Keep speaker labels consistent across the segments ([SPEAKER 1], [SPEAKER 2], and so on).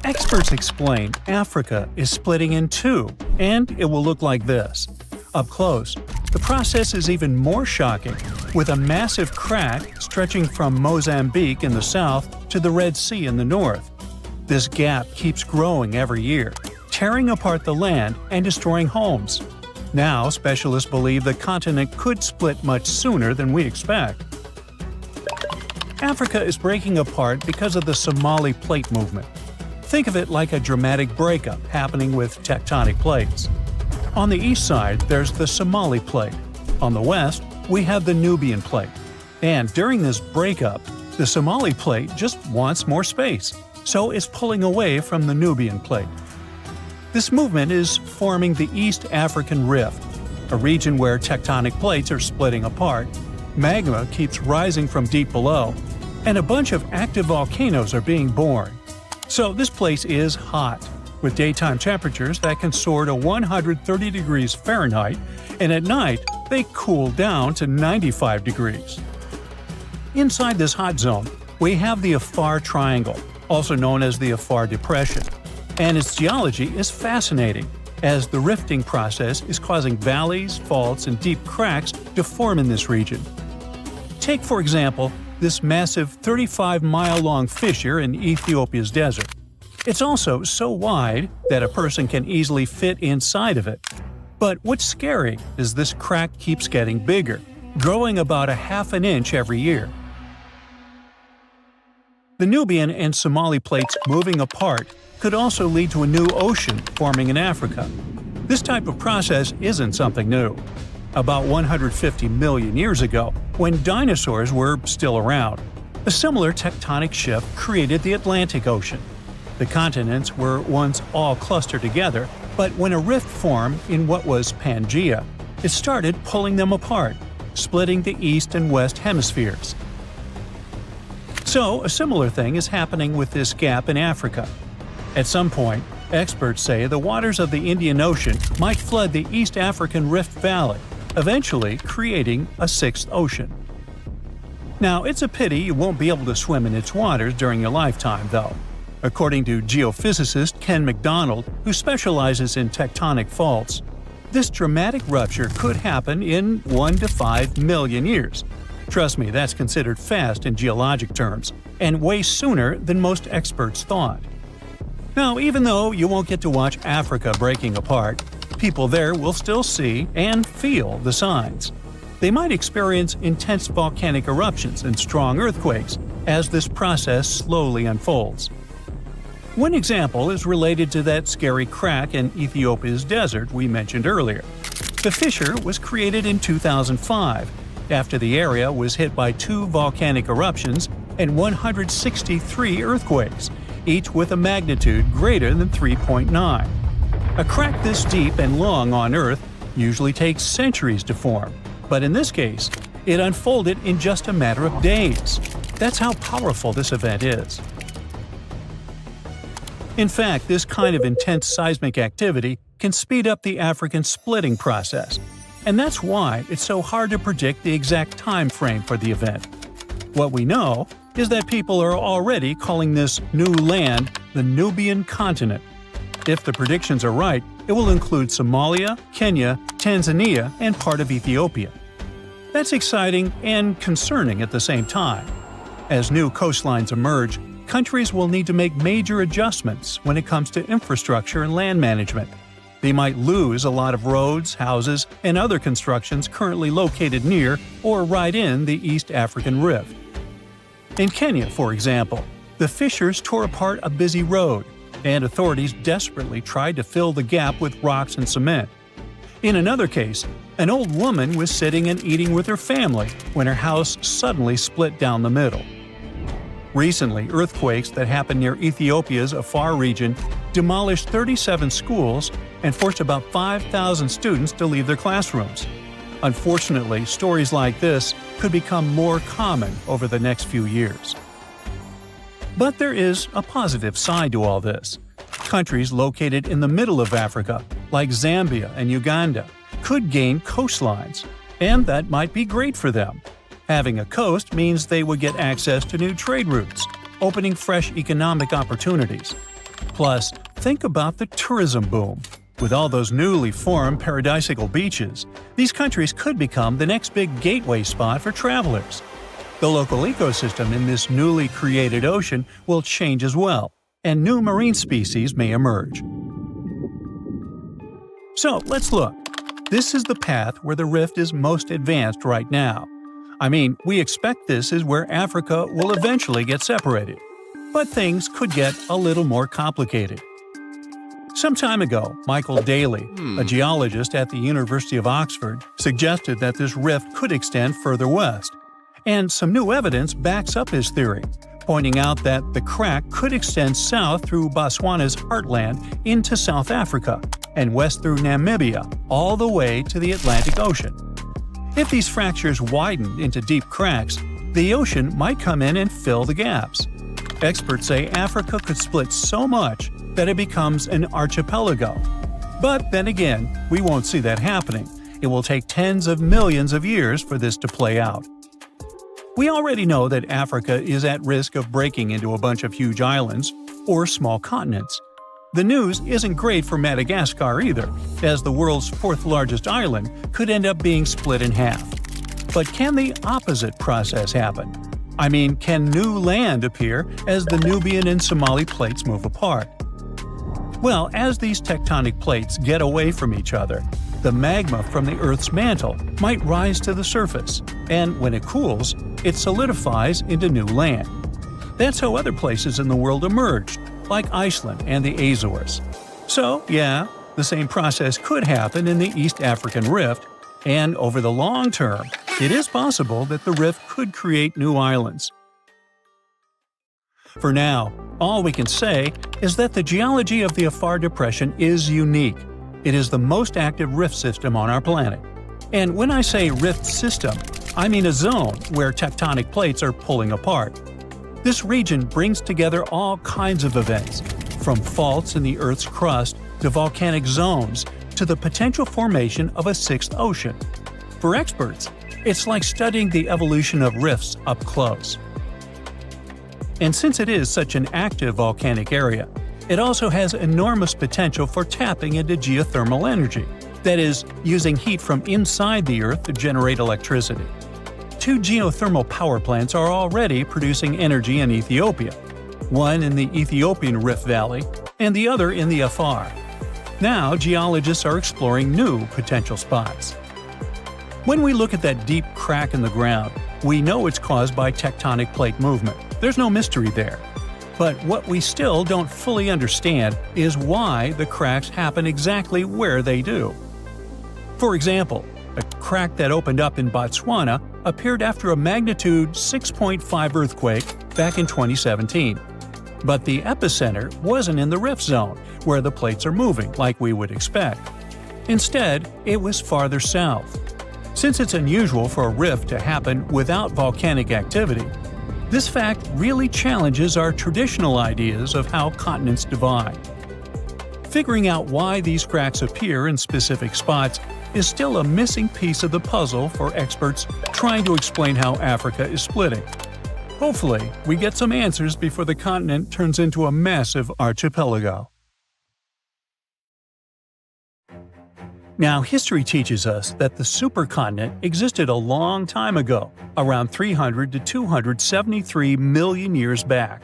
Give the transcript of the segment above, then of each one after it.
[SPEAKER 1] Experts explain Africa is splitting in two, and it will look like this. Up close, the process is even more shocking, with a massive crack stretching from Mozambique in the south to the Red Sea in the north. This gap keeps growing every year, tearing apart the land and destroying homes. Now, specialists believe the continent could split much sooner than we expect. Africa is breaking apart because of the Somali Plate movement. Think of it like a dramatic breakup happening with tectonic plates. On the east side, there's the Somali Plate. On the west, we have the Nubian Plate. And during this breakup, the Somali Plate just wants more space, so it's pulling away from the Nubian Plate. This movement is forming the East African Rift, a region where tectonic plates are splitting apart, magma keeps rising from deep below, and a bunch of active volcanoes are being born. So this place is hot, with daytime temperatures that can soar to 130 degrees Fahrenheit, and at night they cool down to 95 degrees. Inside this hot zone, we have the Afar Triangle, also known as the Afar Depression, and its geology is fascinating, as the rifting process is causing valleys, faults, and deep cracks to form in this region. Take, for example, this massive 35-mile-long fissure in Ethiopia's desert. It's also so wide that a person can easily fit inside of it. But what's scary is this crack keeps getting bigger, growing about a half an inch every year. The Nubian and Somali plates moving apart could also lead to a new ocean forming in Africa. This type of process isn't something new. About 150 million years ago, when dinosaurs were still around, a similar tectonic shift created the Atlantic Ocean. The continents were once all clustered together, but when a rift formed in what was Pangaea, it started pulling them apart, splitting the east and west hemispheres. So, a similar thing is happening with this gap in Africa. At some point, experts say the waters of the Indian Ocean might flood the East African Rift Valley, eventually creating a sixth ocean. Now, it's a pity you won't be able to swim in its waters during your lifetime, though. According to geophysicist Ken McDonald, who specializes in tectonic faults, this dramatic rupture could happen in 1 to 5 million years. Trust me, that's considered fast in geologic terms, and way sooner than most experts thought. Now, even though you won't get to watch Africa breaking apart, people there will still see and feel the signs. They might experience intense volcanic eruptions and strong earthquakes as this process slowly unfolds. One example is related to that scary crack in Ethiopia's desert we mentioned earlier. The fissure was created in 2005, after the area was hit by 2 volcanic eruptions and 163 earthquakes, each with a magnitude greater than 3.9. A crack this deep and long on Earth usually takes centuries to form, but in this case, it unfolded in just a matter of days. That's how powerful this event is. In fact, this kind of intense seismic activity can speed up the African splitting process, and that's why it's so hard to predict the exact time frame for the event. What we know is that people are already calling this new land the Nubian continent. If the predictions are right, it will include Somalia, Kenya, Tanzania, and part of Ethiopia. That's exciting and concerning at the same time. As new coastlines emerge, countries will need to make major adjustments when it comes to infrastructure and land management. They might lose a lot of roads, houses, and other constructions currently located near or right in the East African Rift. In Kenya, for example, the fissures tore apart a busy road, and authorities desperately tried to fill the gap with rocks and cement. In another case, an old woman was sitting and eating with her family when her house suddenly split down the middle. Recently, earthquakes that happened near Ethiopia's Afar region demolished 37 schools and forced about 5,000 students to leave their classrooms. Unfortunately, stories like this could become more common over the next few years. But there is a positive side to all this. Countries located in the middle of Africa, like Zambia and Uganda, could gain coastlines, and that might be great for them. Having a coast means they would get access to new trade routes, opening fresh economic opportunities. Plus, think about the tourism boom. With all those newly formed paradisical beaches, these countries could become the next big gateway spot for travelers. The local ecosystem in this newly created ocean will change as well, and new marine species may emerge. So, let's look. This is the path where the rift is most advanced right now. I mean, we expect this is where Africa will eventually get separated. But things could get a little more complicated. Some time ago, Michael Daly, a geologist at the University of Oxford, suggested that this rift could extend further west. And some new evidence backs up his theory, pointing out that the crack could extend south through Botswana's heartland into South Africa, and west through Namibia, all the way to the Atlantic Ocean. If these fractures widened into deep cracks, the ocean might come in and fill the gaps. Experts say Africa could split so much that it becomes an archipelago. But then again, we won't see that happening. It will take tens of millions of years for this to play out. We already know that Africa is at risk of breaking into a bunch of huge islands, or small continents. The news isn't great for Madagascar either, as the world's fourth largest island could end up being split in half. But can the opposite process happen? I mean, can new land appear as the Nubian and Somali plates move apart? Well, as these tectonic plates get away from each other, the magma from the Earth's mantle might rise to the surface, and when it cools, it solidifies into new land. That's how other places in the world emerged, like Iceland and the Azores. So, yeah, the same process could happen in the East African Rift, and over the long term, it is possible that the rift could create new islands. For now, all we can say is that the geology of the Afar Depression is unique. It is the most active rift system on our planet. And when I say rift system, I mean a zone where tectonic plates are pulling apart. This region brings together all kinds of events, from faults in the Earth's crust to volcanic zones to the potential formation of a sixth ocean. For experts, it's like studying the evolution of rifts up close. And since it is such an active volcanic area, it also has enormous potential for tapping into geothermal energy, that is, using heat from inside the Earth to generate electricity. 2 geothermal power plants are already producing energy in Ethiopia, one in the Ethiopian Rift Valley and the other in the Afar. Now, geologists are exploring new potential spots. When we look at that deep crack in the ground, we know it's caused by tectonic plate movement. There's no mystery there. But what we still don't fully understand is why the cracks happen exactly where they do. For example, a crack that opened up in Botswana appeared after a magnitude 6.5 earthquake back in 2017. But the epicenter wasn't in the rift zone, where the plates are moving like we would expect. Instead, it was farther south. Since it's unusual for a rift to happen without volcanic activity, this fact really challenges our traditional ideas of how continents divide. Figuring out why these cracks appear in specific spots is still a missing piece of the puzzle for experts trying to explain how Africa is splitting. Hopefully, we get some answers before the continent turns into a massive archipelago. Now, history teaches us that the supercontinent existed a long time ago, around 300 to 273 million years back.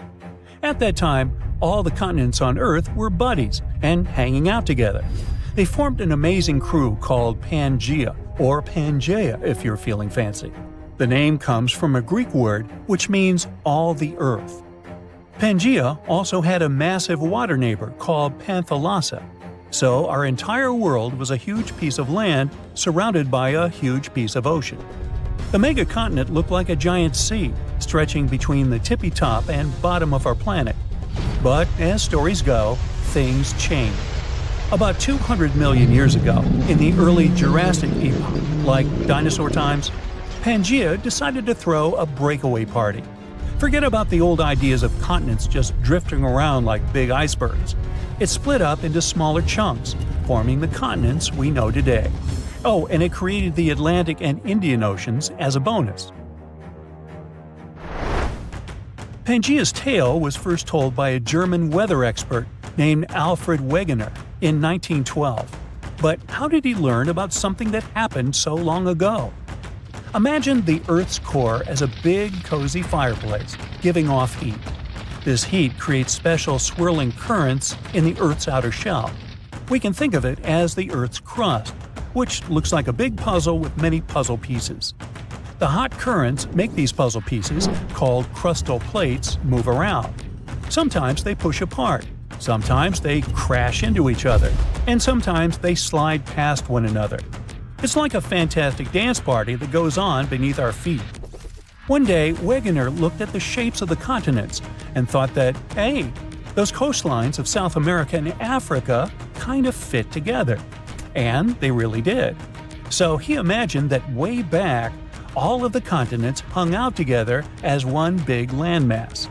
[SPEAKER 1] At that time, all the continents on Earth were buddies and hanging out together. They formed an amazing crew called Pangaea, or Pangaea if you're feeling fancy. The name comes from a Greek word which means all the earth. Pangaea also had a massive water neighbor called Panthalassa. So our entire world was a huge piece of land surrounded by a huge piece of ocean. The megacontinent looked like a giant sea, stretching between the tippy top and bottom of our planet. But as stories go, things change. About 200 million years ago, in the early Jurassic epoch, like dinosaur times, Pangaea decided to throw a breakaway party. Forget about the old ideas of continents just drifting around like big icebergs. It split up into smaller chunks, forming the continents we know today. Oh, and it created the Atlantic and Indian Oceans as a bonus. Pangaea's tale was first told by a German weather expert named Alfred Wegener in 1912. But how did he learn about something that happened so long ago? Imagine the Earth's core as a big, cozy fireplace, giving off heat. This heat creates special swirling currents in the Earth's outer shell. We can think of it as the Earth's crust, which looks like a big puzzle with many puzzle pieces. The hot currents make these puzzle pieces, called crustal plates, move around. Sometimes they push apart, sometimes they crash into each other, and sometimes they slide past one another. It's like a fantastic dance party that goes on beneath our feet. One day, Wegener looked at the shapes of the continents and thought that, hey, those coastlines of South America and Africa kind of fit together. And they really did. So he imagined that way back, all of the continents hung out together as one big landmass.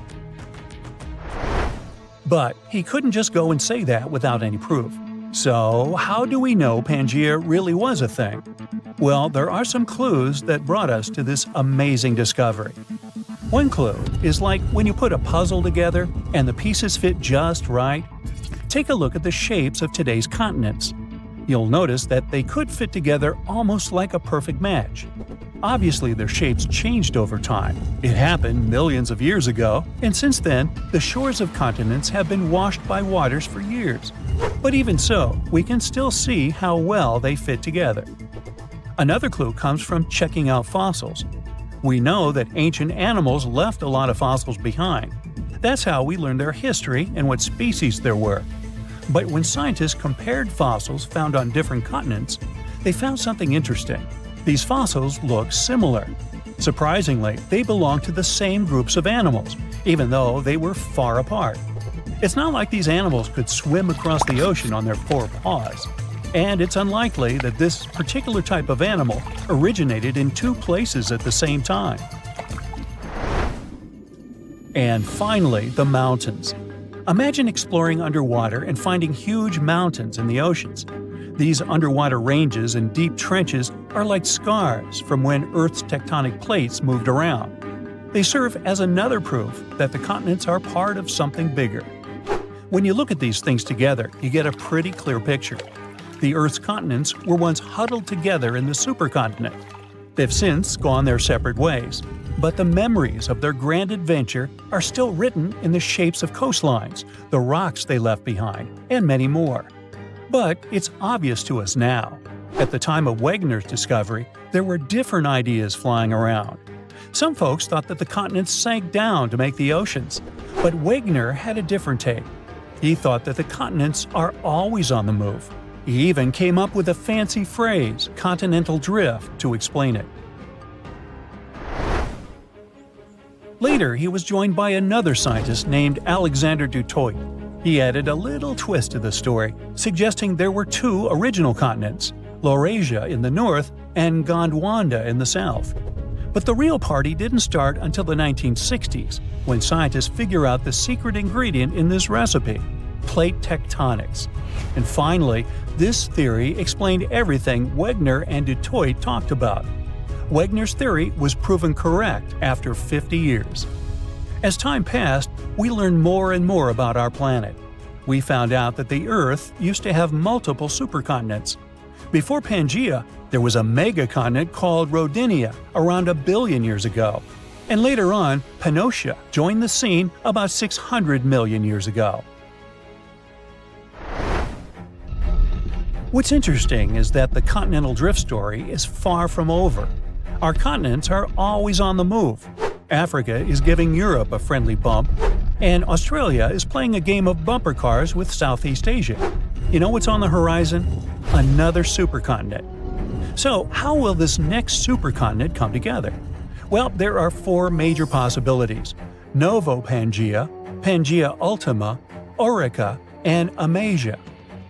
[SPEAKER 1] But he couldn't just go and say that without any proof. So how do we know Pangaea really was a thing? Well, there are some clues that brought us to this amazing discovery. One clue is like when you put a puzzle together and the pieces fit just right. Take a look at the shapes of today's continents. You'll notice that they could fit together almost like a perfect match. Obviously, their shapes changed over time. It happened millions of years ago, and since then, the shores of continents have been washed by waters for years. But even so, we can still see how well they fit together. Another clue comes from checking out fossils. We know that ancient animals left a lot of fossils behind. That's how we learned their history and what species there were. But when scientists compared fossils found on different continents, they found something interesting. These fossils look similar. Surprisingly, they belong to the same groups of animals, even though they were far apart. It's not like these animals could swim across the ocean on their four paws. And it's unlikely that this particular type of animal originated in two places at the same time. And finally, the mountains. Imagine exploring underwater and finding huge mountains in the oceans. These underwater ranges and deep trenches are like scars from when Earth's tectonic plates moved around. They serve as another proof that the continents are part of something bigger. When you look at these things together, you get a pretty clear picture. The Earth's continents were once huddled together in the supercontinent. They've since gone their separate ways, but the memories of their grand adventure are still written in the shapes of coastlines, the rocks they left behind, and many more. But it's obvious to us now. At the time of Wegener's discovery, there were different ideas flying around. Some folks thought that the continents sank down to make the oceans, but Wegener had a different take. He thought that the continents are always on the move. He even came up with a fancy phrase, continental drift, to explain it. Later, he was joined by another scientist named Alexander du Toit. He added a little twist to the story, suggesting there were two original continents, Laurasia in the north and Gondwana in the south. But the real party didn't start until the 1960s, when scientists figured out the secret ingredient in this recipe, plate tectonics. And finally, this theory explained everything Wegener and du Toit talked about. Wegener's theory was proven correct after 50 years. As time passed, we learned more and more about our planet. We found out that the Earth used to have multiple supercontinents. Before Pangaea, there was a megacontinent called Rodinia around 1 billion years ago. And later on, Pannotia joined the scene about 600 million years ago. What's interesting is that the continental drift story is far from over. Our continents are always on the move. Africa is giving Europe a friendly bump, and Australia is playing a game of bumper cars with Southeast Asia. You know what's on the horizon? Another supercontinent. So, how will this next supercontinent come together? Well, there are 4 major possibilities: Novo Pangaea, Pangaea Ultima, Orica, and Amasia.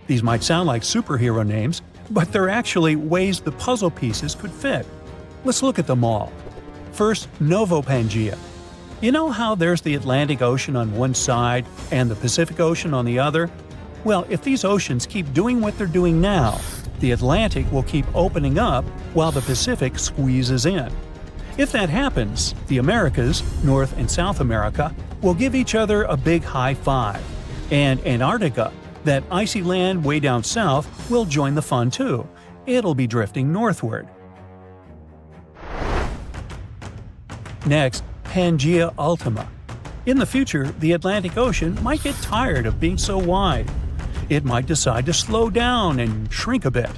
[SPEAKER 1] These might sound like superhero names, but they're actually ways the puzzle pieces could fit. Let's look at them all. First, Novo Pangaea. You know how there's the Atlantic Ocean on one side and the Pacific Ocean on the other? Well, if these oceans keep doing what they're doing now, the Atlantic will keep opening up while the Pacific squeezes in. If that happens, the Americas, North and South America, will give each other a big high five. And Antarctica, that icy land way down south, will join the fun too. It'll be drifting northward. Next, Pangaea Ultima. In the future, the Atlantic Ocean might get tired of being so wide. It might decide to slow down and shrink a bit.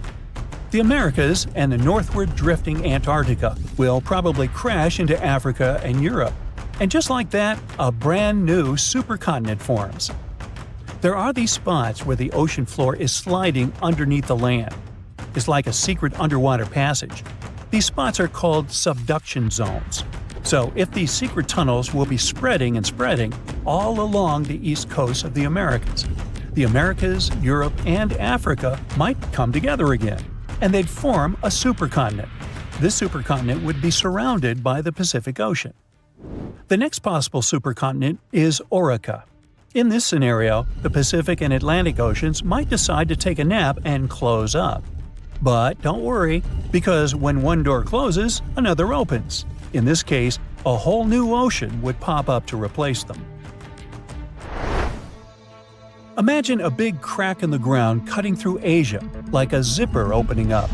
[SPEAKER 1] The Americas and the northward drifting Antarctica will probably crash into Africa and Europe. And just like that, a brand new supercontinent forms. There are these spots where the ocean floor is sliding underneath the land. It's like a secret underwater passage. These spots are called subduction zones. So if these secret tunnels will be spreading all along the east coast of the Americas. The Americas, Europe, and Africa might come together again, and they'd form a supercontinent. This supercontinent would be surrounded by the Pacific Ocean. The next possible supercontinent is Orica. In this scenario, the Pacific and Atlantic Oceans might decide to take a nap and close up. But don't worry, because when one door closes, another opens. In this case, a whole new ocean would pop up to replace them. Imagine a big crack in the ground cutting through Asia, like a zipper opening up.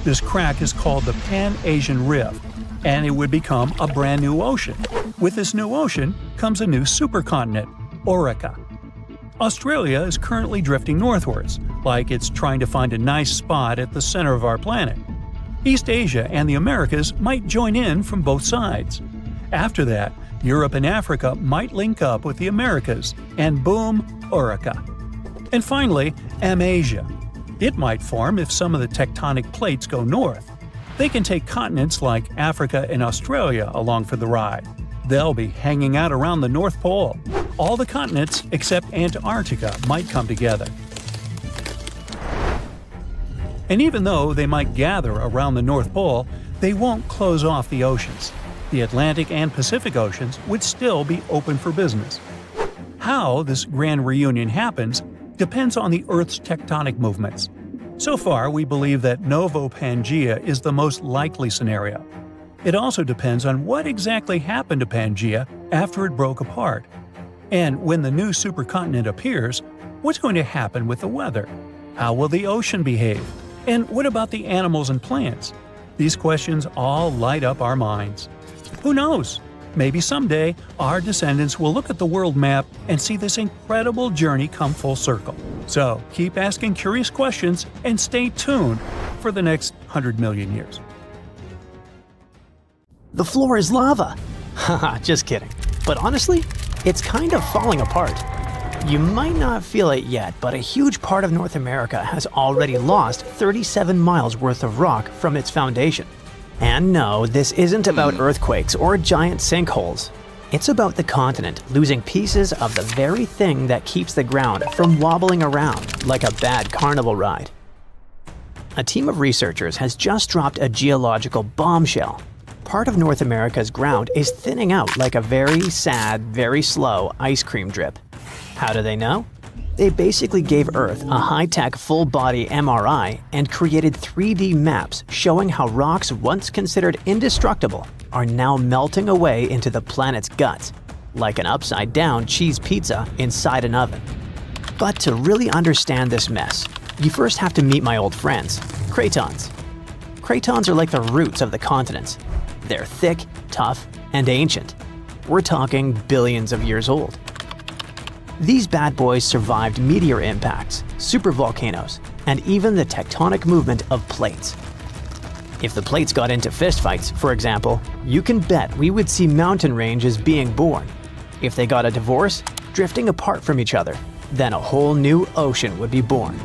[SPEAKER 1] This crack is called the Pan-Asian Rift, and it would become a brand new ocean. With this new ocean comes a new supercontinent, Orica. Australia is currently drifting northwards, like it's trying to find a nice spot at the center of our planet. East Asia and the Americas might join in from both sides. After that, Europe and Africa might link up with the Americas, and boom, Orica. And finally, Amasia. It might form if some of the tectonic plates go north. They can take continents like Africa and Australia along for the ride. They'll be hanging out around the North Pole. All the continents except Antarctica might come together. And even though they might gather around the North Pole, they won't close off the oceans. The Atlantic and Pacific Oceans would still be open for business. How this grand reunion happens depends on the Earth's tectonic movements. So far, we believe that Novo Pangaea is the most likely scenario. It also depends on what exactly happened to Pangaea after it broke apart. And when the new supercontinent appears, what's going to happen with the weather? How will the ocean behave? And what about the animals and plants? These questions all light up our minds. Who knows? Maybe someday our descendants will look at the world map and see this incredible journey come full circle. So keep asking curious questions and stay tuned for the next 100 million years.
[SPEAKER 2] The floor is lava. Haha, just kidding. But honestly, it's kind of falling apart. You might not feel it yet, but a huge part of North America has already lost 37 miles worth of rock from its foundation. And no, this isn't about earthquakes or giant sinkholes. It's about the continent losing pieces of the very thing that keeps the ground from wobbling around like a bad carnival ride. A team of researchers has just dropped a geological bombshell. Part of North America's ground is thinning out like a very sad, very slow ice cream drip. How do they know? They basically gave Earth a high-tech full-body MRI and created 3D maps showing how rocks once considered indestructible are now melting away into the planet's guts, like an upside-down cheese pizza inside an oven. But to really understand this mess, you first have to meet my old friends, cratons. Cratons are like the roots of the continents. They're thick, tough, and ancient. We're talking billions of years old. These bad boys survived meteor impacts, supervolcanoes, and even the tectonic movement of plates. If the plates got into fistfights, for example, you can bet we would see mountain ranges being born. If they got a divorce, drifting apart from each other, then a whole new ocean would be born.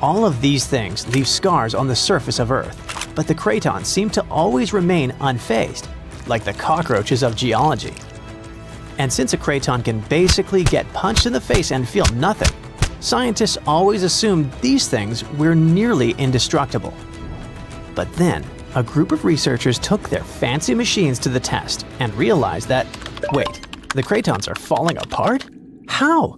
[SPEAKER 2] All of these things leave scars on the surface of Earth, but the cratons seem to always remain unfazed, like the cockroaches of geology. And since a craton can basically get punched in the face and feel nothing, scientists always assumed these things were nearly indestructible. But then, a group of researchers took their fancy machines to the test and realized that, wait, the cratons are falling apart? How?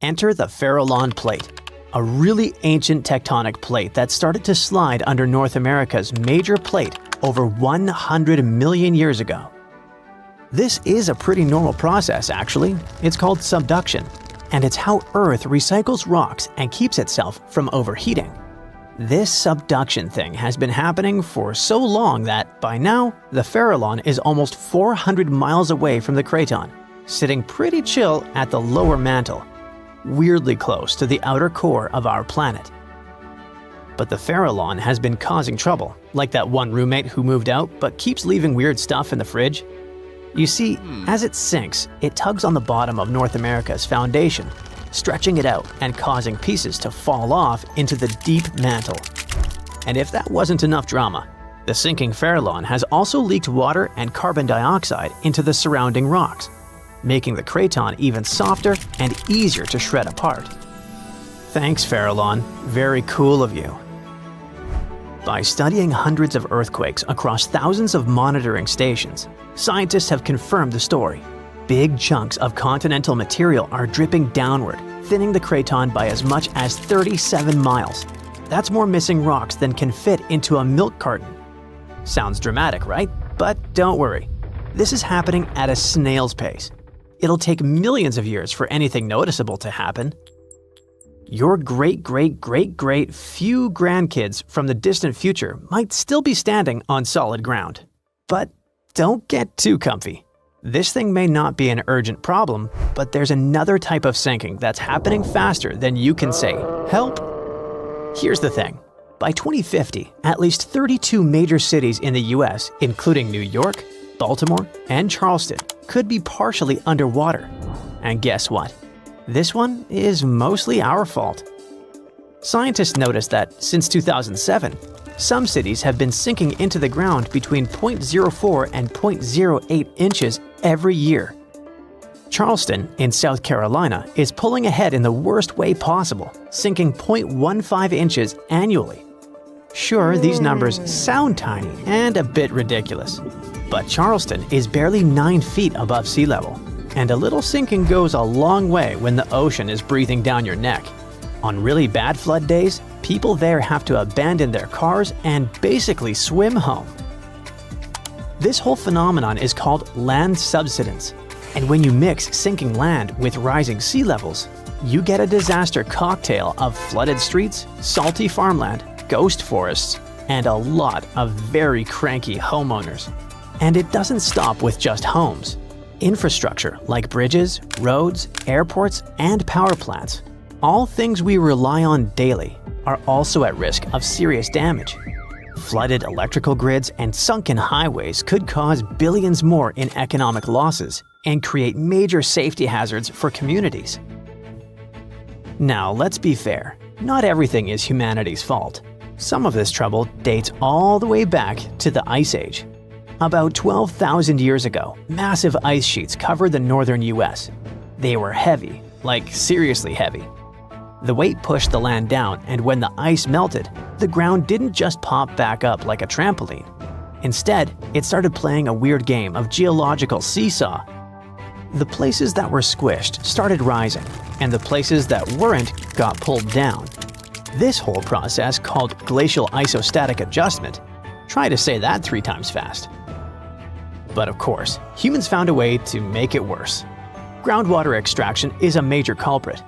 [SPEAKER 2] Enter the Farallon Plate, a really ancient tectonic plate that started to slide under North America's major plate over 100 million years ago. This is a pretty normal process, actually. It's called subduction, and it's how Earth recycles rocks and keeps itself from overheating. This subduction thing has been happening for so long that, by now, the Farallon is almost 400 miles away from the craton, sitting pretty chill at the lower mantle, weirdly close to the outer core of our planet. But the Farallon has been causing trouble, like that one roommate who moved out but keeps leaving weird stuff in the fridge. You see, as it sinks, it tugs on the bottom of North America's foundation, stretching it out and causing pieces to fall off into the deep mantle. And if that wasn't enough drama, the sinking Farallon has also leaked water and carbon dioxide into the surrounding rocks, making the craton even softer and easier to shred apart. Thanks, Farallon. Very cool of you. By studying hundreds of earthquakes across thousands of monitoring stations, scientists have confirmed the story. Big chunks of continental material are dripping downward, thinning the craton by as much as 37 miles. That's more missing rocks than can fit into a milk carton. Sounds dramatic, right? But don't worry. This is happening at a snail's pace. It'll take millions of years for anything noticeable to happen. Your great-great-great-great few grandkids from the distant future might still be standing on solid ground. But don't get too comfy. This thing may not be an urgent problem, but there's another type of sinking that's happening faster than you can say, "Help!" Here's the thing. By 2050, at least 32 major cities in the US, including New York, Baltimore, and Charleston, could be partially underwater. And guess what? This one is mostly our fault. Scientists noticed that since 2007, some cities have been sinking into the ground between 0.04 and 0.08 inches every year. Charleston, in South Carolina, is pulling ahead in the worst way possible, sinking 0.15 inches annually. Sure, these numbers sound tiny and a bit ridiculous, but Charleston is barely 9 feet above sea level, and a little sinking goes a long way when the ocean is breathing down your neck. On really bad flood days, people there have to abandon their cars and basically swim home. This whole phenomenon is called land subsidence, and when you mix sinking land with rising sea levels, you get a disaster cocktail of flooded streets, salty farmland, ghost forests, and a lot of very cranky homeowners. And it doesn't stop with just homes. Infrastructure like bridges, roads, airports, and power plants, all things we rely on daily, are also at risk of serious damage. Flooded electrical grids and sunken highways could cause billions more in economic losses and create major safety hazards for communities. Now, let's be fair. Not everything is humanity's fault. Some of this trouble dates all the way back to the Ice Age. About 12,000 years ago, massive ice sheets covered the northern US. They were heavy, like seriously heavy. The weight pushed the land down, and when the ice melted, the ground didn't just pop back up like a trampoline. Instead, it started playing a weird game of geological seesaw. The places that were squished started rising, and the places that weren't got pulled down. This whole process, called glacial isostatic adjustment, try to say that 3 times fast. But of course, humans found a way to make it worse. Groundwater extraction is a major culprit.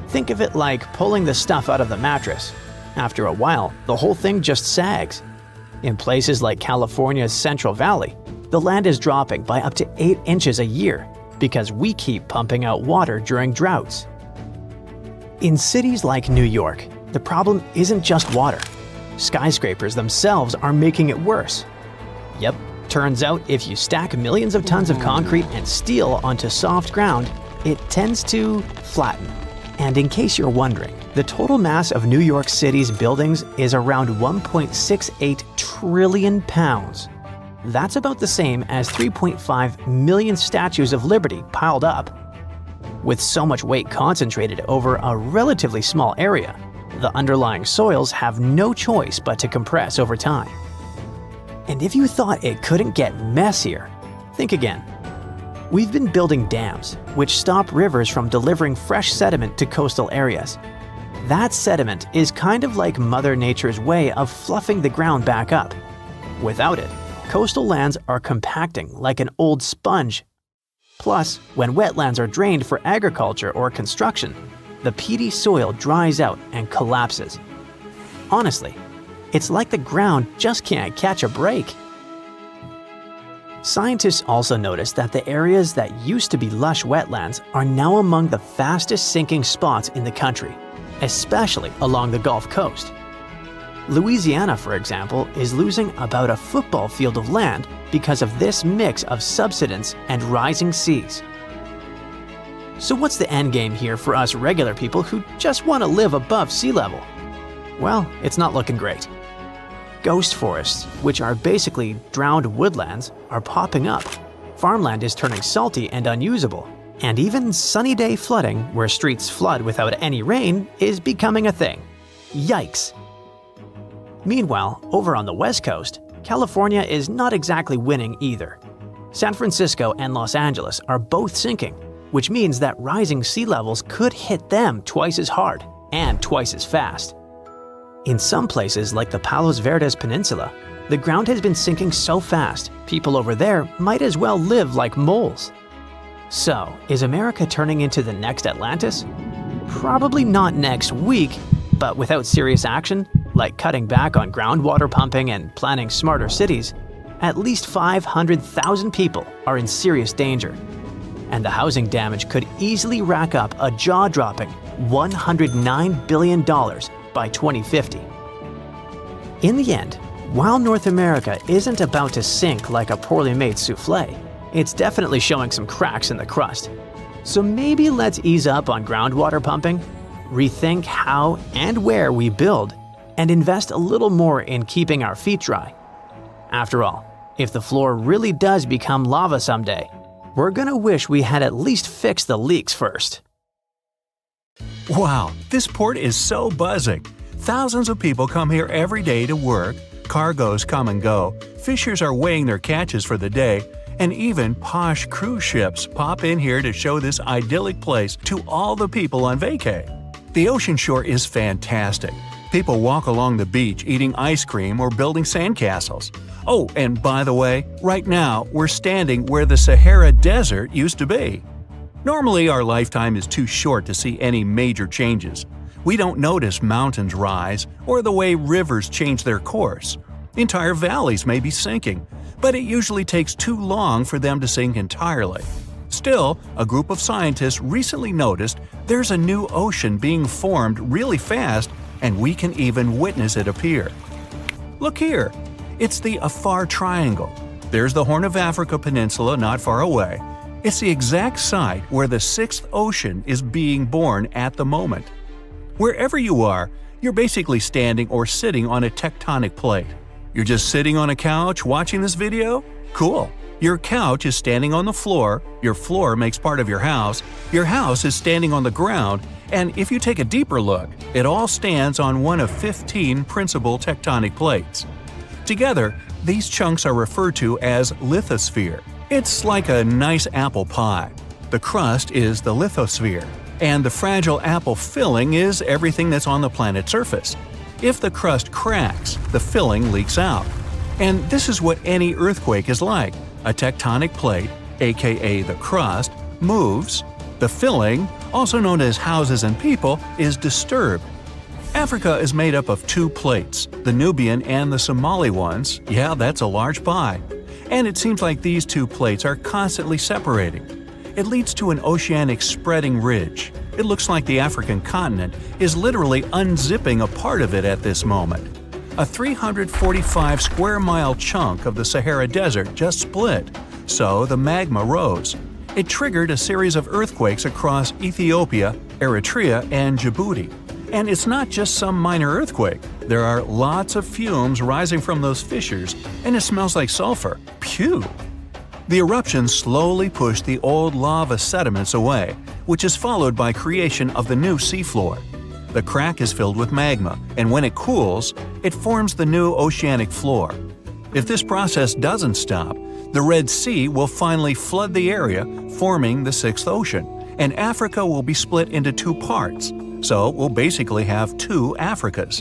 [SPEAKER 2] Think of it like pulling the stuff out of the mattress. After a while, the whole thing just sags. In places like California's Central Valley, the land is dropping by up to 8 inches a year because we keep pumping out water during droughts. In cities like New York, the problem isn't just water. Skyscrapers themselves are making it worse. Yep, turns out if you stack millions of tons of concrete and steel onto soft ground, it tends to flatten. And in case you're wondering, the total mass of New York City's buildings is around 1.68 trillion pounds. That's about the same as 3.5 million statues of liberty piled up. With so much weight concentrated over a relatively small area, the underlying soils have no choice but to compress over time. And if you thought it couldn't get messier, think again. We've been building dams, which stop rivers from delivering fresh sediment to coastal areas. That sediment is kind of like Mother Nature's way of fluffing the ground back up. Without it, coastal lands are compacting like an old sponge Plus, when wetlands are drained for agriculture or construction, the peaty soil dries out and collapses. Honestly, it's like the ground just can't catch a break. Scientists also noticed that the areas that used to be lush wetlands are now among the fastest sinking spots in the country, especially along the Gulf Coast. Louisiana, for example, is losing about a football field of land because of this mix of subsidence and rising seas. So what's the endgame here for us regular people who just want to live above sea level? Well, it's not looking great. Ghost forests, which are basically drowned woodlands, are popping up. Farmland is turning salty and unusable. And even sunny day flooding, where streets flood without any rain, is becoming a thing. Yikes! Meanwhile, over on the West Coast, California is not exactly winning either. San Francisco and Los Angeles are both sinking, which means that rising sea levels could hit them twice as hard and twice as fast. In some places like the Palos Verdes Peninsula, the ground has been sinking so fast, people over there might as well live like moles. So, is America turning into the next Atlantis? Probably not next week, but without serious action, like cutting back on groundwater pumping and planning smarter cities, at least 500,000 people are in serious danger. And the housing damage could easily rack up a jaw-dropping $109 billion by 2050. In the end, while North America isn't about to sink like a poorly made souffle, it's definitely showing some cracks in the crust. So maybe let's ease up on groundwater pumping, rethink how and where we build, and invest a little more in keeping our feet dry. After all, if the floor really does become lava someday, we're gonna wish we had at least fixed the leaks first.
[SPEAKER 1] Wow, this port is so buzzing. Thousands of people come here every day to work, cargoes come and go, fishers are weighing their catches for the day, and even posh cruise ships pop in here to show this idyllic place to all the people on vacay. The ocean shore is fantastic. People walk along the beach eating ice cream or building sandcastles. Oh, and by the way, right now we're standing where the Sahara Desert used to be. Normally, our lifetime is too short to see any major changes. We don't notice mountains rise or the way rivers change their course. Entire valleys may be sinking, but it usually takes too long for them to sink entirely. Still, a group of scientists recently noticed there's a new ocean being formed really fast, and we can even witness it appear. Look here! It's the Afar Triangle. There's the Horn of Africa Peninsula not far away. It's the exact site where the sixth ocean is being born at the moment. Wherever you are, you're basically standing or sitting on a tectonic plate. You're just sitting on a couch watching this video? Cool! Your couch is standing on the floor, your floor makes part of your house is standing on the ground, and if you take a deeper look, it all stands on one of 15 principal tectonic plates. Together, these chunks are referred to as lithosphere. It's like a nice apple pie. The crust is the lithosphere, and the fragile apple filling is everything that's on the planet's surface. If the crust cracks, the filling leaks out. And this is what any earthquake is like. A tectonic plate, aka the crust, moves. The filling, also known as houses and people, is disturbed. Africa is made up of two plates, the Nubian and the Somali ones. Yeah, that's a large pie. And it seems like these two plates are constantly separating. It leads to an oceanic spreading ridge. It looks like the African continent is literally unzipping a part of it at this moment. A 345 square mile chunk of the Sahara Desert just split, so the magma rose. It triggered a series of earthquakes across Ethiopia, Eritrea, and Djibouti. And it's not just some minor earthquake. There are lots of fumes rising from those fissures, and it smells like sulfur. Phew! The eruptions slowly push the old lava sediments away, which is followed by creation of the new seafloor. The crack is filled with magma, and when it cools, it forms the new oceanic floor. If this process doesn't stop, the Red Sea will finally flood the area, forming the sixth ocean, and Africa will be split into two parts. So we'll basically have two Africas.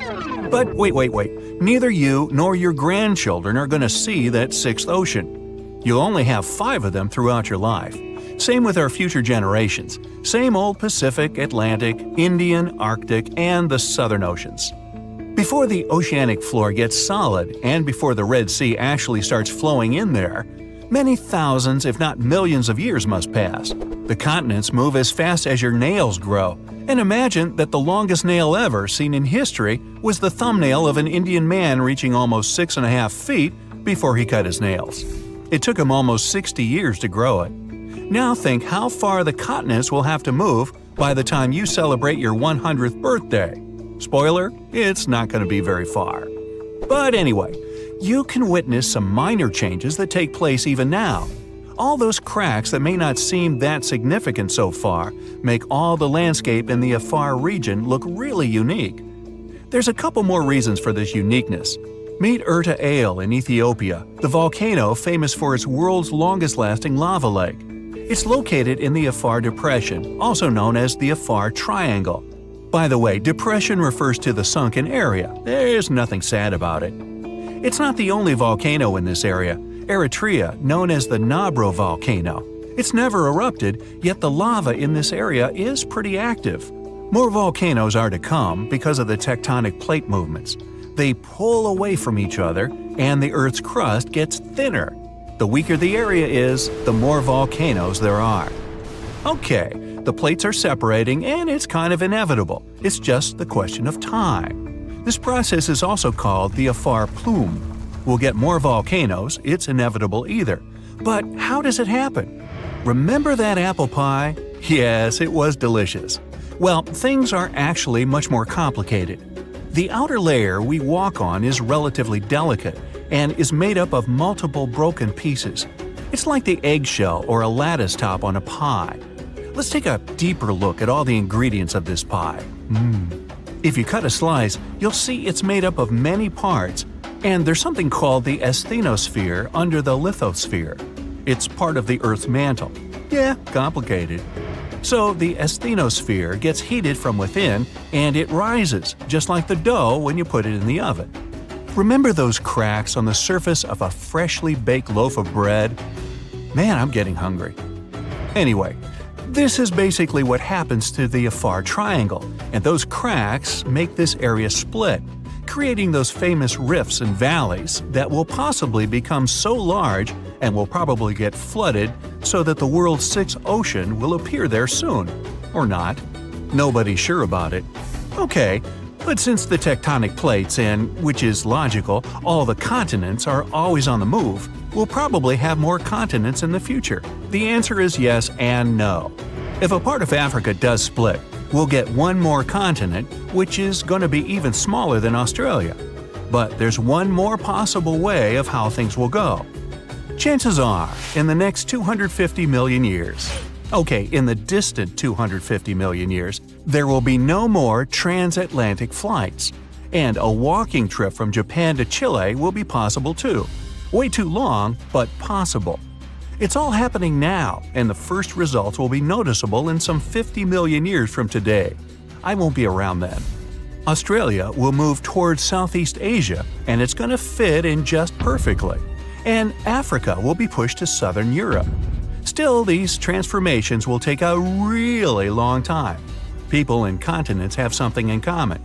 [SPEAKER 1] But wait. Neither you nor your grandchildren are going to see that sixth ocean. You'll only have 5 of them throughout your life. Same with our future generations. Same old Pacific, Atlantic, Indian, Arctic, and the Southern Oceans. Before the oceanic floor gets solid and before the Red Sea actually starts flowing in there, many thousands if not millions of years must pass. The continents move as fast as your nails grow, and imagine that the longest nail ever seen in history was the thumbnail of an Indian man reaching almost 6.5 feet before he cut his nails. It took him almost 60 years to grow it. Now think how far the continents will have to move by the time you celebrate your 100th birthday. Spoiler, it's not going to be very far. But anyway, you can witness some minor changes that take place even now. All those cracks that may not seem that significant so far make all the landscape in the Afar region look really unique. There's a couple more reasons for this uniqueness. Meet Erta Ale in Ethiopia, the volcano famous for its world's longest-lasting lava lake. It's located in the Afar Depression, also known as the Afar Triangle. By the way, depression refers to the sunken area. There's nothing sad about it. It's not the only volcano in this area. Eritrea, known as the Nabro volcano. It's never erupted, yet the lava in this area is pretty active. More volcanoes are to come because of the tectonic plate movements. They pull away from each other, and the Earth's crust gets thinner. The weaker the area is, the more volcanoes there are. Okay, the plates are separating, and it's kind of inevitable. It's just the question of time. This process is also called the Afar plume. We'll get more volcanoes, it's inevitable either. But how does it happen? Remember that apple pie? Yes, it was delicious. Well, things are actually much more complicated. The outer layer we walk on is relatively delicate and is made up of multiple broken pieces. It's like the eggshell or a lattice top on a pie. Let's take a deeper look at all the ingredients of this pie. If you cut a slice, you'll see it's made up of many parts, and there's something called the asthenosphere under the lithosphere. It's part of the Earth's mantle. Yeah, complicated. So the asthenosphere gets heated from within, and it rises, just like the dough when you put it in the oven. Remember those cracks on the surface of a freshly baked loaf of bread? Man, I'm getting hungry. Anyway, this is basically what happens to the Afar Triangle, and those cracks make this area split, creating those famous rifts and valleys that will possibly become so large and will probably get flooded so that the world's sixth ocean will appear there soon. Or not. Nobody's sure about it. Okay, but since the tectonic plates and, which is logical, all the continents are always on the move, we'll probably have more continents in the future. The answer is yes and no. If a part of Africa does split, we'll get one more continent, which is going to be even smaller than Australia. But there's one more possible way of how things will go. Chances are, in the next 250 million years, in the distant 250 million years, there will be no more transatlantic flights. And a walking trip from Japan to Chile will be possible too. Way too long, but possible. It's all happening now, and the first results will be noticeable in some 50 million years from today. I won't be around then. Australia will move towards Southeast Asia, and it's going to fit in just perfectly. And Africa will be pushed to Southern Europe. Still, these transformations will take a really long time. People and continents have something in common.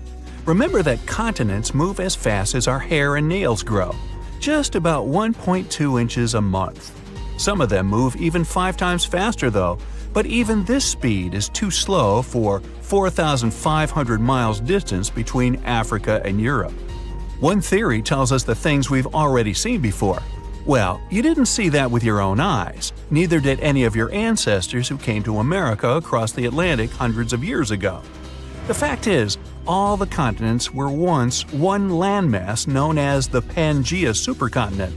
[SPEAKER 1] Remember that continents move as fast as our hair and nails grow, just about 1.2 inches a month. Some of them move even 5 times faster though, but even this speed is too slow for 4,500 miles distance between Africa and Europe. One theory tells us the things we've already seen before. Well, you didn't see that with your own eyes. Neither did any of your ancestors who came to America across the Atlantic hundreds of years ago. The fact is, all the continents were once one landmass known as the Pangaea supercontinent.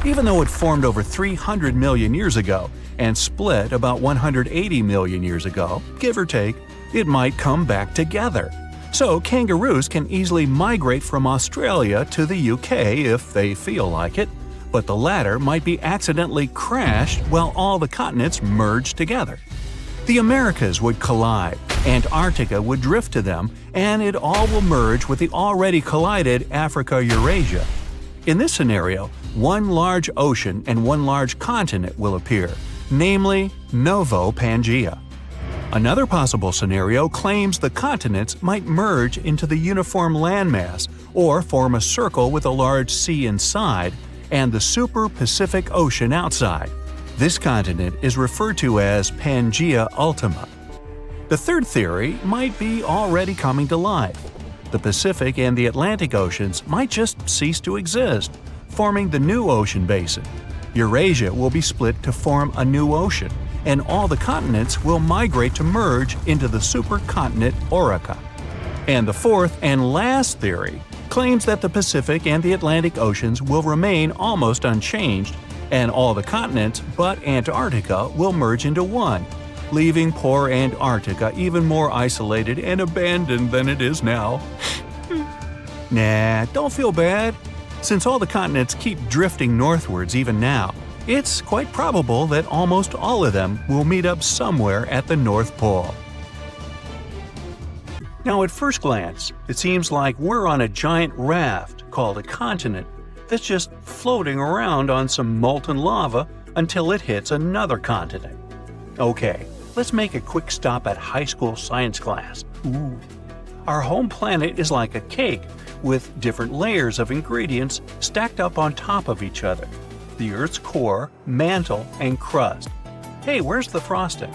[SPEAKER 1] Even though it formed over 300 million years ago and split about 180 million years ago, give or take, it might come back together. So kangaroos can easily migrate from Australia to the UK if they feel like it, but the latter might be accidentally crashed while all the continents merge together. The Americas would collide, Antarctica would drift to them, and it all will merge with the already collided Africa-Eurasia. In this scenario, one large ocean and one large continent will appear, namely novo Pangea. Another possible scenario claims the continents might merge into the uniform landmass or form a circle with a large sea inside and the super Pacific Ocean outside. This continent is referred to as Pangea Ultima. The third theory might be already coming to life. The Pacific and the Atlantic Oceans might just cease to exist, forming the new ocean basin. Eurasia will be split to form a new ocean, and all the continents will migrate to merge into the supercontinent Orica. And the fourth and last theory claims that the Pacific and the Atlantic Oceans will remain almost unchanged, and all the continents but Antarctica will merge into one, leaving poor Antarctica even more isolated and abandoned than it is now. Nah, don't feel bad. Since all the continents keep drifting northwards even now, it's quite probable that almost all of them will meet up somewhere at the North Pole. Now, at first glance, it seems like we're on a giant raft called a continent that's just floating around on some molten lava until it hits another continent. Okay, let's make a quick stop at high school science class. Our home planet is like a cake with different layers of ingredients stacked up on top of each other. The Earth's core, mantle, and crust. Hey, where's the frosting?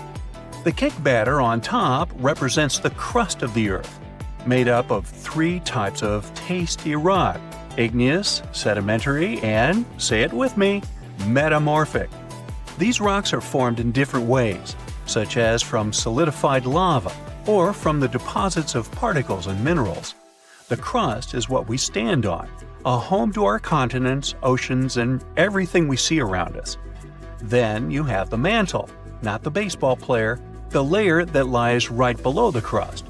[SPEAKER 1] The cake batter on top represents the crust of the Earth, made up of three types of tasty rock: igneous, sedimentary, and, say it with me, metamorphic. These rocks are formed in different ways, such as from solidified lava or from the deposits of particles and minerals. The crust is what we stand on, a home to our continents, oceans, and everything we see around us. Then you have the mantle, not the baseball player, the layer that lies right below the crust.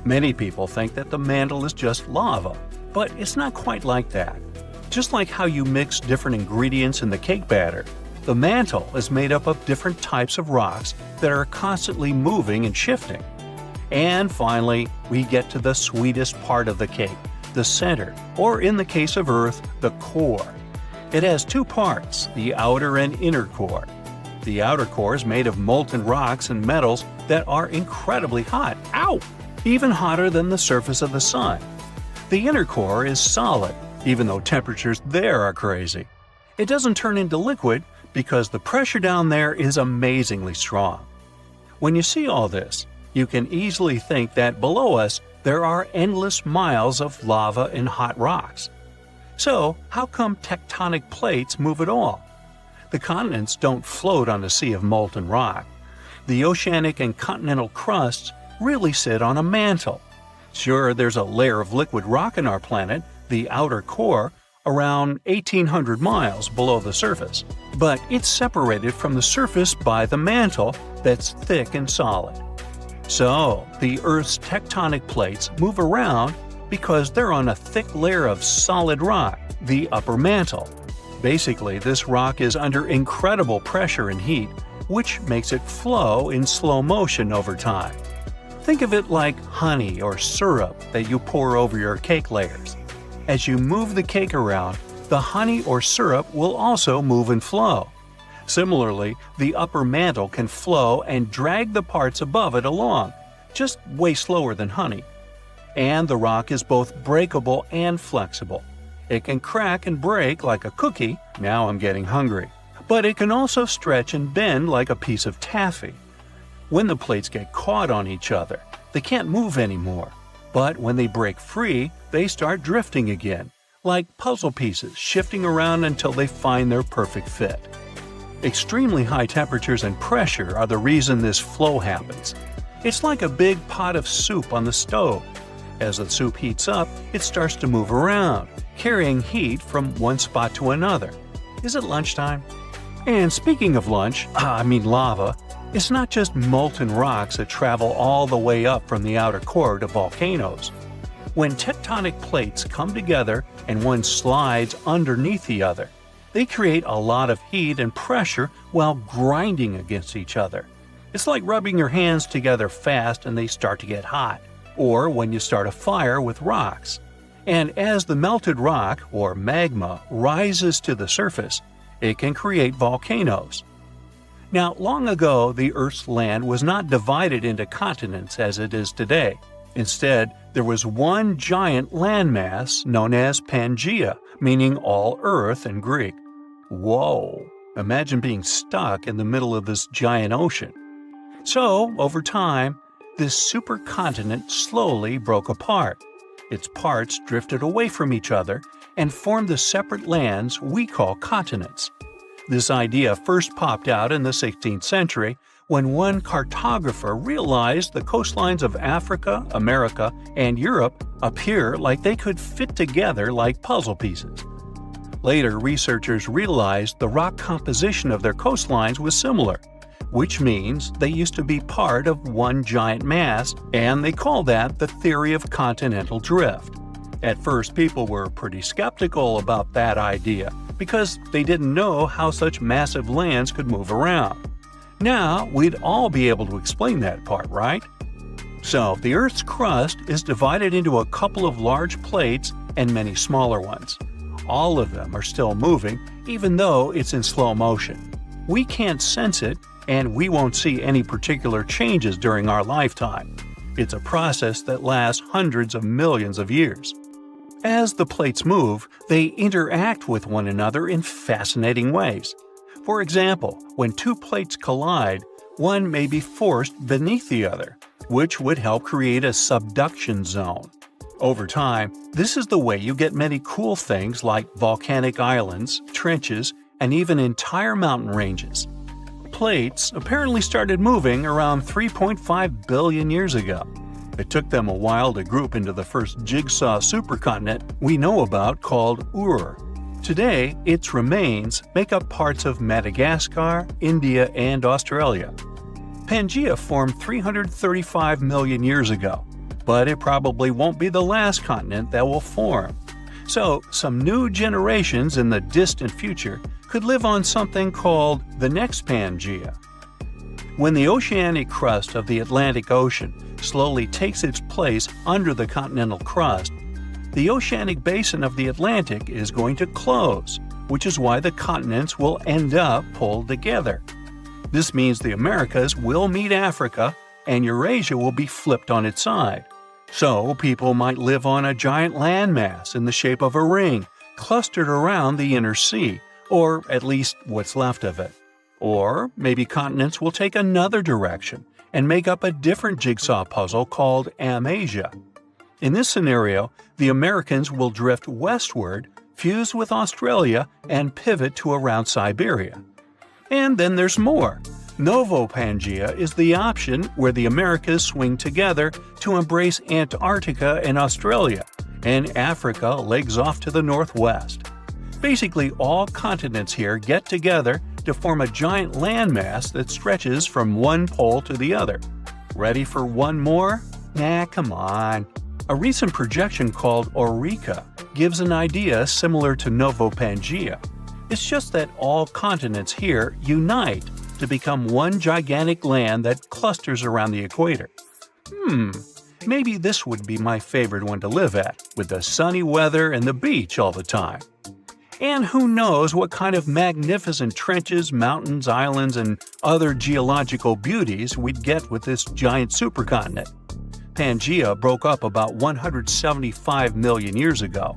[SPEAKER 1] Many people think that the mantle is just lava, but it's not quite like that. Just like how you mix different ingredients in the cake batter, the mantle is made up of different types of rocks that are constantly moving and shifting. And finally, we get to the sweetest part of the cake, the center, or in the case of Earth, the core. It has two parts, the outer and inner core. The outer core is made of molten rocks and metals that are incredibly hot, even hotter than the surface of the sun. The inner core is solid, even though temperatures there are crazy. It doesn't turn into liquid because the pressure down there is amazingly strong. When you see all this, you can easily think that below us there are endless miles of lava and hot rocks. So, how come tectonic plates move at all? The continents don't float on a sea of molten rock. The oceanic and continental crusts really sit on a mantle. Sure, there's a layer of liquid rock in our planet, the outer core, around 1,800 miles below the surface, but it's separated from the surface by the mantle that's thick and solid. So, the Earth's tectonic plates move around because they're on a thick layer of solid rock, the upper mantle. Basically, this rock is under incredible pressure and heat, which makes it flow in slow motion over time. Think of it like honey or syrup that you pour over your cake layers. As you move the cake around, the honey or syrup will also move and flow. Similarly, the upper mantle can flow and drag the parts above it along, just way slower than honey. And the rock is both breakable and flexible. It can crack and break like a cookie, now I'm getting hungry, but it can also stretch and bend like a piece of taffy. When the plates get caught on each other, they can't move anymore. But when they break free, they start drifting again, like puzzle pieces shifting around until they find their perfect fit. Extremely high temperatures and pressure are the reason this flow happens. It's like a big pot of soup on the stove. As the soup heats up, it starts to move around, carrying heat from one spot to another. Is it lunchtime? And speaking of lava, it's not just molten rocks that travel all the way up from the outer core to volcanoes. When tectonic plates come together and one slides underneath the other, they create a lot of heat and pressure while grinding against each other. It's like rubbing your hands together fast and they start to get hot, or when you start a fire with rocks. And as the melted rock, or magma, rises to the surface, it can create volcanoes. Now, long ago, the Earth's land was not divided into continents as it is today. Instead, there was one giant landmass known as Pangaea, meaning all Earth in Greek. Whoa! Imagine being stuck in the middle of this giant ocean. So, over time, this supercontinent slowly broke apart. Its parts drifted away from each other and formed the separate lands we call continents. This idea first popped out in the 16th century when one cartographer realized the coastlines of Africa, America, and Europe appear like they could fit together like puzzle pieces. Later, researchers realized the rock composition of their coastlines was similar, which means they used to be part of one giant mass, and they call that the theory of continental drift. At first, people were pretty skeptical about that idea because they didn't know how such massive lands could move around. Now, we'd all be able to explain that part, right? So, the Earth's crust is divided into a couple of large plates and many smaller ones. All of them are still moving, even though it's in slow motion. We can't sense it, and we won't see any particular changes during our lifetime. It's a process that lasts hundreds of millions of years. As the plates move, they interact with one another in fascinating ways. For example, when two plates collide, one may be forced beneath the other, which would help create a subduction zone. Over time, this is the way you get many cool things like volcanic islands, trenches, and even entire mountain ranges. Plates apparently started moving around 3.5 billion years ago. It took them a while to group into the first jigsaw supercontinent we know about called Ur. Today, its remains make up parts of Madagascar, India, and Australia. Pangaea formed 335 million years ago, but it probably won't be the last continent that will form. So, some new generations in the distant future could live on something called the next Pangaea. When the oceanic crust of the Atlantic Ocean slowly takes its place under the continental crust, the oceanic basin of the Atlantic is going to close, which is why the continents will end up pulled together. This means the Americas will meet Africa, and Eurasia will be flipped on its side. So, people might live on a giant landmass in the shape of a ring, clustered around the inner sea, or at least what's left of it. Or maybe continents will take another direction and make up a different jigsaw puzzle called Amasia. In this scenario, the Americans will drift westward, fuse with Australia, and pivot to around Siberia. And then there's more. Novo-Pangaea is the option where the Americas swing together to embrace Antarctica and Australia, and Africa legs off to the northwest. Basically, all continents here get together to form a giant landmass that stretches from one pole to the other. Ready for one more? Nah, come on. A recent projection called Eureka gives an idea similar to Novo-Pangaea. It's just that all continents here unite to become one gigantic land that clusters around the equator. Maybe this would be my favorite one to live at, with the sunny weather and the beach all the time. And who knows what kind of magnificent trenches, mountains, islands, and other geological beauties we'd get with this giant supercontinent. Pangaea broke up about 175 million years ago.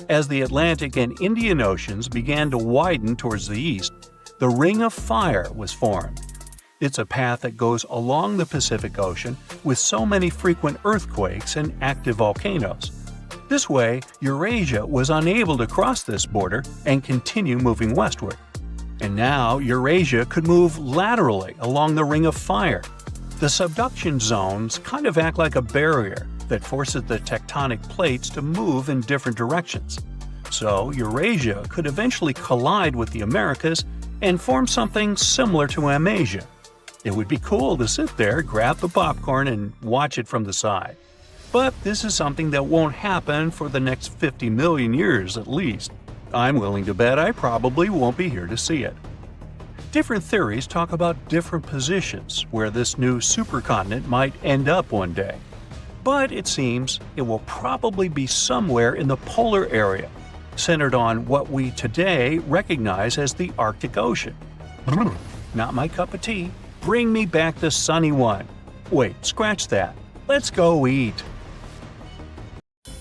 [SPEAKER 1] As the Atlantic and Indian Oceans began to widen towards the east, the Ring of Fire was formed. It's a path that goes along the Pacific Ocean with so many frequent earthquakes and active volcanoes. This way, Eurasia was unable to cross this border and continue moving westward. And now Eurasia could move laterally along the Ring of Fire. The subduction zones kind of act like a barrier that forces the tectonic plates to move in different directions. So Eurasia could eventually collide with the Americas and form something similar to Amasia. It would be cool to sit there, grab the popcorn, and watch it from the side. But this is something that won't happen for the next 50 million years at least. I'm willing to bet I probably won't be here to see it. Different theories talk about different positions where this new supercontinent might end up one day. But it seems it will probably be somewhere in the polar area, centered on what we today recognize as the Arctic Ocean. not my cup of tea. Bring me back the sunny one. Wait, scratch that. Let's go eat.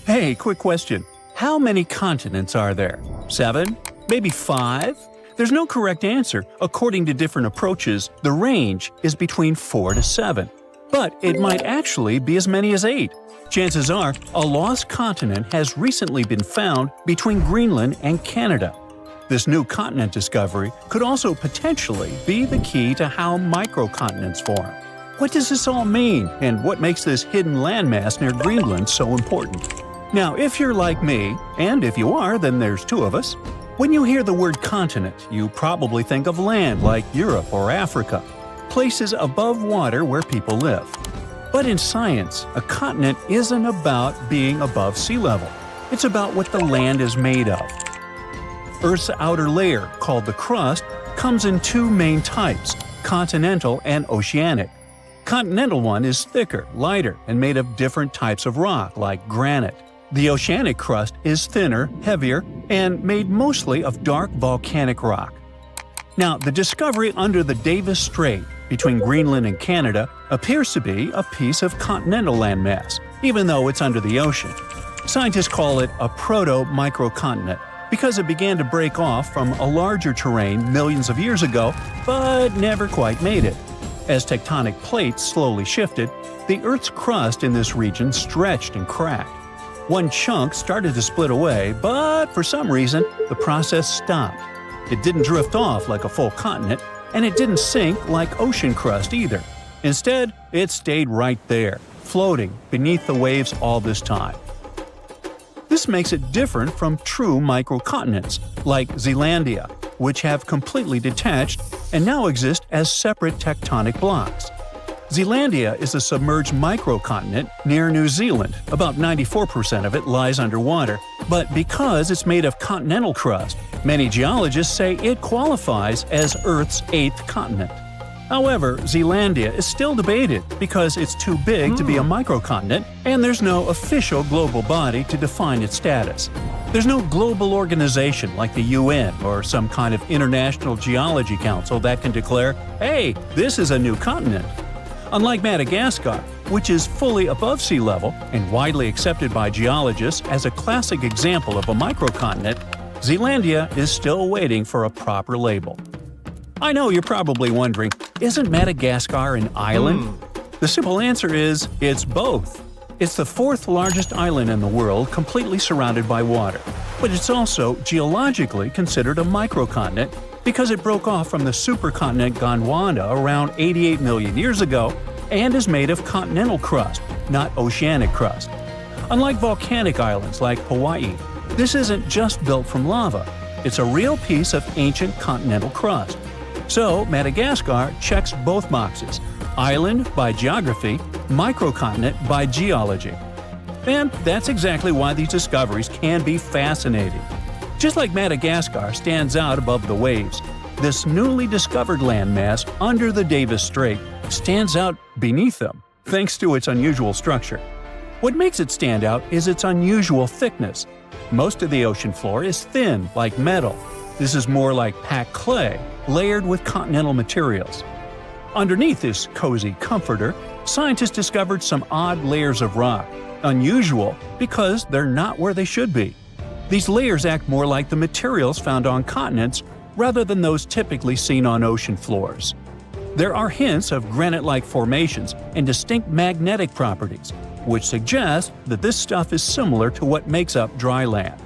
[SPEAKER 1] Hey, quick question. How many continents are there? 7? Maybe 5? There's no correct answer. According to different approaches, the range is between 4 to 7. But it might actually be as many as 8. Chances are, a lost continent has recently been found between Greenland and Canada. This new continent discovery could also potentially be the key to how microcontinents form. What does this all mean, and what makes this hidden landmass near Greenland so important? Now, if you're like me, and if you are, then there's 2 of us, when you hear the word continent, you probably think of land like Europe or Africa, places above water where people live. But in science, a continent isn't about being above sea level. It's about what the land is made of. Earth's outer layer, called the crust, comes in 2 main types, continental and oceanic. Continental one is thicker, lighter, and made of different types of rock, like granite. The oceanic crust is thinner, heavier, and made mostly of dark volcanic rock. Now, the discovery under the Davis Strait between Greenland and Canada appears to be a piece of continental landmass, even though it's under the ocean. Scientists call it a proto-microcontinent because it began to break off from a larger terrain millions of years ago, but never quite made it. As tectonic plates slowly shifted, the Earth's crust in this region stretched and cracked. One chunk started to split away, but for some reason, the process stopped. It didn't drift off like a full continent, and it didn't sink like ocean crust either. Instead, it stayed right there, floating beneath the waves all this time. This makes it different from true microcontinents, like Zealandia, which have completely detached and now exist as separate tectonic blocks. Zealandia is a submerged microcontinent near New Zealand. About 94% of it lies underwater, but because it's made of continental crust, many geologists say it qualifies as Earth's 8th continent. However, Zealandia is still debated because it's too big to be a microcontinent, and there's no official global body to define its status. There's no global organization like the UN or some kind of international geology council that can declare, hey, this is a new continent. Unlike Madagascar, which is fully above sea level and widely accepted by geologists as a classic example of a microcontinent, Zealandia is still waiting for a proper label. I know you're probably wondering, isn't Madagascar an island? The simple answer is, it's both. It's the 4th largest island in the world, completely surrounded by water. But it's also geologically considered a microcontinent because it broke off from the supercontinent Gondwana around 88 million years ago and is made of continental crust, not oceanic crust. Unlike volcanic islands like Hawaii, this isn't just built from lava. It's a real piece of ancient continental crust. So, Madagascar checks both boxes: island by geography, microcontinent by geology. And that's exactly why these discoveries can be fascinating. Just like Madagascar stands out above the waves, this newly discovered landmass under the Davis Strait stands out beneath them, thanks to its unusual structure. What makes it stand out is its unusual thickness. Most of the ocean floor is thin, like metal. This is more like packed clay, layered with continental materials. Underneath this cozy comforter, scientists discovered some odd layers of rock, unusual because they're not where they should be. These layers act more like the materials found on continents rather than those typically seen on ocean floors. There are hints of granite-like formations and distinct magnetic properties, which suggest that this stuff is similar to what makes up dry land.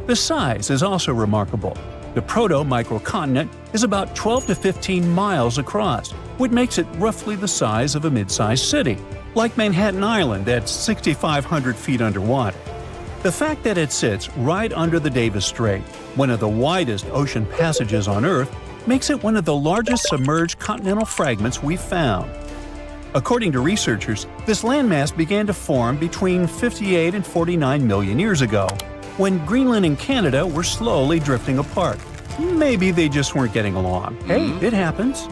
[SPEAKER 1] The size is also remarkable. The proto-microcontinent is about 12 to 15 miles across, which makes it roughly the size of a mid-sized city, like Manhattan Island at 6,500 feet underwater. The fact that it sits right under the Davis Strait, one of the widest ocean passages on Earth, makes it one of the largest submerged continental fragments we've found. According to researchers, this landmass began to form between 58 and 49 million years ago, when Greenland and Canada were slowly drifting apart. Maybe they just weren't getting along. Hey, it happens.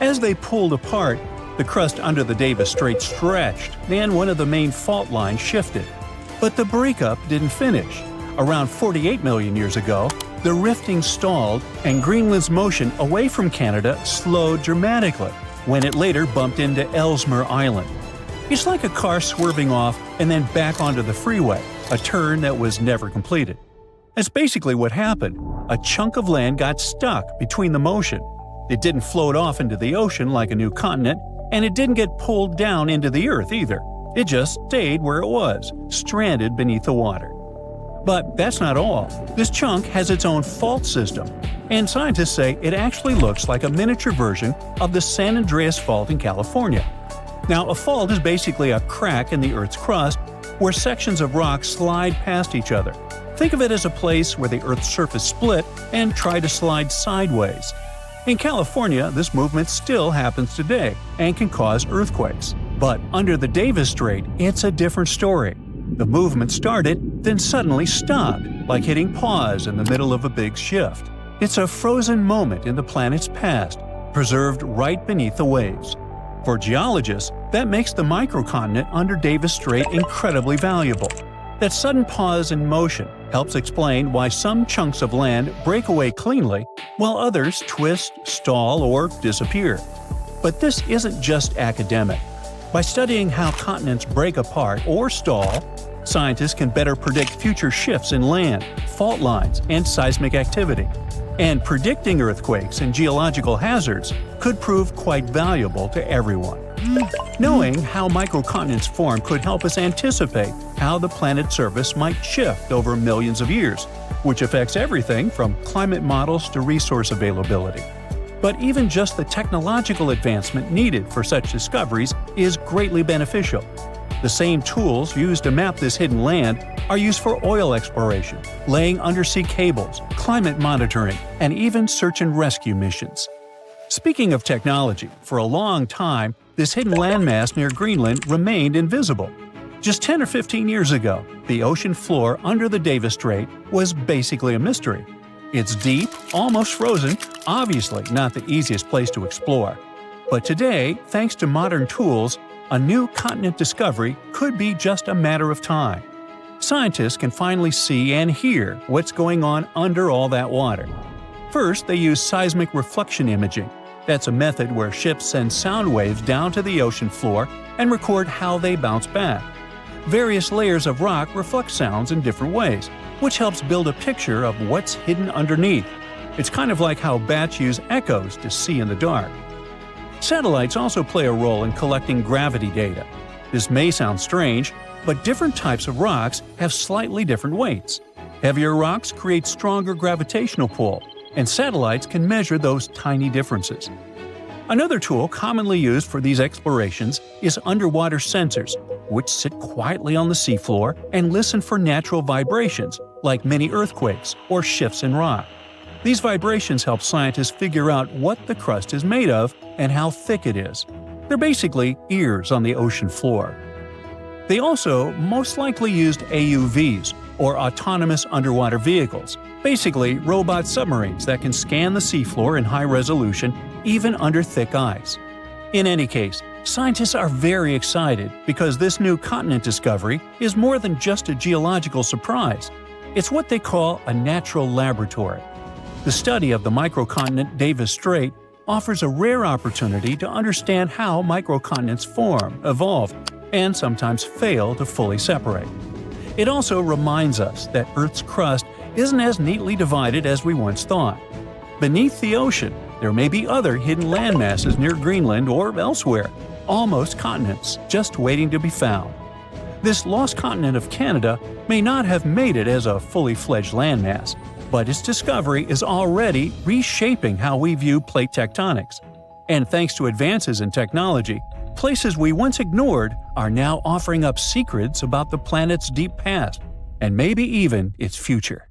[SPEAKER 1] As they pulled apart, the crust under the Davis Strait stretched, and one of the main fault lines shifted. But the breakup didn't finish. Around 48 million years ago, the rifting stalled and Greenland's motion away from Canada slowed dramatically when it later bumped into Ellesmere Island. It's like a car swerving off and then back onto the freeway, a turn that was never completed. That's basically what happened. A chunk of land got stuck between the motion. It didn't float off into the ocean like a new continent, and it didn't get pulled down into the earth either. It just stayed where it was, stranded beneath the water. But that's not all. This chunk has its own fault system, and scientists say it actually looks like a miniature version of the San Andreas Fault in California. Now, a fault is basically a crack in the Earth's crust where sections of rock slide past each other. Think of it as a place where the Earth's surface split and tried to slide sideways. In California, this movement still happens today and can cause earthquakes. But under the Davis Strait, it's a different story. The movement started, then suddenly stopped, like hitting pause in the middle of a big shift. It's a frozen moment in the planet's past, preserved right beneath the waves. For geologists, that makes the microcontinent under Davis Strait incredibly valuable. That sudden pause in motion helps explain why some chunks of land break away cleanly, while others twist, stall, or disappear. But this isn't just academic. By studying how continents break apart or stall, scientists can better predict future shifts in land, fault lines, and seismic activity. And predicting earthquakes and geological hazards could prove quite valuable to everyone. Knowing how microcontinents form could help us anticipate how the planet's surface might shift over millions of years, which affects everything from climate models to resource availability. But even just the technological advancement needed for such discoveries is greatly beneficial. The same tools used to map this hidden land are used for oil exploration, laying undersea cables, climate monitoring, and even search and rescue missions. Speaking of technology, for a long time, this hidden landmass near Greenland remained invisible. Just 10 or 15 years ago, the ocean floor under the Davis Strait was basically a mystery. It's deep, almost frozen, obviously not the easiest place to explore. But today, thanks to modern tools, a new continent discovery could be just a matter of time. Scientists can finally see and hear what's going on under all that water. First, they use seismic reflection imaging. That's a method where ships send sound waves down to the ocean floor and record how they bounce back. Various layers of rock reflect sounds in different ways, which helps build a picture of what's hidden underneath. It's kind of like how bats use echoes to see in the dark. Satellites also play a role in collecting gravity data. This may sound strange, but different types of rocks have slightly different weights. Heavier rocks create stronger gravitational pull, and satellites can measure those tiny differences. Another tool commonly used for these explorations is underwater sensors, which sit quietly on the seafloor and listen for natural vibrations, like mini earthquakes or shifts in rock. These vibrations help scientists figure out what the crust is made of and how thick it is. They're basically ears on the ocean floor. They also most likely used AUVs, or autonomous underwater vehicles, basically robot submarines that can scan the seafloor in high resolution even under thick ice. In any case, scientists are very excited because this new continent discovery is more than just a geological surprise. It's what they call a natural laboratory. The study of the microcontinent Davis Strait offers a rare opportunity to understand how microcontinents form, evolve, and sometimes fail to fully separate. It also reminds us that Earth's crust isn't as neatly divided as we once thought. Beneath the ocean, there may be other hidden landmasses near Greenland or elsewhere, almost continents, just waiting to be found. This lost continent of Canada may not have made it as a fully fledged landmass, but its discovery is already reshaping how we view plate tectonics. And thanks to advances in technology, places we once ignored are now offering up secrets about the planet's deep past, and maybe even its future.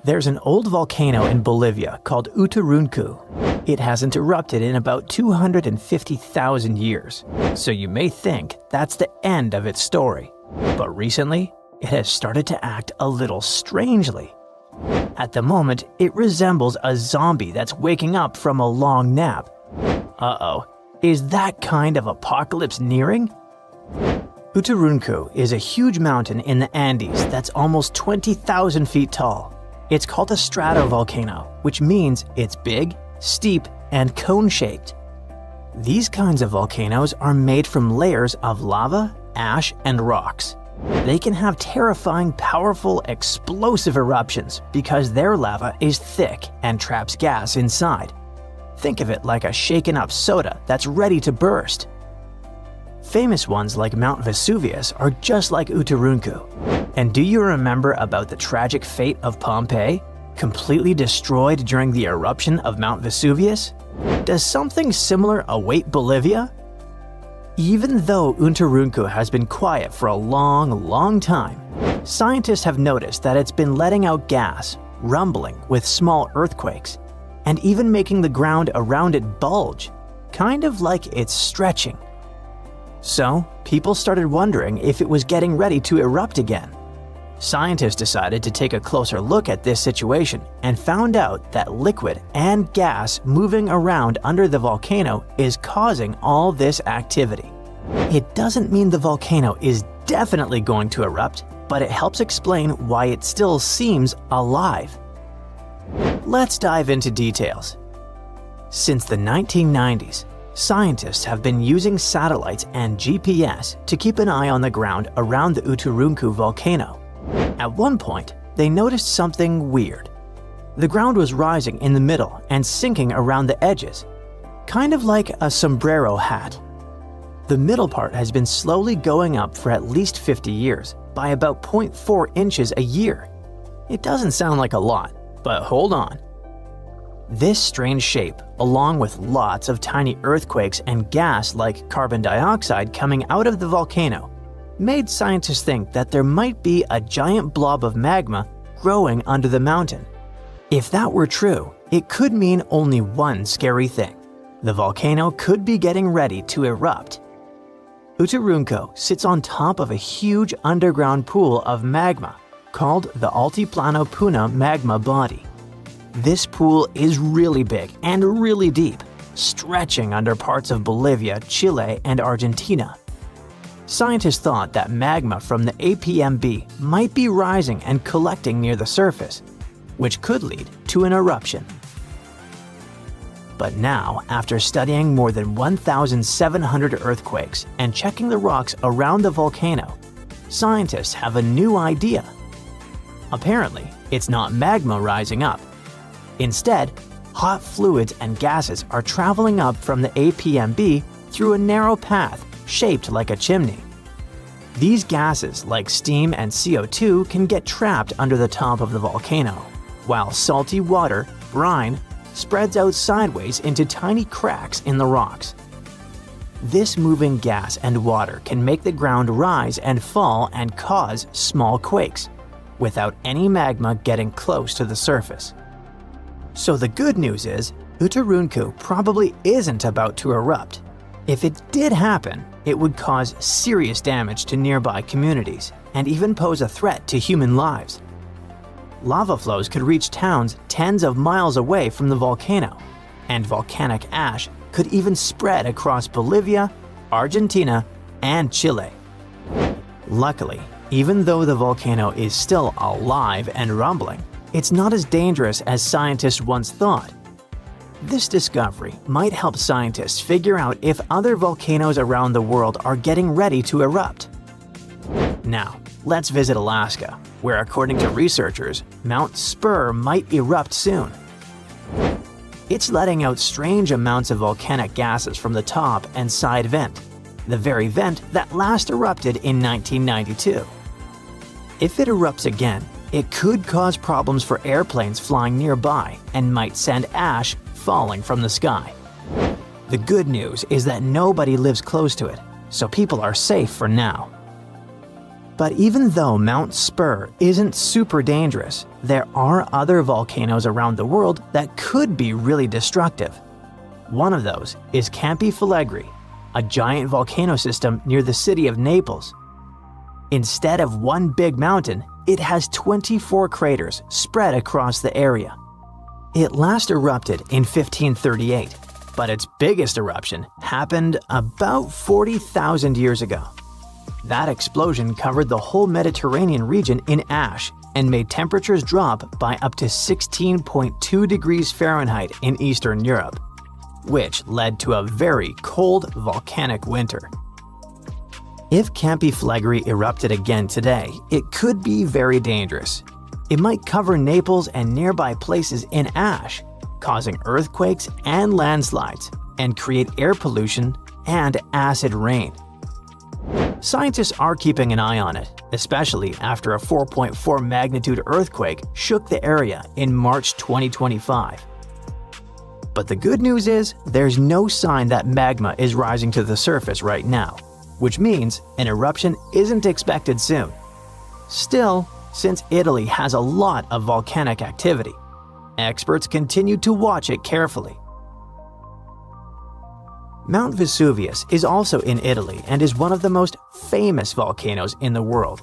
[SPEAKER 2] There's an old volcano in Bolivia called Uturuncu. It hasn't erupted in about 250,000 years, so you may think that's the end of its story. But recently, it has started to act a little strangely. At the moment, it resembles a zombie that's waking up from a long nap. Uh-oh, is that kind of apocalypse nearing? Uturuncu is a huge mountain in the Andes that's almost 20,000 feet tall. It's called a stratovolcano, which means it's big, steep, and cone-shaped. These kinds of volcanoes are made from layers of lava, ash, and rocks. They can have terrifying, powerful, explosive eruptions because their lava is thick and traps gas inside. Think of it like a shaken-up soda that's ready to burst. Famous ones like Mount Vesuvius are just like Uturuncu. And do you remember about the tragic fate of Pompeii, completely destroyed during the eruption of Mount Vesuvius? Does something similar await Bolivia? Even though Uturuncu has been quiet for a long time, scientists have noticed that it's been letting out gas, rumbling with small earthquakes, and even making the ground around it bulge, kind of like it's stretching. So, people started wondering if it was getting ready to erupt again. Scientists decided to take a closer look at this situation and found out that liquid and gas moving around under the volcano is causing all this activity. It doesn't mean the volcano is definitely going to erupt, but it helps explain why it still seems alive. Let's dive into details. Since the 1990s, scientists have been using satellites and GPS to keep an eye on the ground around the Uturuncu volcano. At one point, they noticed something weird. The ground was rising in the middle and sinking around the edges, kind of like a sombrero hat. The middle part has been slowly going up for at least 50 years, by about 0.4 inches a year. It doesn't sound like a lot, but hold on. This strange shape, along with lots of tiny earthquakes and gas like carbon dioxide coming out of the volcano, made scientists think that there might be a giant blob of magma growing under the mountain. If that were true, it could mean only one scary thing. The volcano could be getting ready to erupt. Uturuncu sits on top of a huge underground pool of magma called the Altiplano Puna magma body. This pool is really big and really deep, stretching under parts of Bolivia, Chile, and Argentina. Scientists thought that magma from the APMB might be rising and collecting near the surface, which could lead to an eruption. But now, after studying more than 1,700 earthquakes and checking the rocks around the volcano, scientists have a new idea. Apparently, it's not magma rising up. Instead, hot fluids and gases are traveling up from the APMB through a narrow path shaped like a chimney. These gases, like steam and CO2, can get trapped under the top of the volcano, while salty water, brine, spreads out sideways into tiny cracks in the rocks. This moving gas and water can make the ground rise and fall and cause small quakes, without any magma getting close to the surface. So the good news is, Uturuncu probably isn't about to erupt. If it did happen, it would cause serious damage to nearby communities and even pose a threat to human lives. Lava flows could reach towns tens of miles away from the volcano, and volcanic ash could even spread across Bolivia, Argentina, and Chile. Luckily, even though the volcano is still alive and rumbling, it's not as dangerous as scientists once thought. This discovery might help scientists figure out if other volcanoes around the world are getting ready to erupt. Now, let's visit Alaska, where according to researchers, Mount Spur might erupt soon. It's letting out strange amounts of volcanic gases from the top and side vent, the very vent that last erupted in 1992. If it erupts again, it could cause problems for airplanes flying nearby and might send ash falling from the sky. The good news is that nobody lives close to it, so people are safe for now. But even though Mount Spur isn't super dangerous, there are other volcanoes around the world that could be really destructive. One of those is Campi Flegrei, a giant volcano system near the city of Naples. Instead of one big mountain, it has 24 craters spread across the area. It last erupted in 1538, but its biggest eruption happened about 40,000 years ago. That explosion covered the whole Mediterranean region in ash and made temperatures drop by up to 16.2 degrees Fahrenheit in Eastern Europe, which led to a very cold volcanic winter. If Campiflegrei erupted again today, it could be very dangerous. It might cover Naples and nearby places in ash, causing earthquakes and landslides, and create air pollution and acid rain. Scientists are keeping an eye on it, especially after a 4.4 magnitude earthquake shook the area in March 2025. But the good news is there's no sign that magma is rising to the surface right now, which means an eruption isn't expected soon. Still, since Italy has a lot of volcanic activity, experts continue to watch it carefully. Mount Vesuvius is also in Italy and is one of the most famous volcanoes in the world.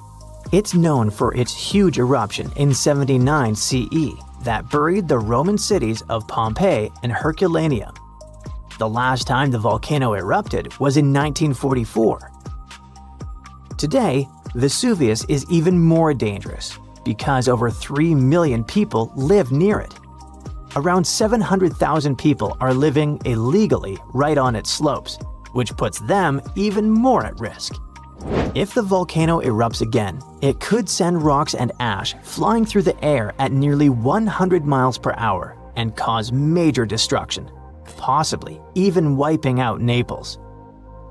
[SPEAKER 2] It's known for its huge eruption in 79 CE that buried the Roman cities of Pompeii and Herculaneum. The last time the volcano erupted was in 1944. Today, Vesuvius is even more dangerous because over 3 million people live near it. Around 700,000 people are living illegally right on its slopes, which puts them even more at risk. If the volcano erupts again, it could send rocks and ash flying through the air at nearly 100 miles per hour and cause major destruction, possibly even wiping out Naples.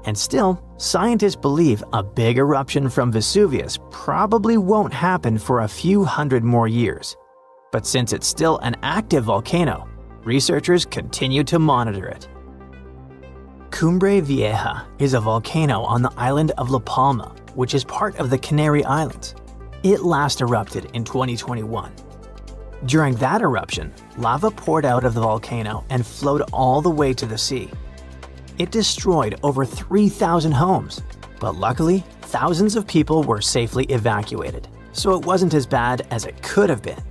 [SPEAKER 2] And still, scientists believe a big eruption from Vesuvius probably won't happen for a few hundred more years. But since it's still an active volcano, researchers continue to monitor it. Cumbre Vieja is a volcano on the island of La Palma, which is part of the Canary Islands. It last erupted in 2021. During that eruption, lava poured out of the volcano and flowed all the way to the sea. It destroyed over 3,000 homes, but luckily, thousands of people were safely evacuated, so it wasn't as bad as it could have been.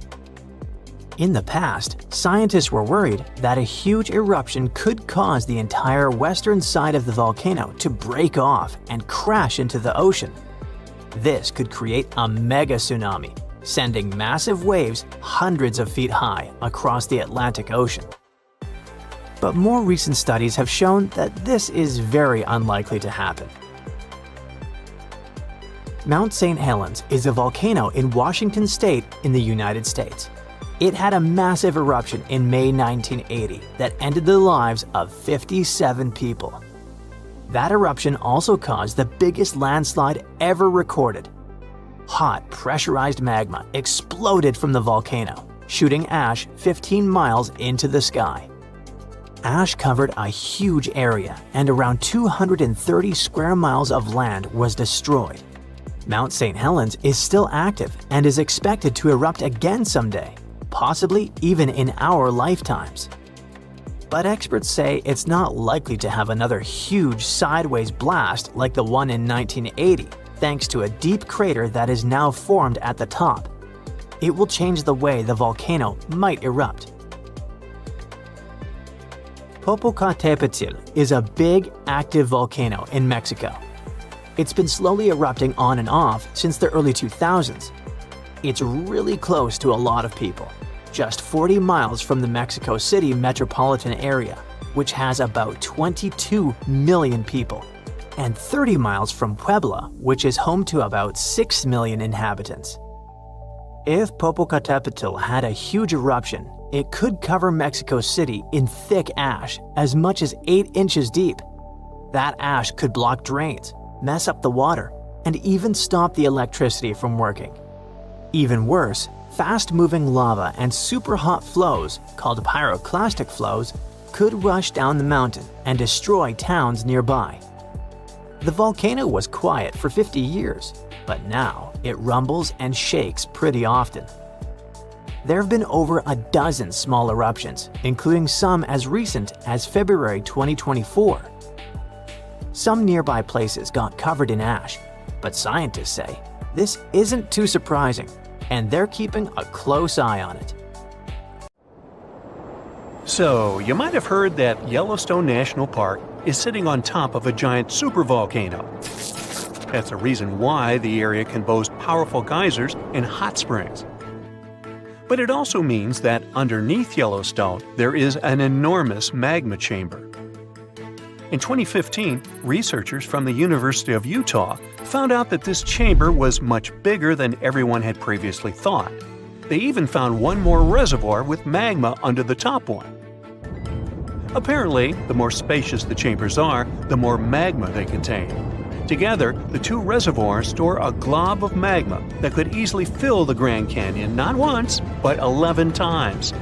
[SPEAKER 2] In the past, scientists were worried that a huge eruption could cause the entire western side of the volcano to break off and crash into the ocean. This could create a mega tsunami, sending massive waves hundreds of feet high across the Atlantic Ocean. But more recent studies have shown that this is very unlikely to happen. Mount St. Helens is a volcano in Washington State in the United States. It had a massive eruption in May 1980 that ended the lives of 57 people. That eruption also caused the biggest landslide ever recorded. Hot, pressurized magma exploded from the volcano, shooting ash 15 miles into the sky. Ash covered a huge area, and around 230 square miles of land was destroyed. Mount St. Helens is still active and is expected to erupt again someday, possibly even in our lifetimes. But experts say it's not likely to have another huge sideways blast like the one in 1980, thanks to a deep crater that is now formed at the top. It will change the way the volcano might erupt. Popocatépetl is a big, active volcano in Mexico. It's been slowly erupting on and off since the early 2000s. It's really close to a lot of people, just 40 miles from the Mexico City metropolitan area, which has about 22 million people, and 30 miles from Puebla, which is home to about 6 million inhabitants. If Popocatépetl had a huge eruption, it could cover Mexico City in thick ash as much as 8 inches deep. That ash could block drains, mess up the water, and even stop the electricity from working. Even worse, fast-moving lava and super hot flows, called pyroclastic flows, could rush down the mountain and destroy towns nearby. The volcano was quiet for 50 years, but now it rumbles and shakes pretty often. There have been over a dozen small eruptions, including some as recent as February 2024. Some nearby places got covered in ash, but scientists say this isn't too surprising, and they're keeping a close eye on it.
[SPEAKER 1] So, you might have heard that Yellowstone National Park is sitting on top of a giant supervolcano. That's the reason why the area can boast powerful geysers and hot springs. But it also means that underneath Yellowstone, there is an enormous magma chamber. In 2015, researchers from the University of Utah found out that this chamber was much bigger than everyone had previously thought. They even found one more reservoir with magma under the top one. Apparently, the more spacious the chambers are, the more magma they contain. Together, the two reservoirs store a glob of magma that could easily fill the Grand Canyon not once, but 11 times.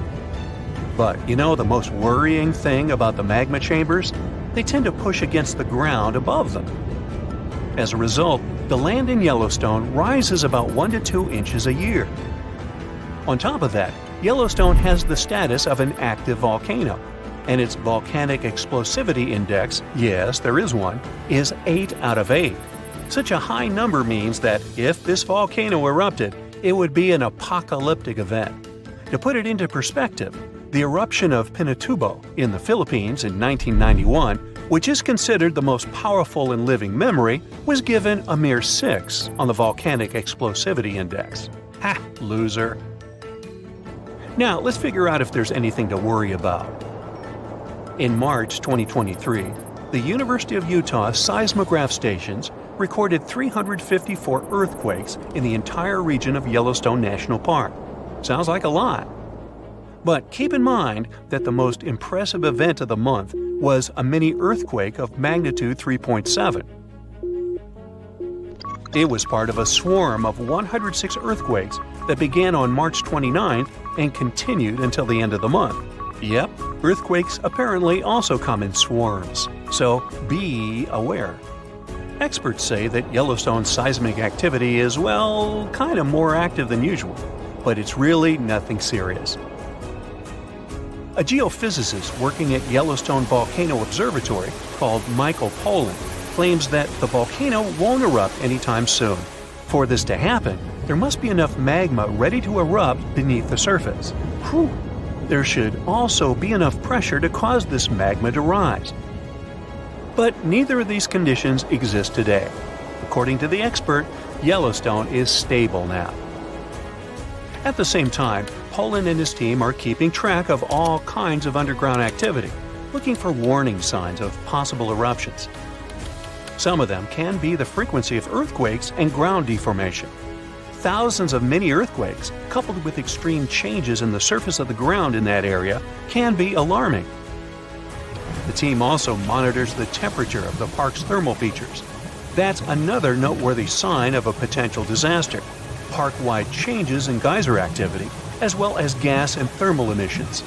[SPEAKER 1] But you know the most worrying thing about the magma chambers? They tend to push against the ground above them. As a result, the land in Yellowstone rises about 1 to 2 inches a year. On top of that, Yellowstone has the status of an active volcano, and its volcanic explosivity index, yes, there is one, is 8 out of 8. Such a high number means that if this volcano erupted, it would be an apocalyptic event. To put it into perspective, the eruption of Pinatubo in the Philippines in 1991, which is considered the most powerful in living memory, was given a mere 6 on the volcanic explosivity index. Ha, loser. Now, let's figure out if there's anything to worry about. In March 2023, the University of Utah seismograph stations recorded 354 earthquakes in the entire region of Yellowstone National Park. Sounds like a lot. But keep in mind that the most impressive event of the month was a mini earthquake of magnitude 3.7. It was part of a swarm of 106 earthquakes that began on March 29th and continued until the end of the month. Yep, earthquakes apparently also come in swarms, so be aware. Experts say that Yellowstone's seismic activity is, well, kind of more active than usual, but it's really nothing serious. A geophysicist working at Yellowstone Volcano Observatory called Michael Pollan claims that the volcano won't erupt anytime soon. For this to happen, there must be enough magma ready to erupt beneath the surface. Whew. There should also be enough pressure to cause this magma to rise. But neither of these conditions exist today. According to the expert, Yellowstone is stable now. At the same time, Pollan and his team are keeping track of all kinds of underground activity, looking for warning signs of possible eruptions. Some of them can be the frequency of earthquakes and ground deformation. Thousands of mini earthquakes, coupled with extreme changes in the surface of the ground in that area, can be alarming. The team also monitors the temperature of the park's thermal features. That's another noteworthy sign of a potential disaster: park-wide changes in geyser activity, as well as gas and thermal emissions.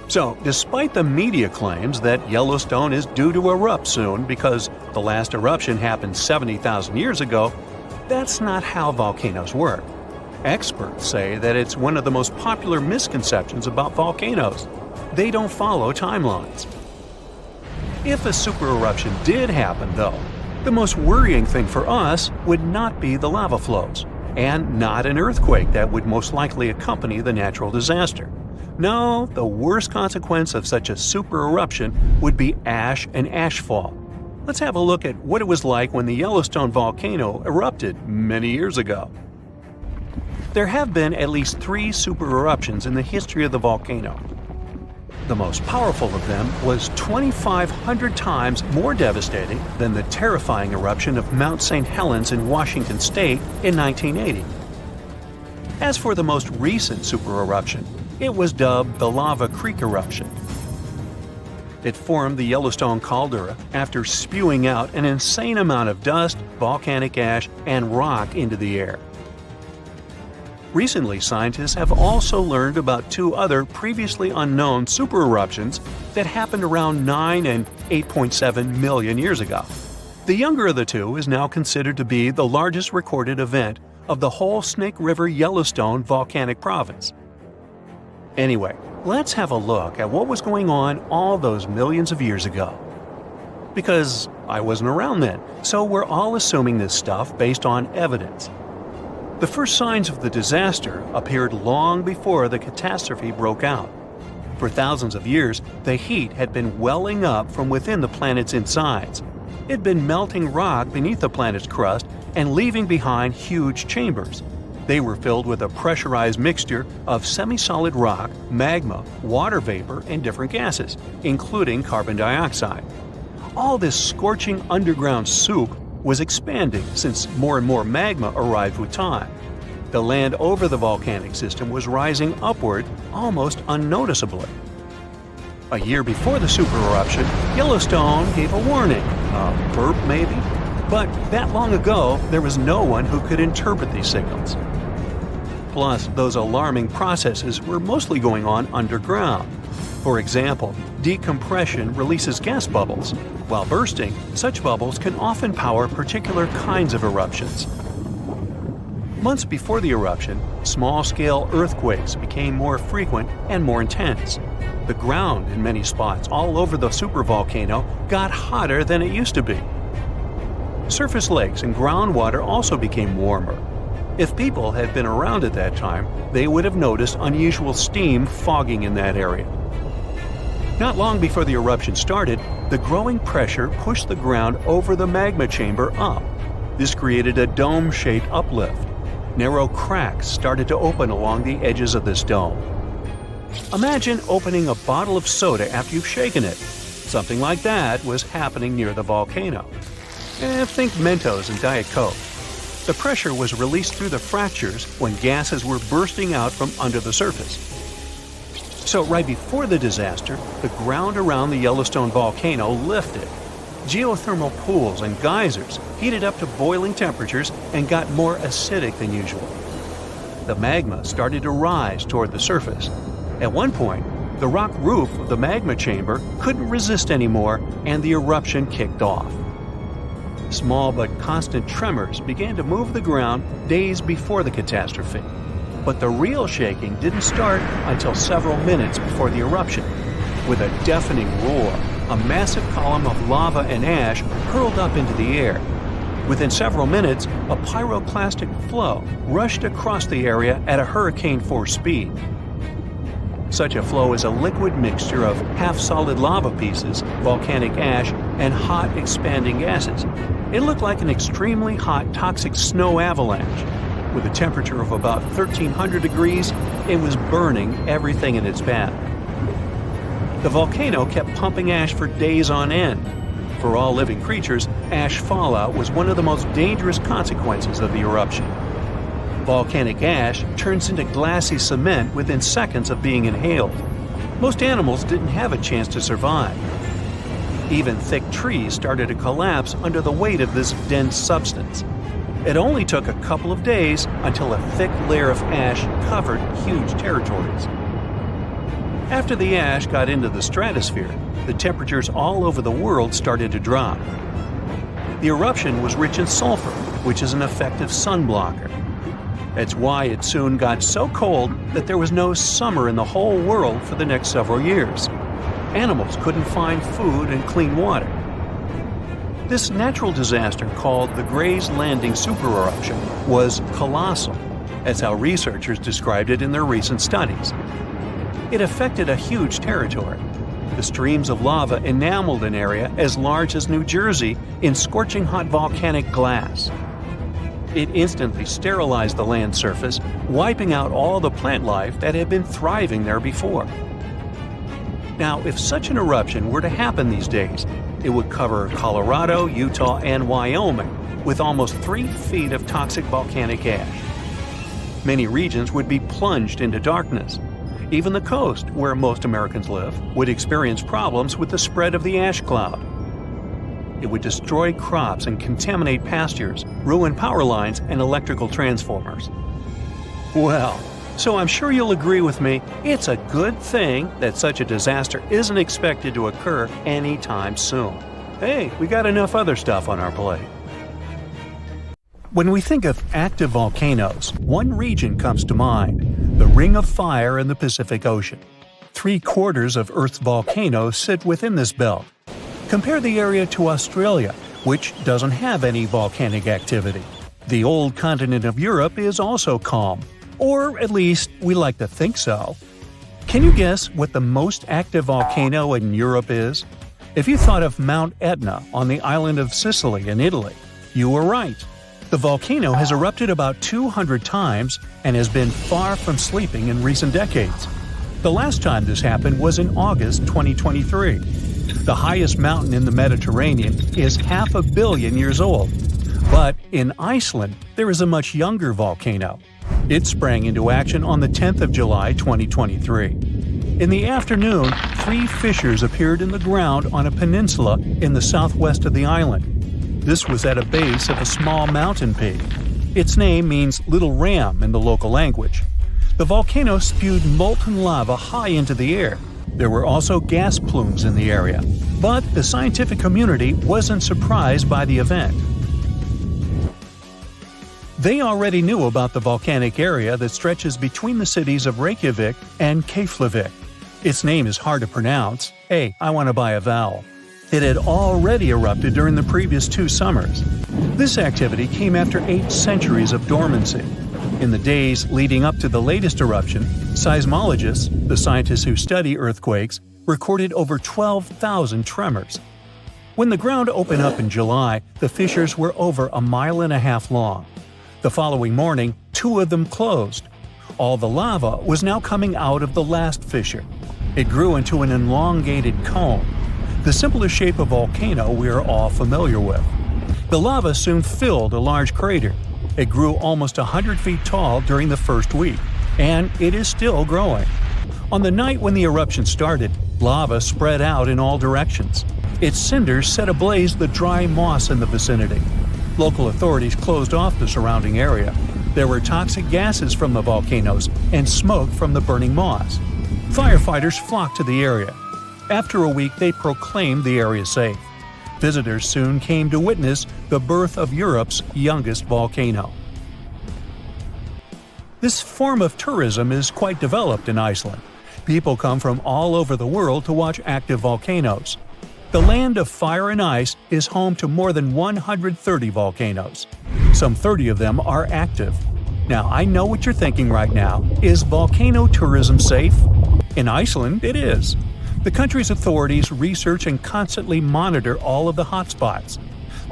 [SPEAKER 1] So, despite the media claims that Yellowstone is due to erupt soon because the last eruption happened 70,000 years ago, that's not how volcanoes work. Experts say that it's one of the most popular misconceptions about volcanoes. They don't follow timelines. If a supereruption did happen, though, the most worrying thing for us would not be the lava flows, and not an earthquake that would most likely accompany the natural disaster. No, the worst consequence of such a supereruption would be ash and ashfall. Let's have a look at what it was like when the Yellowstone volcano erupted many years ago. There have been at least 3 supereruptions in the history of the volcano. The most powerful of them was 2,500 times more devastating than the terrifying eruption of Mount St. Helens in Washington state in 1980. As for the most recent supereruption, it was dubbed the Lava Creek eruption. It formed the Yellowstone caldera after spewing out an insane amount of dust, volcanic ash, and rock into the air. Recently, scientists have also learned about 2 other previously unknown supereruptions that happened around 9 and 8.7 million years ago. The younger of the 2 is now considered to be the largest recorded event of the whole Snake River Yellowstone volcanic province. Anyway, let's have a look at what was going on all those millions of years ago. Because I wasn't around then, so we're all assuming this stuff based on evidence. The first signs of the disaster appeared long before the catastrophe broke out. For thousands of years, the heat had been welling up from within the planet's insides. It'd been melting rock beneath the planet's crust and leaving behind huge chambers. They were filled with a pressurized mixture of semi-solid rock, magma, water vapor, and different gases, including carbon dioxide. All this scorching underground soup was expanding since more and more magma arrived with time. The land over the volcanic system was rising upward almost unnoticeably. A year before the supereruption, Yellowstone gave a warning, a burp maybe, but that long ago there was no one who could interpret these signals. Plus, those alarming processes were mostly going on underground. For example, decompression releases gas bubbles. While bursting, such bubbles can often power particular kinds of eruptions. Months before the eruption, small-scale earthquakes became more frequent and more intense. The ground in many spots all over the supervolcano got hotter than it used to be. Surface lakes and groundwater also became warmer. If people had been around at that time, they would have noticed unusual steam fogging in that area. Not long before the eruption started, the growing pressure pushed the ground over the magma chamber up. This created a dome-shaped uplift. Narrow cracks started to open along the edges of this dome. Imagine opening a bottle of soda after you've shaken it. Something like that was happening near the volcano. Think Mentos and Diet Coke. The pressure was released through the fractures when gases were bursting out from under the surface. So right before the disaster, the ground around the Yellowstone volcano lifted. Geothermal pools and geysers heated up to boiling temperatures and got more acidic than usual. The magma started to rise toward the surface. At one point, the rock roof of the magma chamber couldn't resist anymore and the eruption kicked off. Small but constant tremors began to move the ground days before the catastrophe. But the real shaking didn't start until several minutes before the eruption. With a deafening roar, a massive column of lava and ash hurled up into the air. Within several minutes, a pyroclastic flow rushed across the area at a hurricane-force speed. Such a flow is a liquid mixture of half-solid lava pieces, volcanic ash, and hot, expanding gases. It looked like an extremely hot, toxic snow avalanche. With a temperature of about 1,300 degrees, it was burning everything in its path. The volcano kept pumping ash for days on end. For all living creatures, ash fallout was one of the most dangerous consequences of the eruption. Volcanic ash turns into glassy cement within seconds of being inhaled. Most animals didn't have a chance to survive. Even thick trees started to collapse under the weight of this dense substance. It only took a couple of days until a thick layer of ash covered huge territories. After the ash got into the stratosphere, the temperatures all over the world started to drop. The eruption was rich in sulfur, which is an effective sunblocker. That's why it soon got so cold that there was no summer in the whole world for the next several years. Animals couldn't find food and clean water. This natural disaster, called the Gray's Landing supereruption, was colossal. That's how researchers described it in their recent studies. It affected a huge territory. The streams of lava enameled an area as large as New Jersey in scorching hot volcanic glass. It instantly sterilized the land surface, wiping out all the plant life that had been thriving there before. Now, if such an eruption were to happen these days, it would cover Colorado, Utah, and Wyoming with almost 3 feet of toxic volcanic ash. Many regions would be plunged into darkness. Even the coast, where most Americans live, would experience problems with the spread of the ash cloud. It would destroy crops and contaminate pastures, ruin power lines and electrical transformers. Well, so I'm sure you'll agree with me, it's a good thing that such a disaster isn't expected to occur anytime soon. Hey, we got enough other stuff on our plate. When we think of active volcanoes, one region comes to mind: the Ring of Fire in the Pacific Ocean. 3/4 of Earth's volcanoes sit within this belt. Compare the area to Australia, which doesn't have any volcanic activity. The old continent of Europe is also calm. Or at least, we like to think so. Can you guess what the most active volcano in Europe is? If you thought of Mount Etna on the island of Sicily in Italy, you were right. The volcano has erupted about 200 times and has been far from sleeping in recent decades. The last time this happened was in August 2023. The highest mountain in the Mediterranean is 500 million years old. But in Iceland, there is a much younger volcano. It sprang into action on the 10th of July 2023. In the afternoon, 3 fissures appeared in the ground on a peninsula in the southwest of the island. This was at a base of a small mountain peak. Its name means Little Ram in the local language. The volcano spewed molten lava high into the air. There were also gas plumes in the area. But the scientific community wasn't surprised by the event. They already knew about the volcanic area that stretches between the cities of Reykjavik and Keflavik. Its name is hard to pronounce. Hey, I want to buy a vowel. It had already erupted during the previous 2 summers. This activity came after 8 centuries of dormancy. In the days leading up to the latest eruption, seismologists, the scientists who study earthquakes, recorded over 12,000 tremors. When the ground opened up in July, the fissures were over 1.5 miles long. The following morning, 2 of them closed. All the lava was now coming out of the last fissure. It grew into an elongated cone, the simplest shape of volcano we are all familiar with. The lava soon filled a large crater. It grew almost 100 feet tall during the first week, and it is still growing. On the night when the eruption started, lava spread out in all directions. Its cinders set ablaze the dry moss in the vicinity. Local authorities closed off the surrounding area. There were toxic gases from the volcanoes and smoke from the burning moss. Firefighters flocked to the area. After a week, they proclaimed the area safe. Visitors soon came to witness the birth of Europe's youngest volcano. This form of tourism is quite developed in Iceland. People come from all over the world to watch active volcanoes. The land of fire and ice is home to more than 130 volcanoes. Some 30 of them are active. Now, I know what you're thinking right now. Is volcano tourism safe? In Iceland, it is. The country's authorities research and constantly monitor all of the hotspots.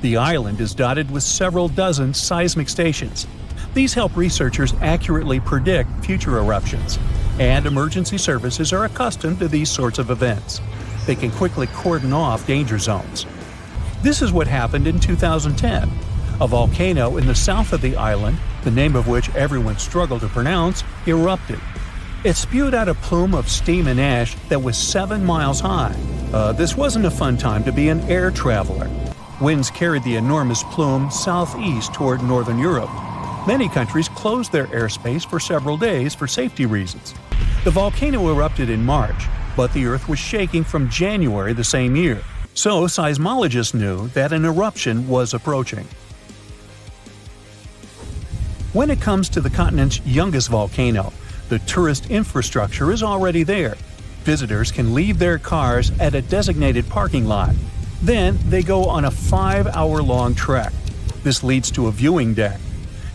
[SPEAKER 1] The island is dotted with several dozen seismic stations. These help researchers accurately predict future eruptions, and emergency services are accustomed to these sorts of events. They can quickly cordon off danger zones. This is what happened in 2010. A volcano in the south of the island, the name of which everyone struggled to pronounce, erupted. It spewed out a plume of steam and ash that was 7 miles high. This wasn't a fun time to be an air traveler. Winds carried the enormous plume southeast toward northern Europe. Many countries closed their airspace for several days for safety reasons. The volcano erupted in March, but the Earth was shaking from January the same year, so seismologists knew that an eruption was approaching. When it comes to the continent's youngest volcano, the tourist infrastructure is already there. Visitors can leave their cars at a designated parking lot. Then they go on a 5-hour-long trek. This leads to a viewing deck.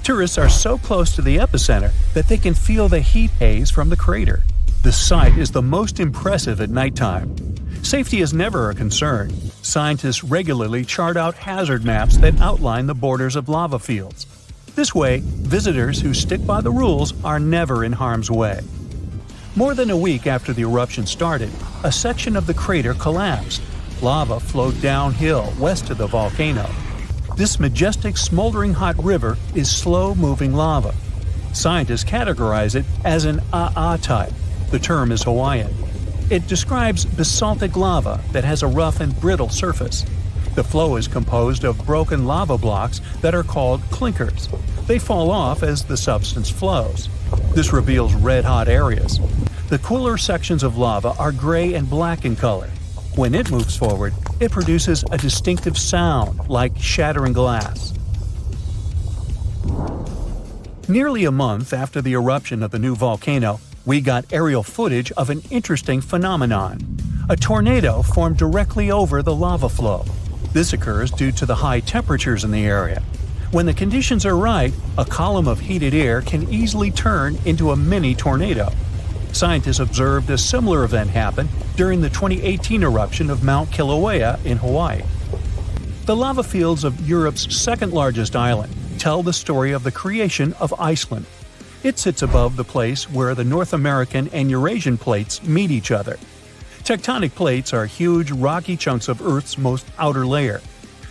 [SPEAKER 1] Tourists are so close to the epicenter that they can feel the heat haze from the crater. The sight is the most impressive at nighttime. Safety is never a concern. Scientists regularly chart out hazard maps that outline the borders of lava fields. This way, visitors who stick by the rules are never in harm's way. More than a week after the eruption started, a section of the crater collapsed. Lava flowed downhill west of the volcano. This majestic smoldering hot river is slow-moving lava. Scientists categorize it as an AA type. The term is Hawaiian. It describes basaltic lava that has a rough and brittle surface. The flow is composed of broken lava blocks that are called clinkers. They fall off as the substance flows. This reveals red-hot areas. The cooler sections of lava are gray and black in color. When it moves forward, it produces a distinctive sound like shattering glass. Nearly a month after the eruption of the new volcano, we got aerial footage of an interesting phenomenon. A tornado formed directly over the lava flow. This occurs due to the high temperatures in the area. When the conditions are right, a column of heated air can easily turn into a mini tornado. Scientists observed a similar event happen during the 2018 eruption of Mount Kilauea in Hawaii. The lava fields of Europe's second-largest island tell the story of the creation of Iceland. It sits above the place where the North American and Eurasian plates meet each other. Tectonic plates are huge, rocky chunks of Earth's most outer layer.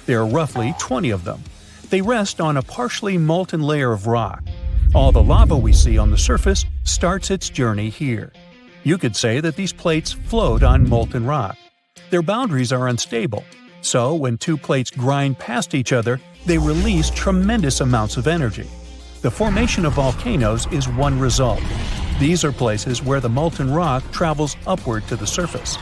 [SPEAKER 1] There are roughly 20 of them. They rest on a partially molten layer of rock. All the lava we see on the surface starts its journey here. You could say that these plates float on molten rock. Their boundaries are unstable, so when two plates grind past each other, they release tremendous amounts of energy. The formation of volcanoes is one result. These are places where the molten rock travels upward to the surface.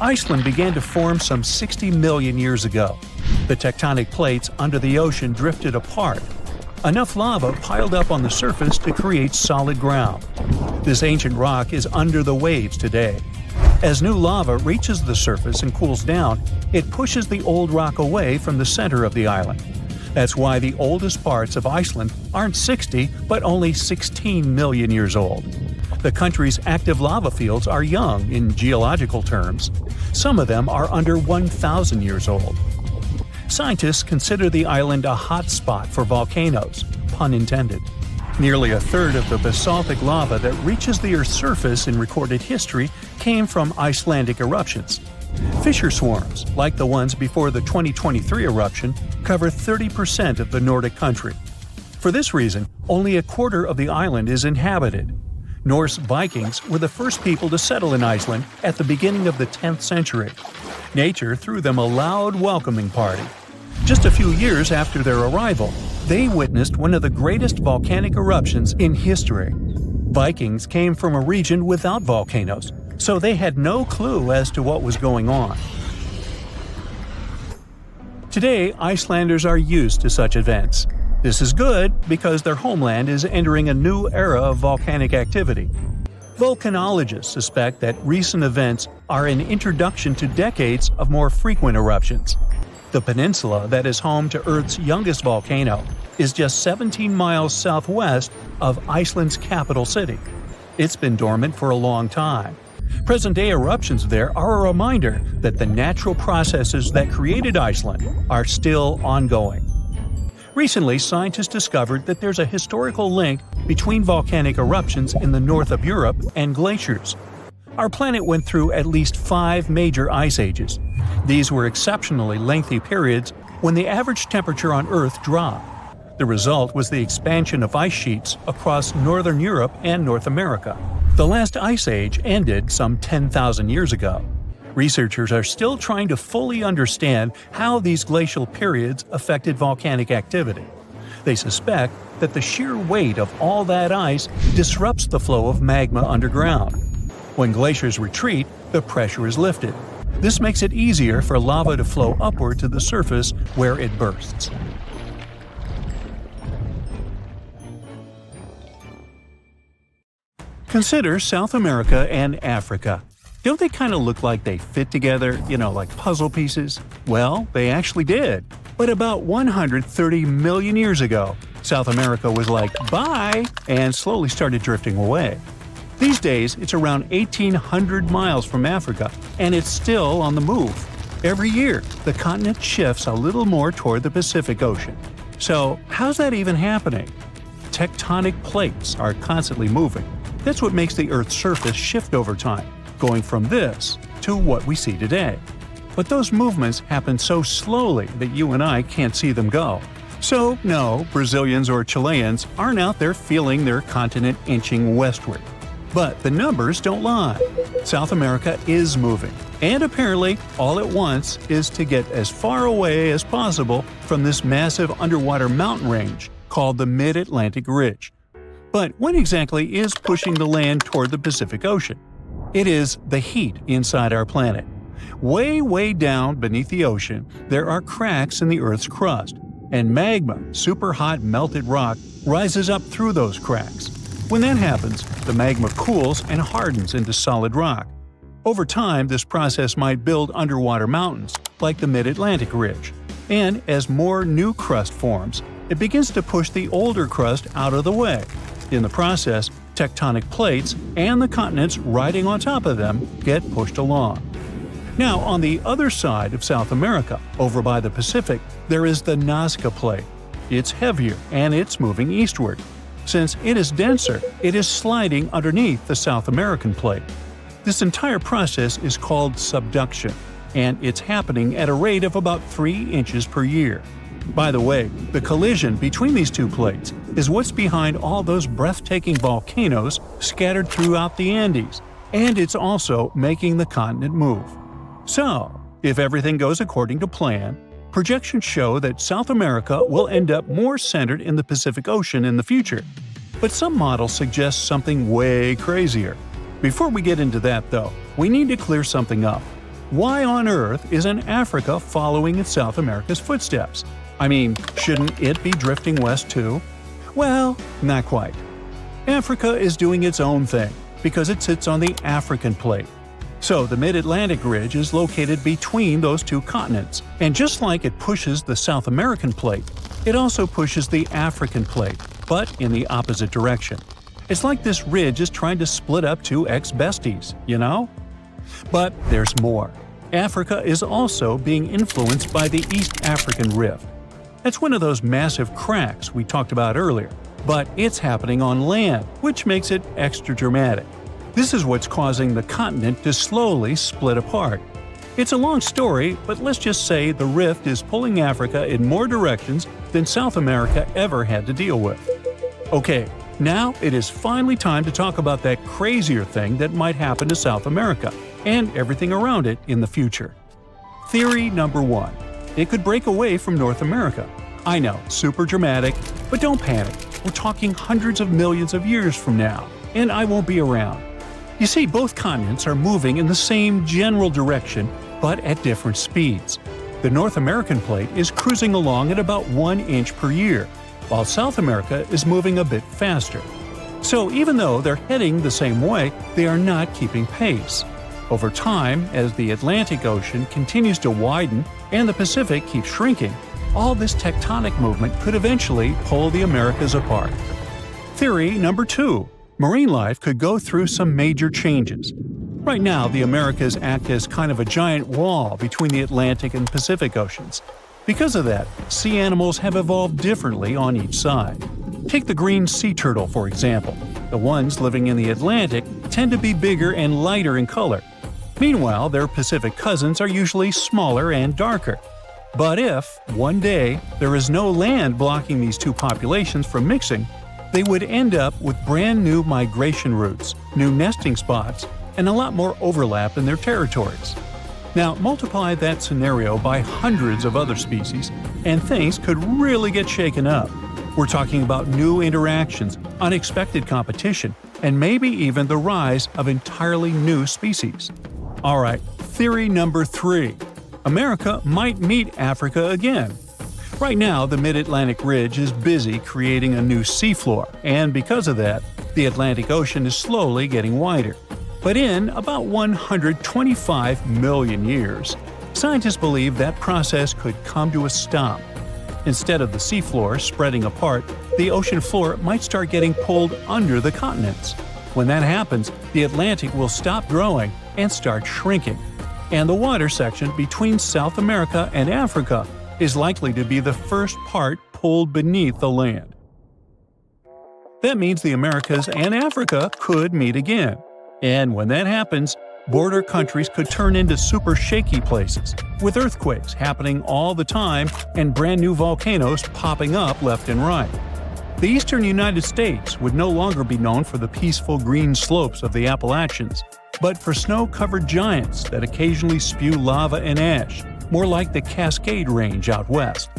[SPEAKER 1] Iceland began to form some 60 million years ago. The tectonic plates under the ocean drifted apart. Enough lava piled up on the surface to create solid ground. This ancient rock is under the waves today. As new lava reaches the surface and cools down, it pushes the old rock away from the center of the island. That's why the oldest parts of Iceland aren't 60 but only 16 million years old. The country's active lava fields are young in geological terms. Some of them are under 1,000 years old. Scientists consider the island a hot spot for volcanoes, pun intended. Nearly a third of the basaltic lava that reaches the Earth's surface in recorded history came from Icelandic eruptions. Fissure swarms, like the ones before the 2023 eruption, cover 30% of the Nordic country. For this reason, only a quarter of the island is inhabited. Norse Vikings were the first people to settle in Iceland at the beginning of the 10th century. Nature threw them a loud welcoming party. Just a few years after their arrival, they witnessed one of the greatest volcanic eruptions in history. Vikings came from a region without volcanoes, so they had no clue as to what was going on. Today, Icelanders are used to such events. This is good because their homeland is entering a new era of volcanic activity. Volcanologists suspect that recent events are an introduction to decades of more frequent eruptions. The peninsula that is home to Earth's youngest volcano is just 17 miles southwest of Iceland's capital city. It's been dormant for a long time. Present-day eruptions there are a reminder that the natural processes that created Iceland are still ongoing. Recently, scientists discovered that there's a historical link between volcanic eruptions in the north of Europe and glaciers. Our planet went through at least 5 major ice ages. These were exceptionally lengthy periods when the average temperature on Earth dropped. The result was the expansion of ice sheets across northern Europe and North America. The last ice age ended some 10,000 years ago. Researchers are still trying to fully understand how these glacial periods affected volcanic activity. They suspect that the sheer weight of all that ice disrupts the flow of magma underground. When glaciers retreat, the pressure is lifted. This makes it easier for lava to flow upward to the surface where it bursts. Consider South America and Africa. Don't they kind of look like they fit together, like puzzle pieces? Well, they actually did. But about 130 million years ago, South America was like, bye, and slowly started drifting away. These days, it's around 1,800 miles from Africa, and it's still on the move. Every year, the continent shifts a little more toward the Pacific Ocean. So, how's that even happening? Tectonic plates are constantly moving. That's what makes the Earth's surface shift over time, going from this to what we see today. But those movements happen so slowly that you and I can't see them go. So, no, Brazilians or Chileans aren't out there feeling their continent inching westward. But the numbers don't lie. South America is moving, and apparently all it wants is to get as far away as possible from this massive underwater mountain range called the Mid-Atlantic Ridge. But what exactly is pushing the land toward the Pacific Ocean? It is the heat inside our planet. Way, way down beneath the ocean, there are cracks in the Earth's crust, and magma, super hot melted rock, rises up through those cracks. When that happens, the magma cools and hardens into solid rock. Over time, this process might build underwater mountains, like the Mid-Atlantic Ridge. And as more new crust forms, it begins to push the older crust out of the way. In the process, tectonic plates and the continents riding on top of them get pushed along. Now, on the other side of South America, over by the Pacific, there is the Nazca Plate. It's heavier and it's moving eastward. Since it is denser, it is sliding underneath the South American Plate. This entire process is called subduction, and it's happening at a rate of about 3 inches per year. By the way, the collision between these two plates is what's behind all those breathtaking volcanoes scattered throughout the Andes, and it's also making the continent move. So, if everything goes according to plan, projections show that South America will end up more centered in the Pacific Ocean in the future. But some models suggest something way crazier. Before we get into that, though, we need to clear something up. Why on earth isn't Africa following in South America's footsteps? I mean, shouldn't it be drifting west too? Well, not quite. Africa is doing its own thing because it sits on the African Plate. So the Mid-Atlantic Ridge is located between those two continents, and just like it pushes the South American Plate, it also pushes the African Plate, but in the opposite direction. It's like this ridge is trying to split up two ex-besties, you know? But there's more. Africa is also being influenced by the East African Rift. That's one of those massive cracks we talked about earlier, but it's happening on land, which makes it extra dramatic. This is what's causing the continent to slowly split apart. It's a long story, but let's just say the rift is pulling Africa in more directions than South America ever had to deal with. Okay, now it is finally time to talk about that crazier thing that might happen to South America and everything around it in the future. Theory number 1. It could break away from North America. I know, super dramatic, but don't panic. We're talking hundreds of millions of years from now, and I won't be around. You see, both continents are moving in the same general direction, but at different speeds. The North American Plate is cruising along at about 1 inch per year, while South America is moving a bit faster. So even though they're heading the same way, they are not keeping pace. Over time, as the Atlantic Ocean continues to widen and the Pacific keeps shrinking, all this tectonic movement could eventually pull the Americas apart. Theory number 2. Marine life could go through some major changes. Right now, the Americas act as kind of a giant wall between the Atlantic and Pacific Oceans. Because of that, sea animals have evolved differently on each side. Take the green sea turtle, for example. The ones living in the Atlantic tend to be bigger and lighter in color. Meanwhile, their Pacific cousins are usually smaller and darker. But if, one day, there is no land blocking these two populations from mixing, they would end up with brand new migration routes, new nesting spots, and a lot more overlap in their territories. Now, multiply that scenario by hundreds of other species, and things could really get shaken up. We're talking about new interactions, unexpected competition, and maybe even the rise of entirely new species. Alright, theory number 3. America might meet Africa again. Right now, the Mid-Atlantic Ridge is busy creating a new seafloor, and because of that, the Atlantic Ocean is slowly getting wider. But in about 125 million years, scientists believe that process could come to a stop. Instead of the seafloor spreading apart, the ocean floor might start getting pulled under the continents. When that happens, the Atlantic will stop growing and start shrinking, and the water section between South America and Africa is likely to be the first part pulled beneath the land. That means the Americas and Africa could meet again. And when that happens, border countries could turn into super shaky places, with earthquakes happening all the time and brand new volcanoes popping up left and right. The eastern United States would no longer be known for the peaceful green slopes of the Appalachians, but for snow-covered giants that occasionally spew lava and ash, more like the Cascade Range out west.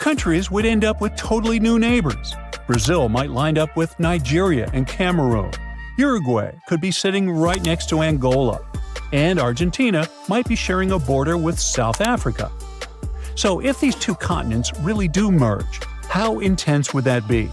[SPEAKER 1] Countries would end up with totally new neighbors. Brazil might line up with Nigeria and Cameroon. Uruguay could be sitting right next to Angola. And Argentina might be sharing a border with South Africa. So if these two continents really do merge, how intense would that be?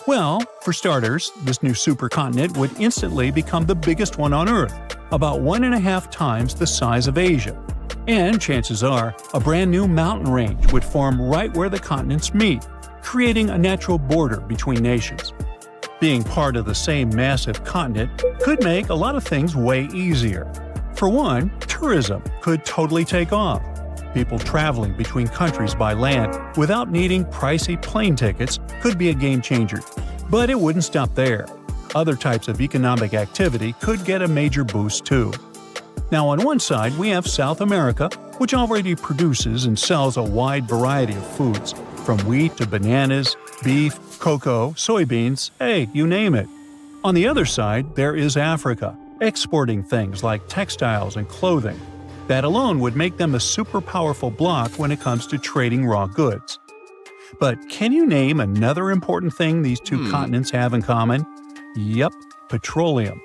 [SPEAKER 1] Well, for starters, this new supercontinent would instantly become the biggest one on Earth, about 1.5 times the size of Asia. And chances are, a brand new mountain range would form right where the continents meet, creating a natural border between nations. Being part of the same massive continent could make a lot of things way easier. For one, tourism could totally take off. People traveling between countries by land without needing pricey plane tickets could be a game changer. But it wouldn't stop there. Other types of economic activity could get a major boost too. Now on one side we have South America, which already produces and sells a wide variety of foods, from wheat to bananas, beef, cocoa, soybeans, hey, you name it. On the other side, there is Africa, exporting things like textiles and clothing. That alone would make them a super powerful bloc when it comes to trading raw goods. But can you name another important thing these two continents have in common? Yep, petroleum.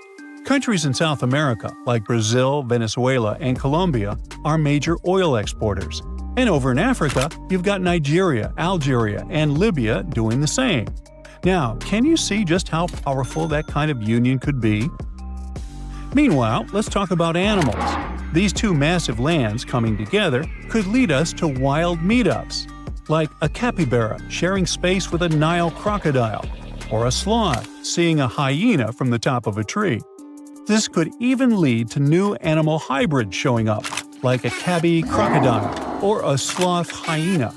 [SPEAKER 1] Countries in South America, like Brazil, Venezuela, and Colombia, are major oil exporters. And over in Africa, you've got Nigeria, Algeria, and Libya doing the same. Now, can you see just how powerful that kind of union could be? Meanwhile, let's talk about animals. These two massive lands coming together could lead us to wild meetups, like a capybara sharing space with a Nile crocodile, or a sloth seeing a hyena from the top of a tree. This could even lead to new animal hybrids showing up, like a cabby crocodile or a sloth hyena.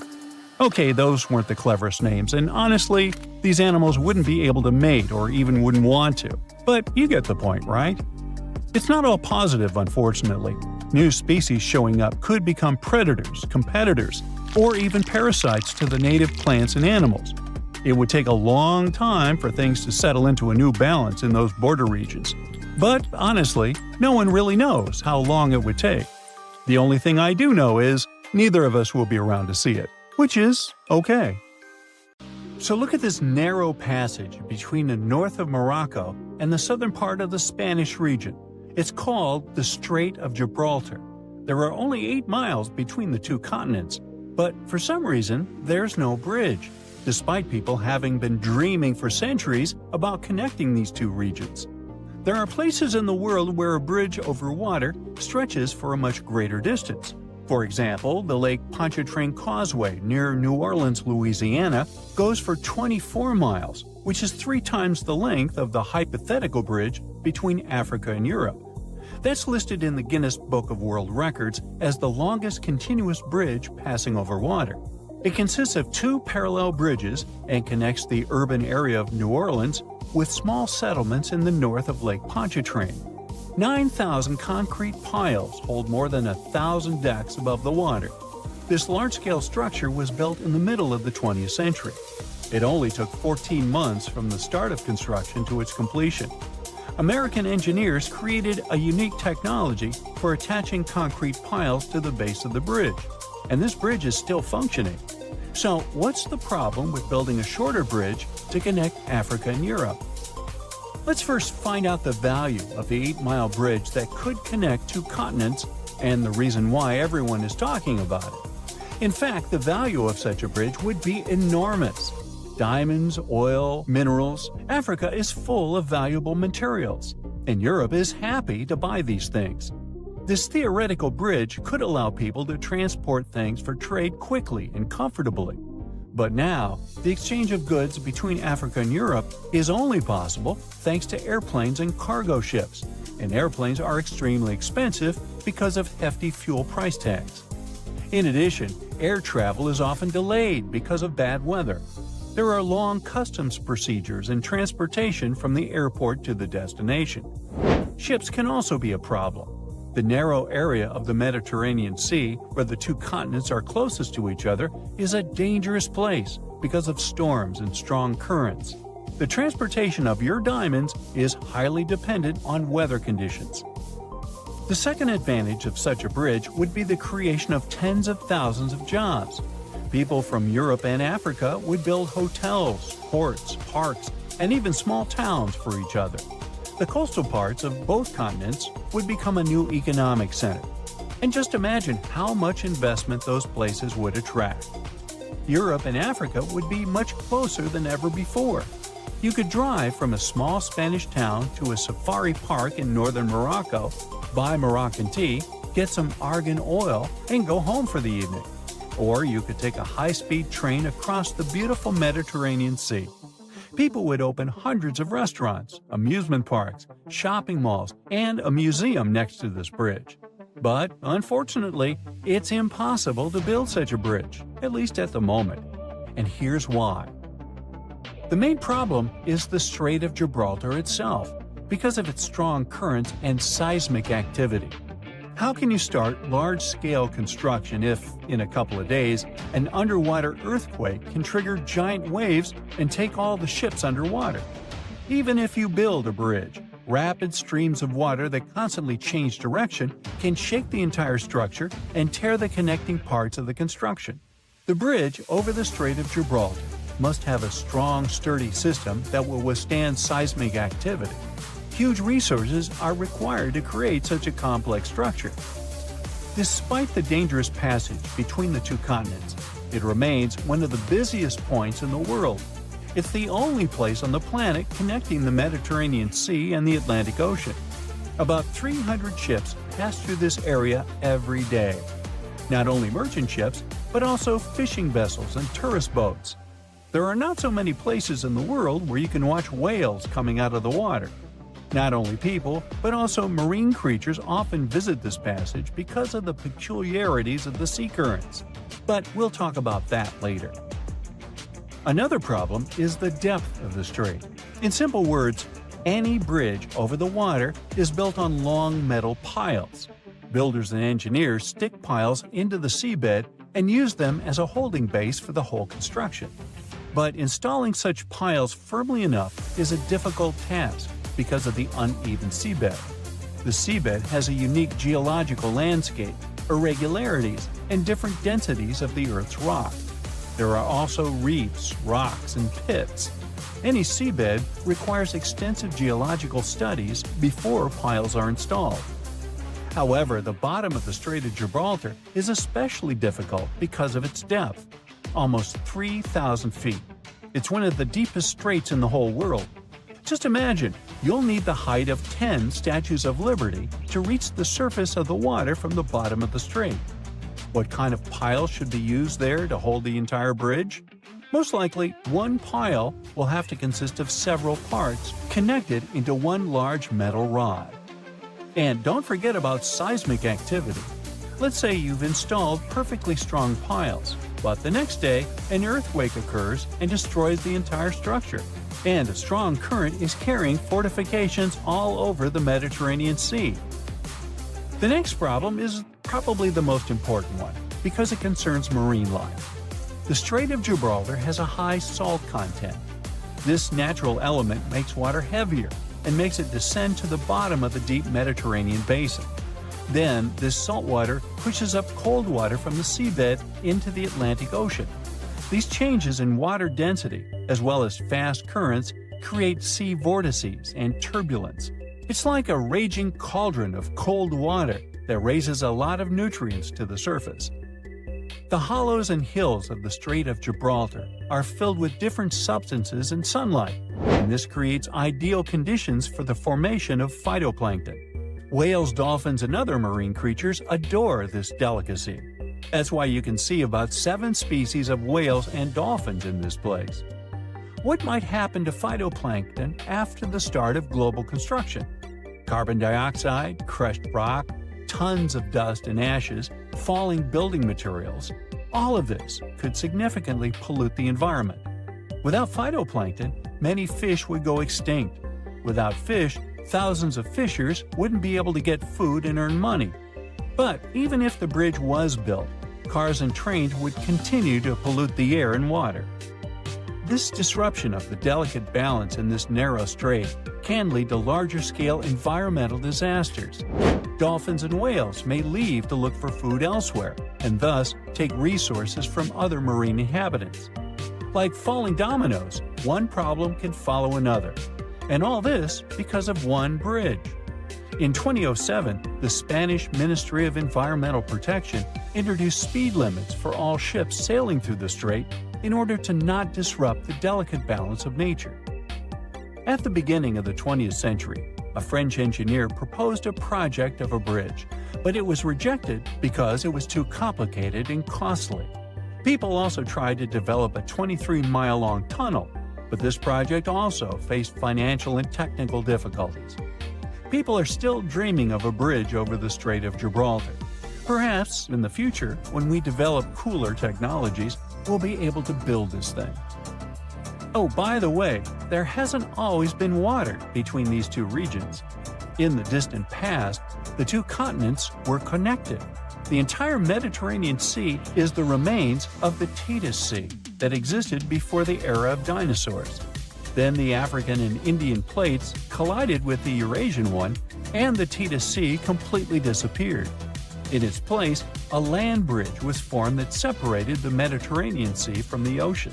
[SPEAKER 1] Okay, those weren't the cleverest names, and honestly, these animals wouldn't be able to mate or even wouldn't want to. But you get the point, right? It's not all positive, unfortunately. New species showing up could become predators, competitors, or even parasites to the native plants and animals. It would take a long time for things to settle into a new balance in those border regions. But honestly, no one really knows how long it would take. The only thing I do know is neither of us will be around to see it, which is okay. So look at this narrow passage between the north of Morocco and the southern part of the Spanish region. It's called the Strait of Gibraltar. There are only 8 miles between the two continents, but for some reason, there's no bridge, despite people having been dreaming for centuries about connecting these two regions. There are places in the world where a bridge over water stretches for a much greater distance. For example, the Lake Pontchartrain Causeway near New Orleans, Louisiana, goes for 24 miles, which is 3 times the length of the hypothetical bridge between Africa and Europe. That's listed in the Guinness Book of World Records as the longest continuous bridge passing over water. It consists of 2 parallel bridges and connects the urban area of New Orleans with small settlements in the north of Lake Pontchartrain. 9,000 concrete piles hold more than 1,000 decks above the water. This large-scale structure was built in the middle of the 20th century. It only took 14 months from the start of construction to its completion. American engineers created a unique technology for attaching concrete piles to the base of the bridge, and this bridge is still functioning. So, what's the problem with building a shorter bridge to connect Africa and Europe? Let's first find out the value of the 8-mile bridge that could connect 2 continents and the reason why everyone is talking about it. In fact, the value of such a bridge would be enormous. Diamonds, oil, minerals. Africa is full of valuable materials, and Europe is happy to buy these things. This theoretical bridge could allow people to transport things for trade quickly and comfortably. But now, the exchange of goods between Africa and Europe is only possible thanks to airplanes and cargo ships, and airplanes are extremely expensive because of hefty fuel price tags. In addition, air travel is often delayed because of bad weather. There are long customs procedures and transportation from the airport to the destination. Ships can also be a problem. The narrow area of the Mediterranean Sea, where the 2 continents are closest to each other, is a dangerous place because of storms and strong currents. The transportation of your diamonds is highly dependent on weather conditions. The second advantage of such a bridge would be the creation of tens of thousands of jobs. People from Europe and Africa would build hotels, ports, parks, and even small towns for each other. The coastal parts of both continents would become a new economic center. And just imagine how much investment those places would attract. Europe and Africa would be much closer than ever before. You could drive from a small Spanish town to a safari park in northern Morocco, buy Moroccan tea, get some argan oil, and go home for the evening. Or you could take a high-speed train across the beautiful Mediterranean Sea. People would open hundreds of restaurants, amusement parks, shopping malls, and a museum next to this bridge. But, unfortunately, it's impossible to build such a bridge, at least at the moment. And here's why. The main problem is the Strait of Gibraltar itself, because of its strong currents and seismic activity. How can you start large-scale construction if, in a couple of days, an underwater earthquake can trigger giant waves and take all the ships underwater? Even if you build a bridge, rapid streams of water that constantly change direction can shake the entire structure and tear the connecting parts of the construction. The bridge over the Strait of Gibraltar must have a strong, sturdy system that will withstand seismic activity. Huge resources are required to create such a complex structure. Despite the dangerous passage between the two continents, it remains one of the busiest points in the world. It's the only place on the planet connecting the Mediterranean Sea and the Atlantic Ocean. About 300 ships pass through this area every day. Not only merchant ships, but also fishing vessels and tourist boats. There are not so many places in the world where you can watch whales coming out of the water. Not only people, but also marine creatures often visit this passage because of the peculiarities of the sea currents. But we'll talk about that later. Another problem is the depth of the strait. In simple words, any bridge over the water is built on long metal piles. Builders and engineers stick piles into the seabed and use them as a holding base for the whole construction. But installing such piles firmly enough is a difficult task because of the uneven seabed. The seabed has a unique geological landscape, irregularities, and different densities of the Earth's rock. There are also reefs, rocks, and pits. Any seabed requires extensive geological studies before piles are installed. However, the bottom of the Strait of Gibraltar is especially difficult because of its depth, almost 3,000 feet. It's one of the deepest straits in the whole world. Just imagine, you'll need the height of 10 Statues of Liberty to reach the surface of the water from the bottom of the strait. What kind of pile should be used there to hold the entire bridge? Most likely, one pile will have to consist of several parts connected into one large metal rod. And don't forget about seismic activity. Let's say you've installed perfectly strong piles, but the next day an earthquake occurs and destroys the entire structure. And a strong current is carrying fortifications all over the Mediterranean Sea. The next problem is probably the most important one, because it concerns marine life. The Strait of Gibraltar has a high salt content. This natural element makes water heavier and makes it descend to the bottom of the deep Mediterranean basin. Then, this salt water pushes up cold water from the seabed into the Atlantic Ocean. These changes in water density, as well as fast currents, create sea vortices and turbulence. It's like a raging cauldron of cold water that raises a lot of nutrients to the surface. The hollows and hills of the Strait of Gibraltar are filled with different substances and sunlight, and this creates ideal conditions for the formation of phytoplankton. Whales, dolphins, and other marine creatures adore this delicacy. That's why you can see about 7 species of whales and dolphins in this place. What might happen to phytoplankton after the start of global construction? Carbon dioxide, crushed rock, tons of dust and ashes, falling building materials. All of this could significantly pollute the environment. Without phytoplankton, many fish would go extinct. Without fish, thousands of fishers wouldn't be able to get food and earn money. But even if the bridge was built, cars and trains would continue to pollute the air and water. This disruption of the delicate balance in this narrow strait can lead to larger-scale environmental disasters. Dolphins and whales may leave to look for food elsewhere, and thus take resources from other marine inhabitants. Like falling dominoes, one problem can follow another. And all this because of one bridge. In 2007, the Spanish Ministry of Environmental Protection introduced speed limits for all ships sailing through the strait in order to not disrupt the delicate balance of nature. At the beginning of the 20th century, a French engineer proposed a project of a bridge, but it was rejected because it was too complicated and costly. People also tried to develop a 23-mile-long tunnel, But this project also faced financial and technical difficulties. People are still dreaming of a bridge over the Strait of Gibraltar. Perhaps, in the future, when we develop cooler technologies, we'll be able to build this thing. Oh, by the way, there hasn't always been water between these two regions. In the distant past, the two continents were connected. The entire Mediterranean Sea is the remains of the Tethys Sea that existed before the era of dinosaurs. Then the African and Indian plates collided with the Eurasian one, and the Tethys Sea completely disappeared. In its place, a land bridge was formed that separated the Mediterranean Sea from the ocean.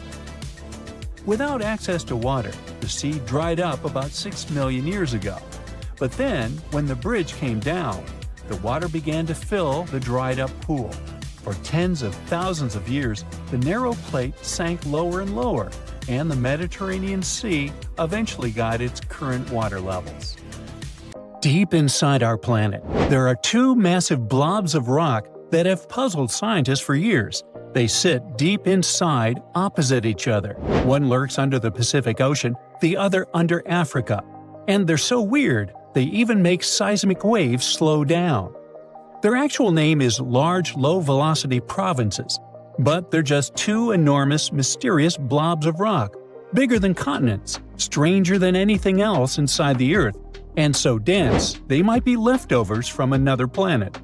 [SPEAKER 1] Without access to water, the sea dried up about 6 million years ago. But then, when the bridge came down, the water began to fill the dried-up pool. For tens of thousands of years, the narrow plate sank lower and lower, and the Mediterranean Sea eventually got its current water levels. Deep inside our planet, there are two massive blobs of rock that have puzzled scientists for years. They sit deep inside, opposite each other. One lurks under the Pacific Ocean, the other under Africa. And they're so weird, they even make seismic waves slow down. Their actual name is large low-velocity provinces, but they're just two enormous, mysterious blobs of rock, bigger than continents, stranger than anything else inside the Earth, and so dense they might be leftovers from another planet.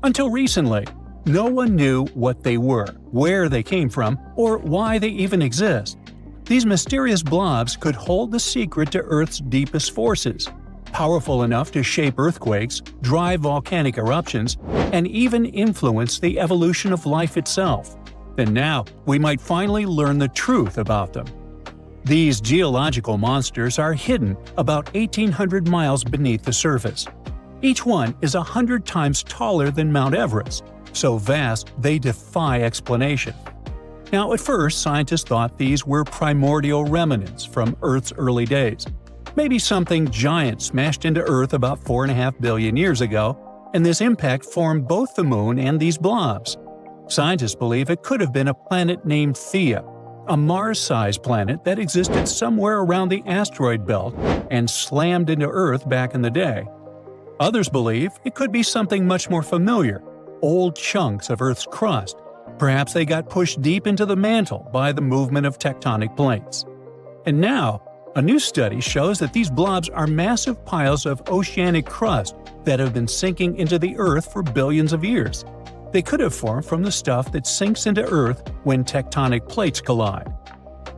[SPEAKER 1] Until recently, no one knew what they were, where they came from, or why they even exist. These mysterious blobs could hold the secret to Earth's deepest forces, powerful enough to shape earthquakes, drive volcanic eruptions, and even influence the evolution of life itself. And now, we might finally learn the truth about them. These geological monsters are hidden about 1,800 miles beneath the surface. Each one is 100 times taller than Mount Everest, so vast they defy explanation. Now, at first, scientists thought these were primordial remnants from Earth's early days. Maybe something giant smashed into Earth about 4.5 billion years ago, and this impact formed both the Moon and these blobs. Scientists believe it could have been a planet named Theia, a Mars-sized planet that existed somewhere around the asteroid belt and slammed into Earth back in the day. Others believe it could be something much more familiar, old chunks of Earth's crust. Perhaps they got pushed deep into the mantle by the movement of tectonic plates. And now, a new study shows that these blobs are massive piles of oceanic crust that have been sinking into the Earth for billions of years. They could have formed from the stuff that sinks into Earth when tectonic plates collide.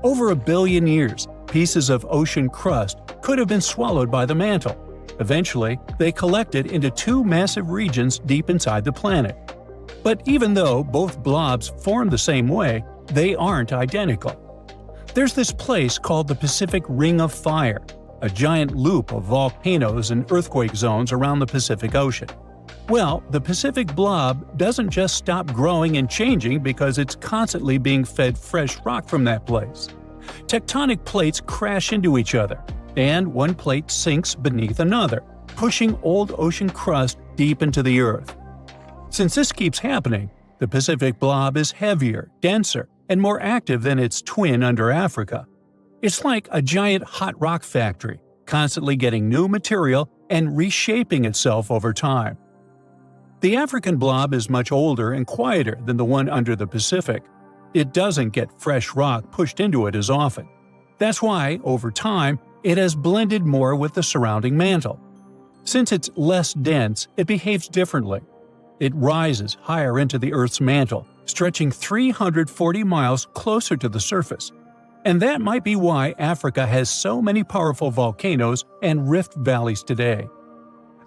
[SPEAKER 1] Over 1 billion years, pieces of ocean crust could have been swallowed by the mantle. Eventually, they collected into two massive regions deep inside the planet. But even though both blobs form the same way, they aren't identical. There's this place called the Pacific Ring of Fire, a giant loop of volcanoes and earthquake zones around the Pacific Ocean. Well, the Pacific blob doesn't just stop growing and changing because it's constantly being fed fresh rock from that place. Tectonic plates crash into each other, and one plate sinks beneath another, pushing old ocean crust deep into the Earth. Since this keeps happening, the Pacific blob is heavier, denser, and more active than its twin under Africa. It's like a giant hot rock factory, constantly getting new material and reshaping itself over time. The African blob is much older and quieter than the one under the Pacific. It doesn't get fresh rock pushed into it as often. That's why, over time, it has blended more with the surrounding mantle. Since it's less dense, it behaves differently. It rises higher into the Earth's mantle, stretching 340 miles closer to the surface. And that might be why Africa has so many powerful volcanoes and rift valleys today.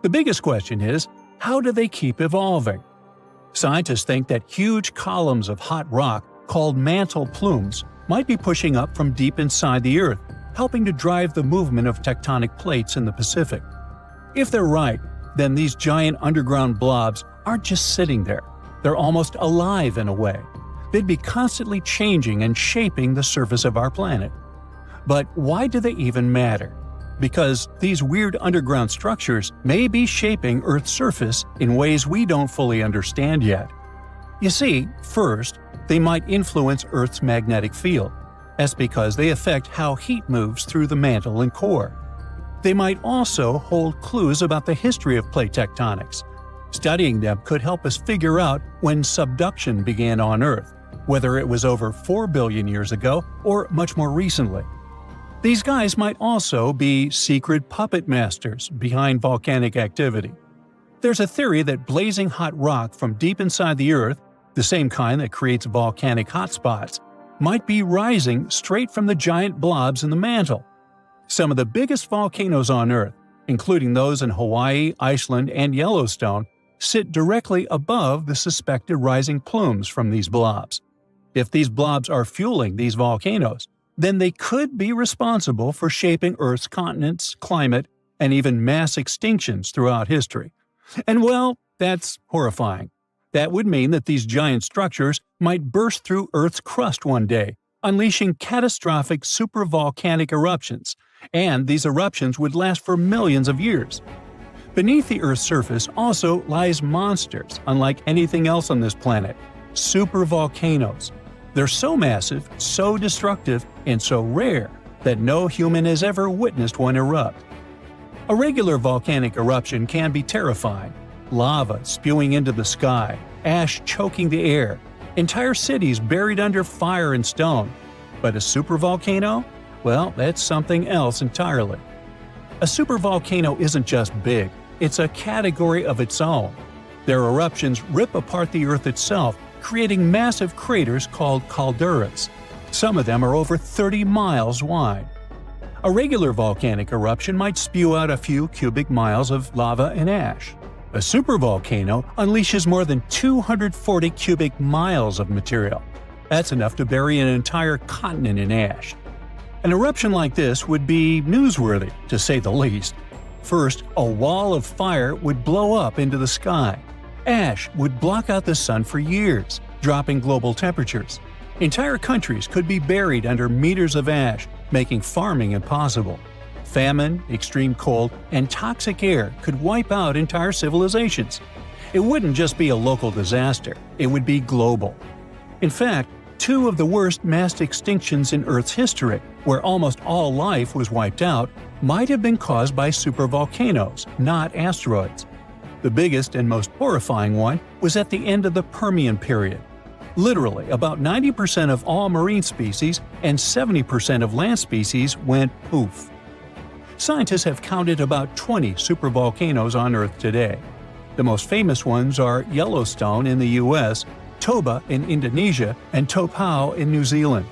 [SPEAKER 1] The biggest question is, how do they keep evolving? Scientists think that huge columns of hot rock, called mantle plumes, might be pushing up from deep inside the Earth, helping to drive the movement of tectonic plates in the Pacific. If they're right, then these giant underground blobs aren't just sitting there. They're almost alive in a way. They'd be constantly changing and shaping the surface of our planet. But why do they even matter? Because these weird underground structures may be shaping Earth's surface in ways we don't fully understand yet. You see, first, they might influence Earth's magnetic field. That's because they affect how heat moves through the mantle and core. They might also hold clues about the history of plate tectonics. Studying them could help us figure out when subduction began on Earth, whether it was over 4 billion years ago or much more recently. These guys might also be secret puppet masters behind volcanic activity. There's a theory that blazing hot rock from deep inside the Earth, the same kind that creates volcanic hotspots, might be rising straight from the giant blobs in the mantle. Some of the biggest volcanoes on Earth, including those in Hawaii, Iceland, and Yellowstone, sit directly above the suspected rising plumes from these blobs. If these blobs are fueling these volcanoes, then they could be responsible for shaping Earth's continents, climate, and even mass extinctions throughout history. And well, that's horrifying. That would mean that these giant structures might burst through Earth's crust one day, unleashing catastrophic supervolcanic eruptions, and these eruptions would last for millions of years. Beneath the Earth's surface also lies monsters unlike anything else on this planet – supervolcanoes. They're so massive, so destructive, and so rare that no human has ever witnessed one erupt. A regular volcanic eruption can be terrifying. Lava spewing into the sky, ash choking the air, entire cities buried under fire and stone. But a supervolcano? Well, that's something else entirely. A supervolcano isn't just big, it's a category of its own. Their eruptions rip apart the Earth itself, creating massive craters called calderas. Some of them are over 30 miles wide. A regular volcanic eruption might spew out a few cubic miles of lava and ash. A supervolcano unleashes more than 240 cubic miles of material. That's enough to bury an entire continent in ash. An eruption like this would be newsworthy, to say the least. First, a wall of fire would blow up into the sky. Ash would block out the sun for years, dropping global temperatures. Entire countries could be buried under meters of ash, making farming impossible. Famine, extreme cold, and toxic air could wipe out entire civilizations. It wouldn't just be a local disaster, it would be global. In fact, two of the worst mass extinctions in Earth's history, where almost all life was wiped out, might have been caused by supervolcanoes, not asteroids. The biggest and most horrifying one was at the end of the Permian period. Literally, about 90% of all marine species and 70% of land species went poof. Scientists have counted about 20 supervolcanoes on Earth today. The most famous ones are Yellowstone in the US, Toba in Indonesia, and Topao in New Zealand.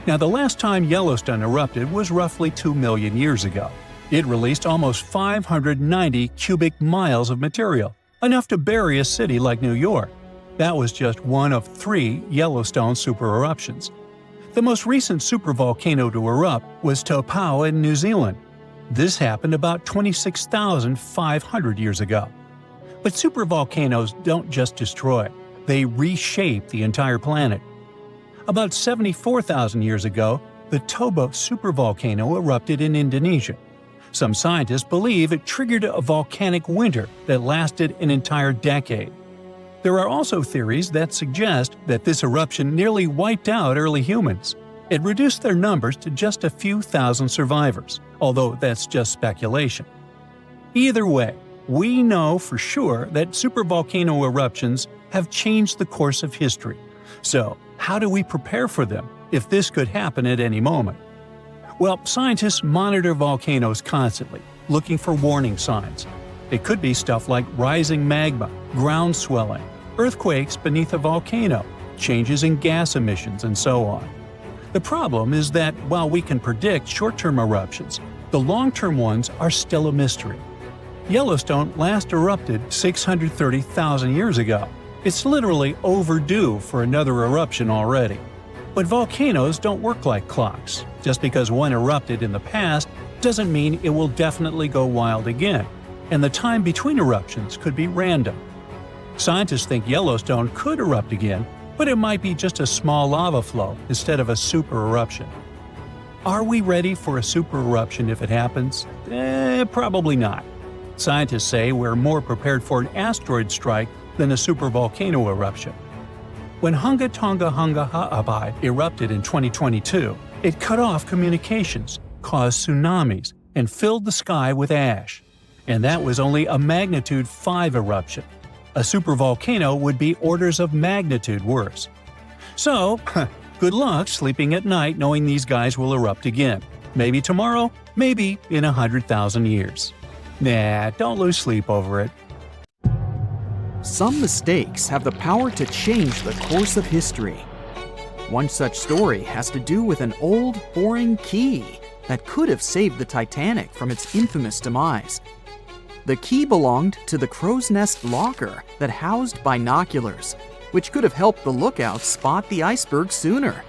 [SPEAKER 1] Now, the last time Yellowstone erupted was roughly 2 million years ago. It released almost 590 cubic miles of material, enough to bury a city like New York. That was just one of 3 Yellowstone supereruptions. The most recent supervolcano to erupt was Topao in New Zealand. This happened about 26,500 years ago. But supervolcanoes don't just destroy, they reshape the entire planet. About 74,000 years ago, the Toba supervolcano erupted in Indonesia. Some scientists believe it triggered a volcanic winter that lasted an entire decade. There are also theories that suggest that this eruption nearly wiped out early humans. It reduced their numbers to just a few thousand survivors, although that's just speculation. Either way, we know for sure that supervolcano eruptions have changed the course of history. So, how do we prepare for them if this could happen at any moment? Well, scientists monitor volcanoes constantly, looking for warning signs. It could be stuff like rising magma, ground swelling, earthquakes beneath a volcano, changes in gas emissions, and so on. The problem is that while we can predict short-term eruptions, the long-term ones are still a mystery. Yellowstone last erupted 630,000 years ago. It's literally overdue for another eruption already. But volcanoes don't work like clocks. Just because one erupted in the past doesn't mean it will definitely go wild again, and the time between eruptions could be random. Scientists think Yellowstone could erupt again, but it might be just a small lava flow instead of a super eruption. Are we ready for a super eruption if it happens? Probably not. Scientists say we're more prepared for an asteroid strike than a supervolcano eruption. When Hunga Tonga Hunga Ha'apai erupted in 2022, It cut off communications, caused tsunamis, and filled the sky with ash. And that was only a magnitude 5 eruption. A supervolcano would be orders of magnitude worse. So, good luck sleeping at night knowing these guys will erupt again. Maybe tomorrow, maybe in 100,000 years. Nah, don't lose sleep over it.
[SPEAKER 3] Some mistakes have the power to change the course of history. One such story has to do with an old, boring key that could have saved the Titanic from its infamous demise. The key belonged to the crow's nest locker that housed binoculars, which could have helped the lookouts spot the iceberg sooner.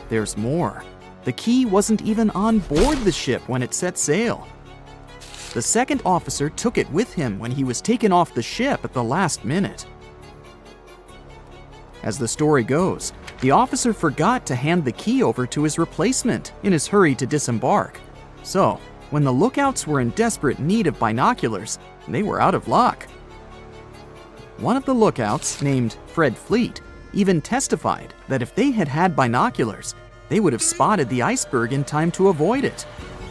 [SPEAKER 3] There's more. The key wasn't even on board the ship when it set sail. The second officer took it with him when he was taken off the ship at the last minute. As the story goes, the officer forgot to hand the key over to his replacement in his hurry to disembark. So, when the lookouts were in desperate need of binoculars, they were out of luck. One of the lookouts, named Fred Fleet, even testified that if they had had binoculars, they would have spotted the iceberg in time to avoid it.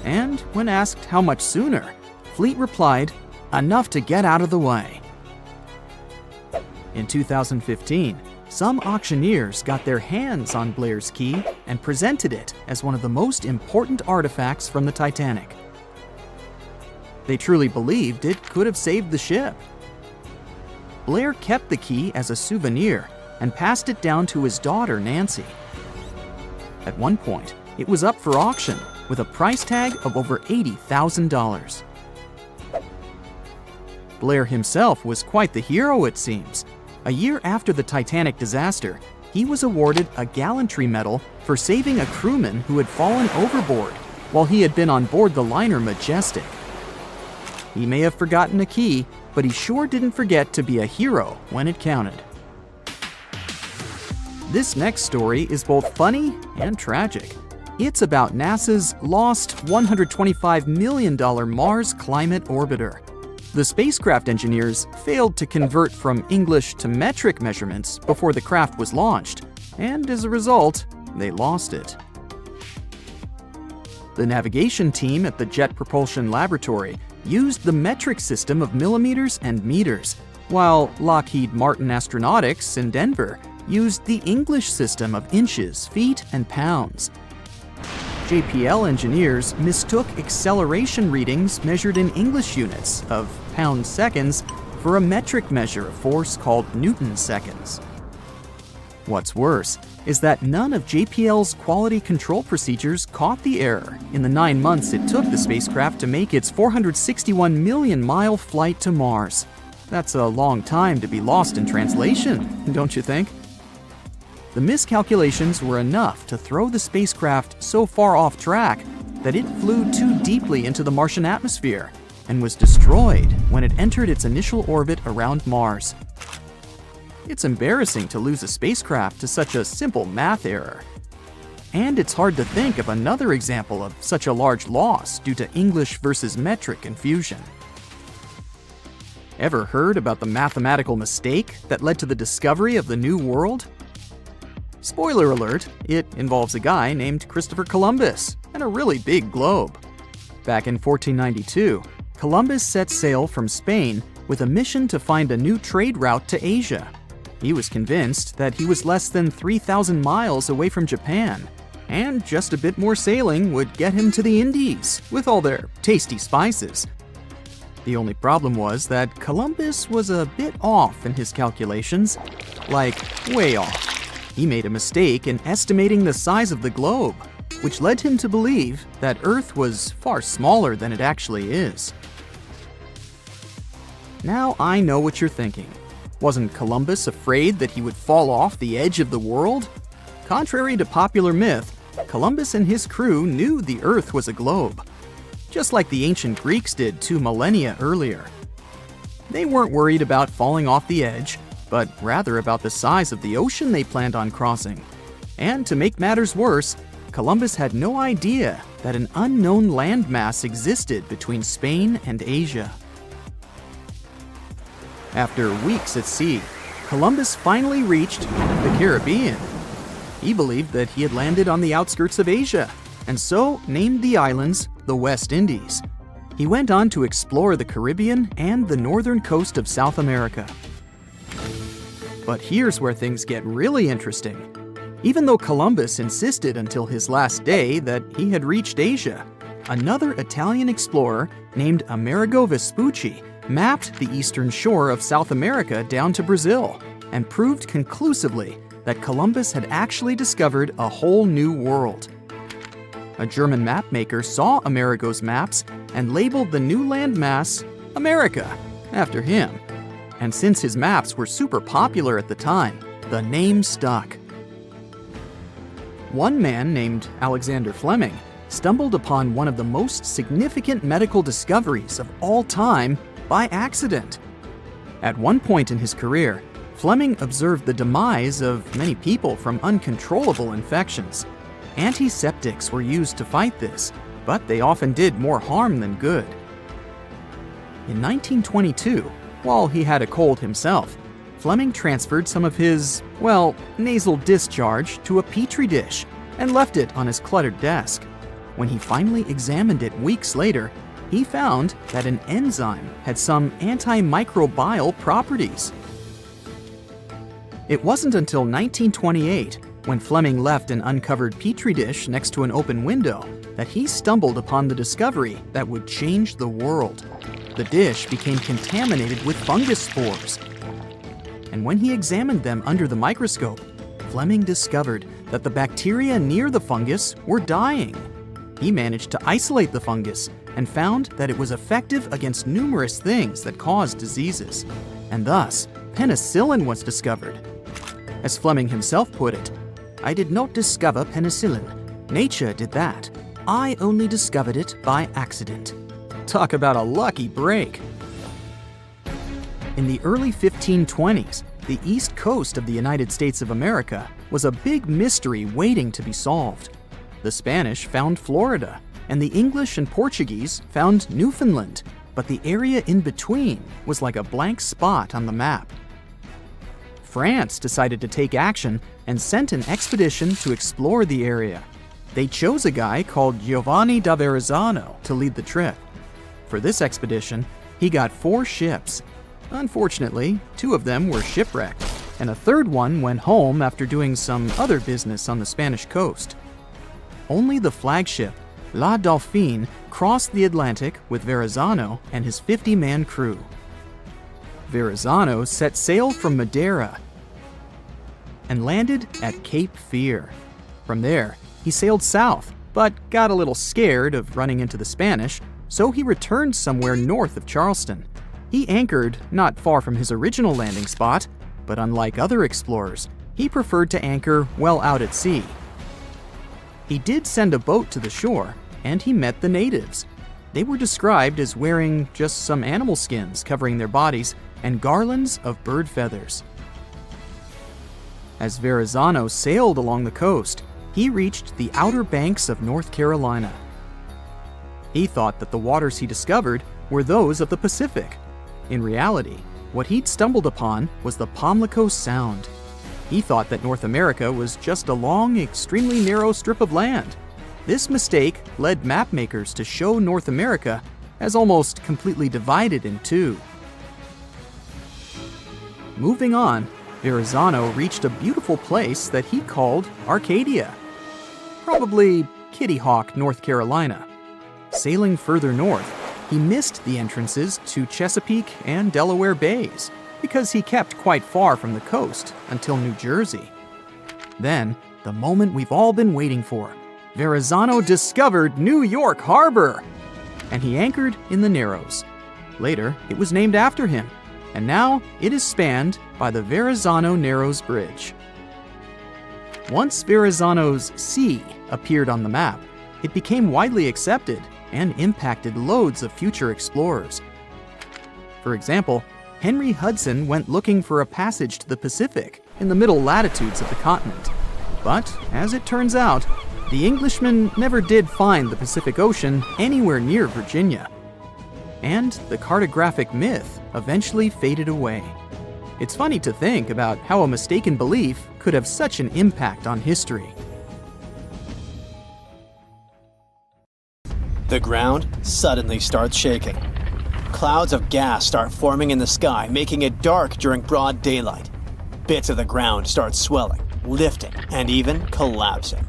[SPEAKER 3] And when asked how much sooner, Fleet replied, "Enough to get out of the way." In 2015, some auctioneers got their hands on Blair's key and presented it as one of the most important artifacts from the Titanic. They truly believed it could have saved the ship. Blair kept the key as a souvenir and passed it down to his daughter, Nancy. At one point, it was up for auction with a price tag of over $80,000. Blair himself was quite the hero, it seems. A year after the Titanic disaster, he was awarded a gallantry medal for saving a crewman who had fallen overboard while he had been on board the liner Majestic. He may have forgotten a key, but he sure didn't forget to be a hero when it counted. This next story is both funny and tragic. It's about NASA's lost $125 million Mars Climate Orbiter. The spacecraft engineers failed to convert from English to metric measurements before the craft was launched, and as a result, they lost it. The navigation team at the Jet Propulsion Laboratory used the metric system of millimeters and meters, while Lockheed Martin Astronautics in Denver used the English system of inches, feet, and pounds. JPL engineers mistook acceleration readings measured in English units of pound-seconds for a metric measure of force called Newton-seconds. What's worse is that none of JPL's quality control procedures caught the error in the 9 months it took the spacecraft to make its 461 million-mile flight to Mars. That's a long time to be lost in translation, don't you think? The miscalculations were enough to throw the spacecraft so far off track that it flew too deeply into the Martian atmosphere and was destroyed when it entered its initial orbit around Mars. It's embarrassing to lose a spacecraft to such a simple math error. And it's hard to think of another example of such a large loss due to English versus metric confusion. Ever heard about the mathematical mistake that led to the discovery of the New World? Spoiler alert, it involves a guy named Christopher Columbus and a really big globe. Back in 1492, Columbus set sail from Spain with a mission to find a new trade route to Asia. He was convinced that he was less than 3,000 miles away from Japan, and just a bit more sailing would get him to the Indies with all their tasty spices. The only problem was that Columbus was a bit off in his calculations, like way off. He made a mistake in estimating the size of the globe, which led him to believe that Earth was far smaller than it actually is. Now I know what you're thinking. Wasn't Columbus afraid that he would fall off the edge of the world? Contrary to popular myth, Columbus and his crew knew the Earth was a globe, just like the ancient Greeks did 2 millennia earlier. They weren't worried about falling off the edge, but rather about the size of the ocean they planned on crossing. And to make matters worse, Columbus had no idea that an unknown landmass existed between Spain and Asia. After weeks at sea, Columbus finally reached the Caribbean. He believed that he had landed on the outskirts of Asia, and so named the islands the West Indies. He went on to explore the Caribbean and the northern coast of South America. But here's where things get really interesting. Even though Columbus insisted until his last day that he had reached Asia, another Italian explorer named Amerigo Vespucci mapped the eastern shore of South America down to Brazil and proved conclusively that Columbus had actually discovered a whole new world. A German mapmaker saw Amerigo's maps and labeled the new landmass America after him. And since his maps were super popular at the time, the name stuck. One man named Alexander Fleming stumbled upon one of the most significant medical discoveries of all time by accident. At one point in his career, Fleming observed the demise of many people from uncontrollable infections. Antiseptics were used to fight this, but they often did more harm than good. In 1922, while he had a cold himself, Fleming transferred some of his, nasal discharge to a petri dish and left it on his cluttered desk. When he finally examined it weeks later, he found that an enzyme had some antimicrobial properties. It wasn't until 1928, when Fleming left an uncovered petri dish next to an open window, that he stumbled upon the discovery that would change the world. The dish became contaminated with fungus spores. And when he examined them under the microscope, Fleming discovered that the bacteria near the fungus were dying. He managed to isolate the fungus and found that it was effective against numerous things that caused diseases. And thus, penicillin was discovered. As Fleming himself put it, "I did not discover penicillin. Nature did that. I only discovered it by accident." Talk about a lucky break. In the early 1520s, the east coast of the United States of America was a big mystery waiting to be solved. The Spanish found Florida, and the English and Portuguese found Newfoundland, but the area in between was like a blank spot on the map. France decided to take action and sent an expedition to explore the area. They chose a guy called Giovanni da Verrazzano to lead the trip. For this expedition, he got 4 ships. Unfortunately, 2 of them were shipwrecked, and a third one went home after doing some other business on the Spanish coast. Only the flagship, La Dauphine, crossed the Atlantic with Verrazzano and his 50-man crew. Verrazzano set sail from Madeira and landed at Cape Fear. From there, he sailed south, but got a little scared of running into the Spanish, so he returned somewhere north of Charleston. He anchored not far from his original landing spot, but unlike other explorers, he preferred to anchor well out at sea. He did send a boat to the shore, and he met the natives. They were described as wearing just some animal skins covering their bodies and garlands of bird feathers. As Verrazzano sailed along the coast, he reached the outer banks of North Carolina. He thought that the waters he discovered were those of the Pacific. In reality, what he'd stumbled upon was the Pamlico Sound. He thought that North America was just a long, extremely narrow strip of land. This mistake led mapmakers to show North America as almost completely divided in two. Moving on, Verrazzano reached a beautiful place that he called Arcadia, probably Kitty Hawk, North Carolina. Sailing further north, he missed the entrances to Chesapeake and Delaware Bays because he kept quite far from the coast until New Jersey. Then, the moment we've all been waiting for, Verrazzano discovered New York Harbor, and he anchored in the Narrows. Later, it was named after him, and now it is spanned by the Verrazzano Narrows Bridge. Once Verrazzano's sea appeared on the map, it became widely accepted and impacted loads of future explorers. For example, Henry Hudson went looking for a passage to the Pacific in the middle latitudes of the continent. But, as it turns out, the Englishman never did find the Pacific Ocean anywhere near Virginia. And the cartographic myth eventually faded away. It's funny to think about how a mistaken belief could have such an impact on history.
[SPEAKER 2] The ground suddenly starts shaking. Clouds of gas start forming in the sky, making it dark during broad daylight. Bits of the ground start swelling, lifting, and even collapsing.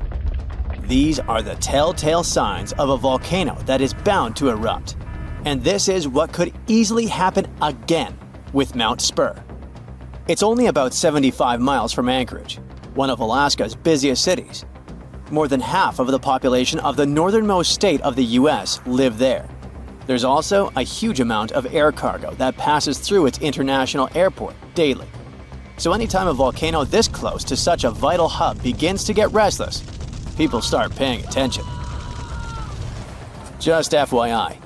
[SPEAKER 2] These are the telltale signs of a volcano that is bound to erupt. And this is what could easily happen again with Mount Spur. It's only about 75 miles from Anchorage, one of Alaska's busiest cities. More than half of the population of the northernmost state of the US live there. There's also a huge amount of air cargo that passes through its international airport daily. So anytime a volcano this close to such a vital hub begins to get restless, people start paying attention. Just FYI,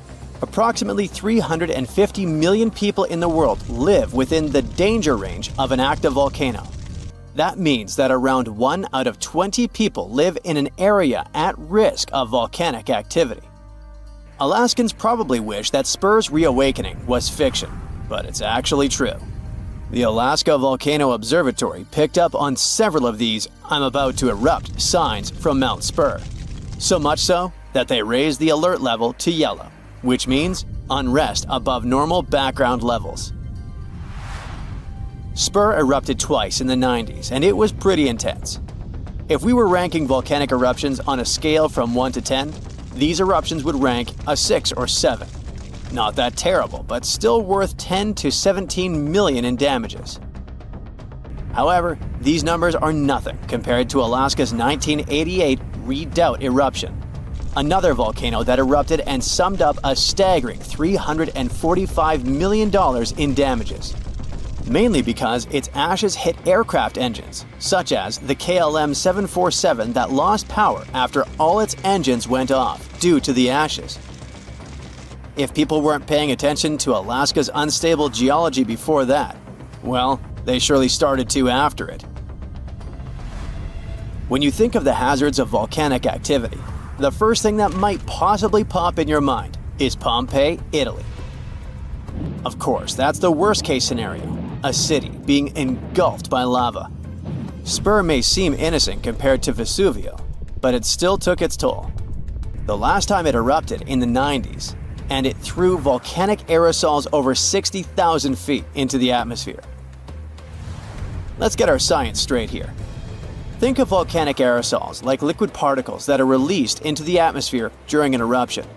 [SPEAKER 2] approximately 350 million people in the world live within the danger range of an active volcano. That means that around 1 out of 20 people live in an area at risk of volcanic activity. Alaskans probably wish that Spur's reawakening was fiction, but it's actually true. The Alaska Volcano Observatory picked up on several of these "I'm about to erupt" signs from Mount Spur. So much so that they raised the alert level to yellow, which means unrest above normal background levels. Spur erupted twice in the 90s, and it was pretty intense. If we were ranking volcanic eruptions on a scale from 1 to 10, these eruptions would rank a 6 or 7. Not that terrible, but still worth 10 to 17 million in damages. However, these numbers are nothing compared to Alaska's 1988 Redoubt eruption, another volcano that erupted and summed up a staggering $345 million in damages. Mainly because its ashes hit aircraft engines, such as the KLM 747 that lost power after all its engines went off due to the ashes. If people weren't paying attention to Alaska's unstable geology before that, well, they surely started to after it. When you think of the hazards of volcanic activity, the first thing that might possibly pop in your mind is Pompeii, Italy. Of course, that's the worst-case scenario, a city being engulfed by lava. Spur may seem innocent compared to Vesuvio, but it still took its toll. The last time it erupted in the 90s, and it threw volcanic aerosols over 60,000 feet into the atmosphere. Let's get our science straight here. Think of volcanic aerosols like liquid particles that are released into the atmosphere during an eruption.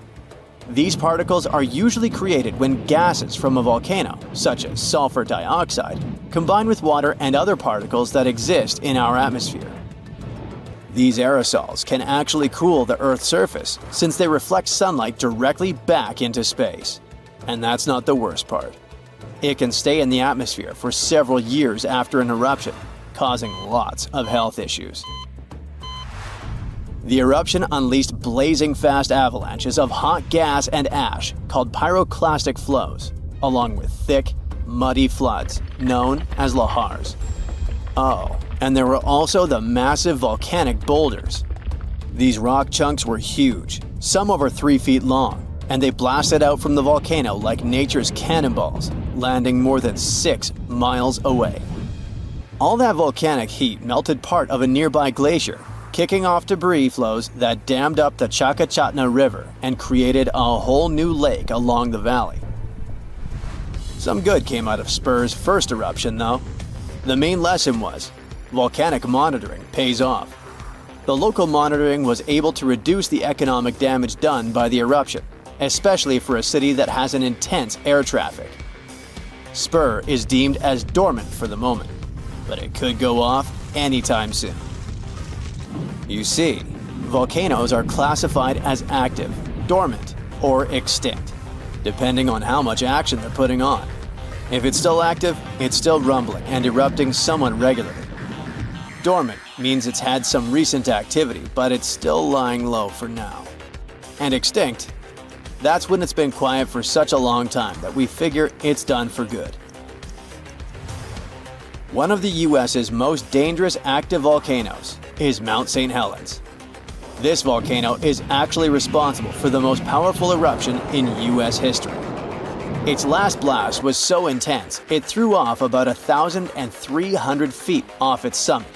[SPEAKER 2] These particles are usually created when gases from a volcano, such as sulfur dioxide, combine with water and other particles that exist in our atmosphere. These aerosols can actually cool the Earth's surface since they reflect sunlight directly back into space. And that's not the worst part. It can stay in the atmosphere for several years after an eruption, causing lots of health issues. The eruption unleashed blazing fast avalanches of hot gas and ash called pyroclastic flows, along with thick, muddy floods known as lahars. Oh, and there were also the massive volcanic boulders. These rock chunks were huge, some over 3 feet long, and they blasted out from the volcano like nature's cannonballs, landing more than 6 miles away. All that volcanic heat melted part of a nearby glacier, kicking off debris flows that dammed up the Chakachatna River and created a whole new lake along the valley. Some good came out of Spur's first eruption, though. The main lesson was, volcanic monitoring pays off. The local monitoring was able to reduce the economic damage done by the eruption, especially for a city that has an intense air traffic. Spur is deemed as dormant for the moment, but it could go off anytime soon. You see, volcanoes are classified as active, dormant, or extinct, depending on how much action they're putting on. If it's still active, it's still rumbling and erupting somewhat regularly. Dormant means it's had some recent activity, but it's still lying low for now. And extinct, that's when it's been quiet for such a long time that we figure it's done for good. One of the US's most dangerous active volcanoes is Mount St. Helens. This volcano is actually responsible for the most powerful eruption in US history. Its last blast was so intense, it threw off about 1,300 feet off its summit.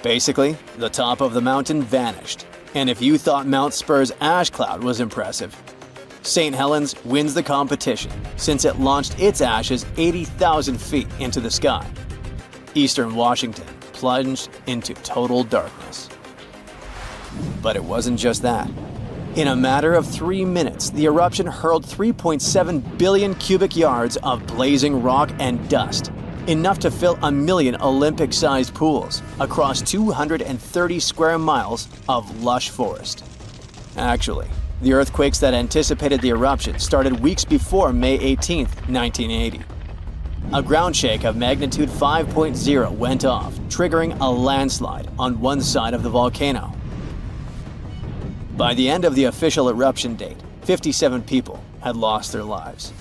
[SPEAKER 2] Basically, the top of the mountain vanished. And if you thought Mount Spur's ash cloud was impressive, St. Helens wins the competition since it launched its ashes 80,000 feet into the sky. Eastern Washington plunged into total darkness. But it wasn't just that. In a matter of 3 minutes, the eruption hurled 3.7 billion cubic yards of blazing rock and dust, enough to fill 1 million Olympic-sized pools across 230 square miles of lush forest. Actually, the earthquakes that anticipated the eruption started weeks before May 18, 1980. A ground shake of magnitude 5.0 went off, triggering a landslide on one side of the volcano. By the end of the official eruption date, 57 people had lost their lives.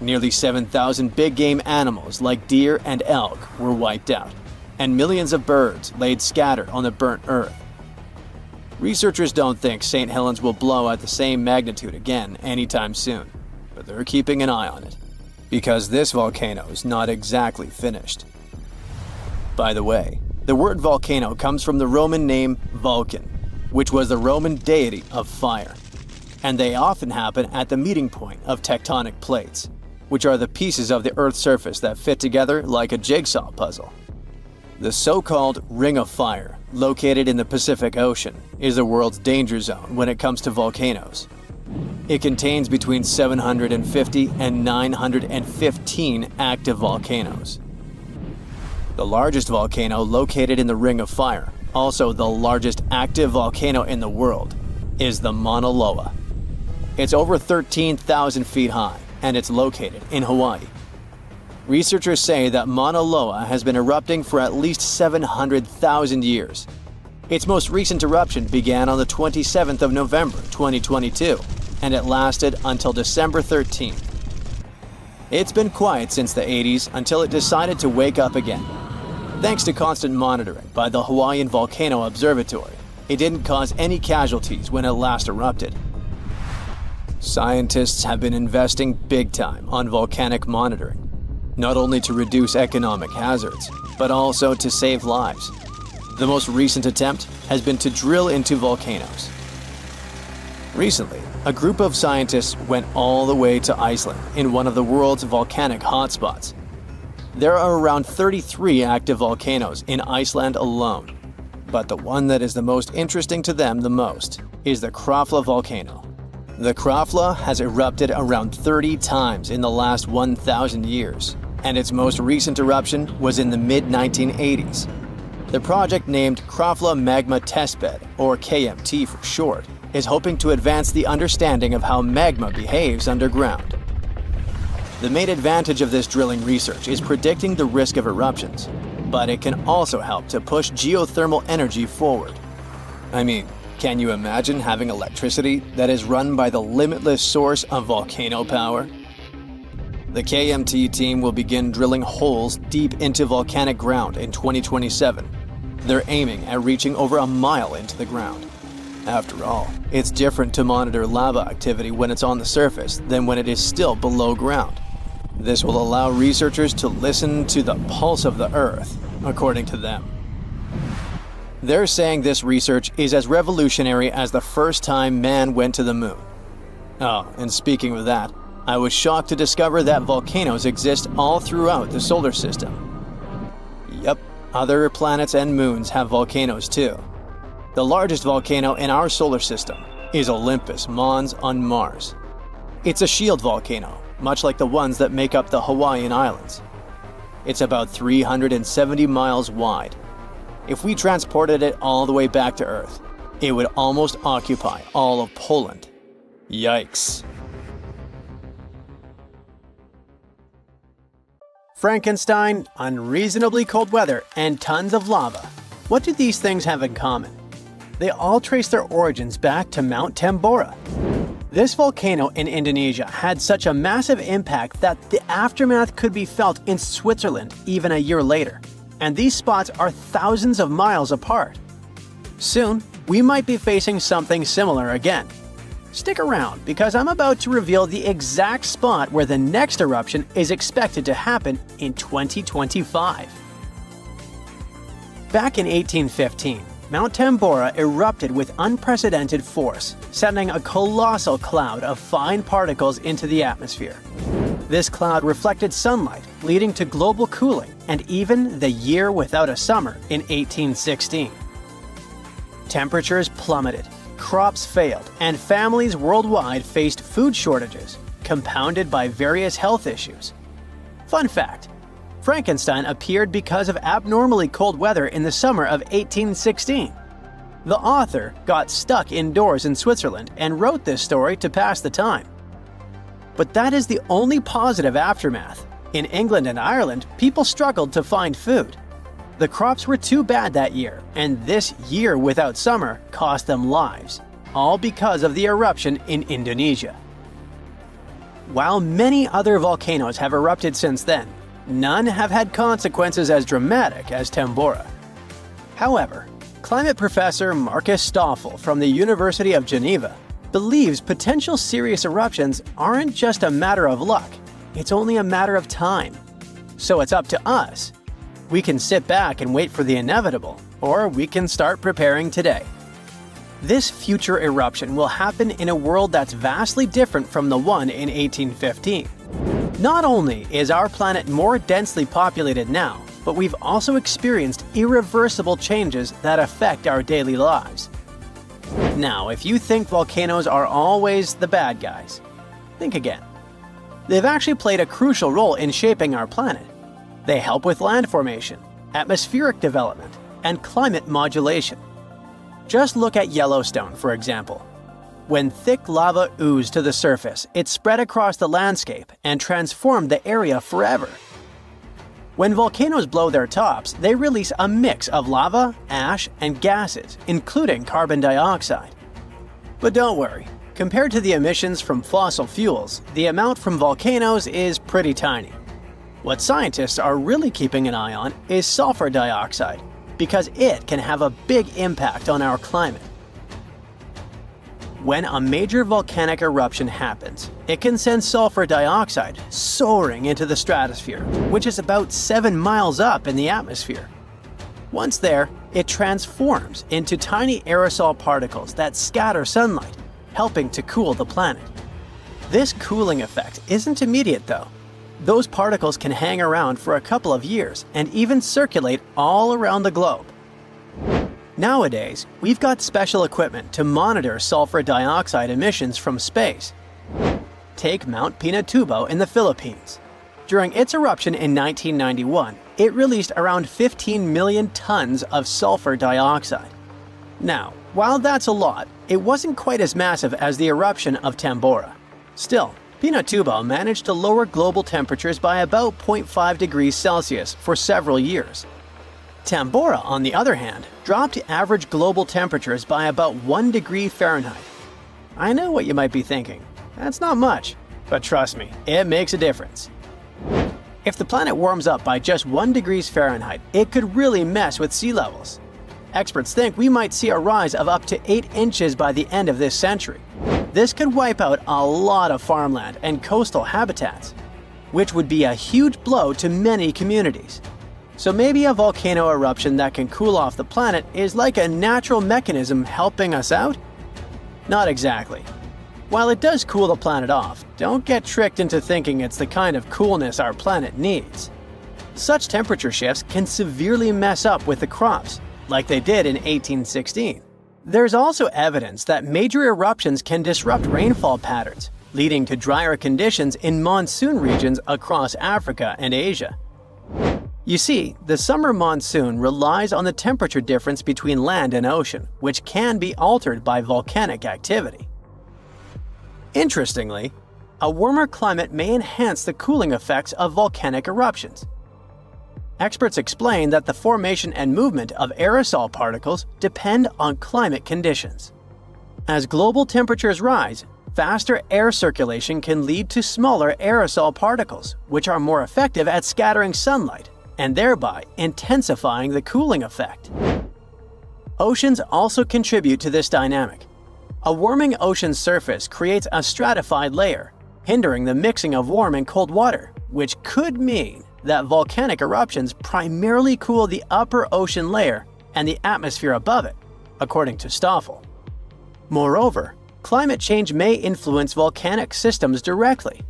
[SPEAKER 2] Nearly 7,000 big-game animals like deer and elk were wiped out, and millions of birds laid scattered on the burnt earth. Researchers don't think St. Helens will blow at the same magnitude again anytime soon, but they're keeping an eye on it, because this volcano is not exactly finished. By the way, the word volcano comes from the Roman name Vulcan, which was the Roman deity of fire, and they often happen at the meeting point of tectonic plates, which are the pieces of the Earth's surface that fit together like a jigsaw puzzle. The so-called Ring of Fire, located in the Pacific Ocean, is the world's danger zone when it comes to volcanoes. It contains between 750 and 915 active volcanoes. The largest volcano located in the Ring of Fire, also the largest active volcano in the world, is the Mauna Loa. It's over 13,000 feet high, and it's located in Hawaii. Researchers say that Mauna Loa has been erupting for at least 700,000 years. Its most recent eruption began on the 27th of November 2022, and it lasted until December 13th. It's been quiet since the 80s until it decided to wake up again. Thanks to constant monitoring by the Hawaiian Volcano Observatory, it didn't cause any casualties when it last erupted. Scientists have been investing big time on volcanic monitoring, not only to reduce economic hazards, but also to save lives. The most recent attempt has been to drill into volcanoes. Recently, a group of scientists went all the way to Iceland in one of the world's volcanic hotspots. There are around 33 active volcanoes in Iceland alone, but the one that is the most interesting to them the most is the Krafla volcano. The Krafla has erupted around 30 times in the last 1,000 years, and its most recent eruption was in the mid-1980s. The project named Krafla Magma Testbed, or KMT for short, is hoping to advance the understanding of how magma behaves underground. The main advantage of this drilling research is predicting the risk of eruptions, but it can also help to push geothermal energy forward. I mean, can you imagine having electricity that is run by the limitless source of volcano power? The KMT team will begin drilling holes deep into volcanic ground in 2027. They're aiming at reaching over a mile into the ground. After all, it's different to monitor lava activity when it's on the surface than when it is still below ground. This will allow researchers to listen to the pulse of the Earth, according to them. They're saying this research is as revolutionary as the first time man went to the moon. Oh, and speaking of that, I was shocked to discover that volcanoes exist all throughout the solar system. Yep, other planets and moons have volcanoes too. The largest volcano in our solar system is Olympus Mons on Mars. It's a shield volcano, much like the ones that make up the Hawaiian Islands. It's about 370 miles wide. If we transported it all the way back to Earth, it would almost occupy all of Poland. Yikes. Frankenstein, unreasonably cold weather, and tons of lava. What do these things have in common? They all trace their origins back to Mount Tambora. This volcano in Indonesia had such a massive impact that the aftermath could be felt in Switzerland even a year later. And these spots are thousands of miles apart. Soon, we might be facing something similar again. Stick around because I'm about to reveal the exact spot where the next eruption is expected to happen in 2025. Back in 1815, Mount Tambora erupted with unprecedented force, sending a colossal cloud of fine particles into the atmosphere. This cloud reflected sunlight, leading to global cooling and even the year without a summer in 1816. Temperatures plummeted, crops failed, and families worldwide faced food shortages, compounded by various health issues. Fun fact: Frankenstein appeared because of abnormally cold weather in the summer of 1816. The author got stuck indoors in Switzerland and wrote this story to pass the time. But that is the only positive aftermath. In England and Ireland, people struggled to find food. The crops were too bad that year, and this year without summer cost them lives, all because of the eruption in Indonesia. While many other volcanoes have erupted since then, none have had consequences as dramatic as Tambora. However, climate professor Marcus Stoffel from the University of Geneva believes potential serious eruptions aren't just a matter of luck, it's only a matter of time. So it's up to us. We can sit back and wait for the inevitable, or we can start preparing today. This future eruption will happen in a world that's vastly different from the one in 1815. Not only is our planet more densely populated now, but we've also experienced irreversible changes that affect our daily lives. Now, if you think volcanoes are always the bad guys, think again. They've actually played a crucial role in shaping our planet. They help with land formation, atmospheric development, and climate modulation. Just look at Yellowstone, for example. When thick lava oozed to the surface, it spread across the landscape and transformed the area forever. When volcanoes blow their tops, they release a mix of lava, ash, and gases, including carbon dioxide. But don't worry, compared to the emissions from fossil fuels, the amount from volcanoes is pretty tiny. What scientists are really keeping an eye on is sulfur dioxide, because it can have a big impact on our climate. When a major volcanic eruption happens, it can send sulfur dioxide soaring into the stratosphere, which is about 7 miles up in the atmosphere. Once there, it transforms into tiny aerosol particles that scatter sunlight, helping to cool the planet. This cooling effect isn't immediate though. Those particles can hang around for a couple of years and even circulate all around the globe. Nowadays, we've got special equipment to monitor sulfur dioxide emissions from space. Take Mount Pinatubo in the Philippines. During its eruption in 1991, it released around 15 million tons of sulfur dioxide. Now, while that's a lot, it wasn't quite as massive as the eruption of Tambora. Still, Pinatubo managed to lower global temperatures by about 0.5 degrees Celsius for several years. Tambora, on the other hand, dropped average global temperatures by about 1 degree Fahrenheit. I know what you might be thinking. That's not much, but trust me, it makes a difference. If the planet warms up by just 1 degree Fahrenheit, it could really mess with sea levels. Experts think we might see a rise of up to 8 inches by the end of this century. This could wipe out a lot of farmland and coastal habitats, which would be a huge blow to many communities. So maybe a volcano eruption that can cool off the planet is like a natural mechanism helping us out? Not exactly. While it does cool the planet off, don't get tricked into thinking it's the kind of coolness our planet needs. Such temperature shifts can severely mess up with the crops, like they did in 1816. There's also evidence that major eruptions can disrupt rainfall patterns, leading to drier conditions in monsoon regions across Africa and Asia. You see, the summer monsoon relies on the temperature difference between land and ocean, which can be altered by volcanic activity. Interestingly, a warmer climate may enhance the cooling effects of volcanic eruptions. Experts explain that the formation and movement of aerosol particles depend on climate conditions. As global temperatures rise, faster air circulation can lead to smaller aerosol particles, which are more effective at scattering sunlight and thereby intensifying the cooling effect. Oceans also contribute to this dynamic. A warming ocean surface creates a stratified layer, hindering the mixing of warm and cold water, which could mean that volcanic eruptions primarily cool the upper ocean layer and the atmosphere above it, according to Stoffel. Moreover, climate change may influence volcanic systems directly.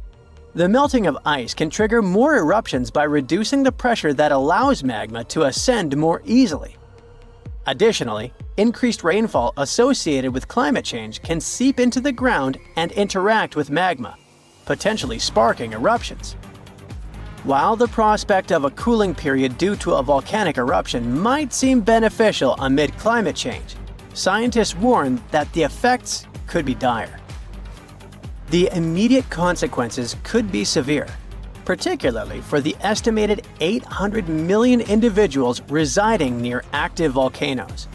[SPEAKER 2] The melting of ice can trigger more eruptions by reducing the pressure that allows magma to ascend more easily. Additionally, increased rainfall associated with climate change can seep into the ground and interact with magma, potentially sparking eruptions. While the prospect of a cooling period due to a volcanic eruption might seem beneficial amid climate change, scientists warn that the effects could be dire. The immediate consequences could be severe, particularly for the estimated 800 million individuals residing near active volcanoes.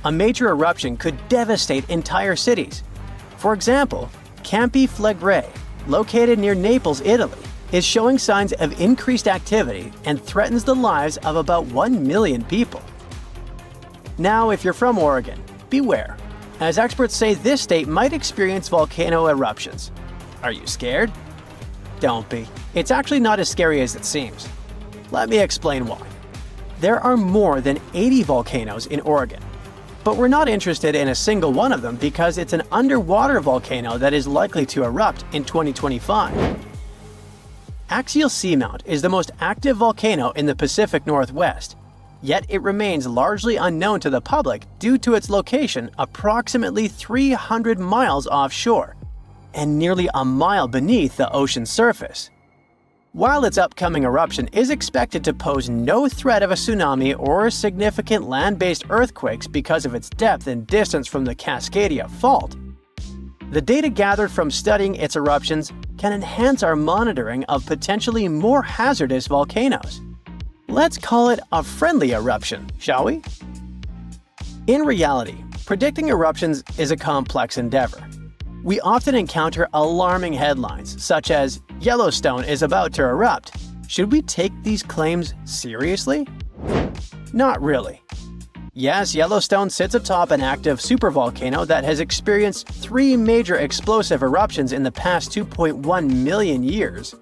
[SPEAKER 2] A major eruption could devastate entire cities. For example, Campi Flegrei, located near Naples, Italy, is showing signs of increased activity and threatens the lives of about 1 million people. Now, if you're from Oregon, beware, as experts say this state might experience volcano eruptions. Are you scared? Don't be. It's actually not as scary as it seems. Let me explain why. There are more than 80 volcanoes in Oregon, but we're not interested in a single one of them because it's an underwater volcano that is likely to erupt in 2025. Axial Seamount is the most active volcano in the Pacific Northwest, yet it remains largely unknown to the public due to its location approximately 300 miles offshore and nearly a mile beneath the ocean surface. While its upcoming eruption is expected to pose no threat of a tsunami or significant land-based earthquakes because of its depth and distance from the Cascadia Fault, the data gathered from studying its eruptions can enhance our monitoring of potentially more hazardous volcanoes. Let's call it a friendly eruption, shall we? In reality, predicting eruptions is a complex endeavor. We often encounter alarming headlines, such as, "Yellowstone is about to erupt." Should we take these claims seriously? Not really. Yes, Yellowstone sits atop an active supervolcano that has experienced 3 major explosive eruptions in the past 2.1 million years.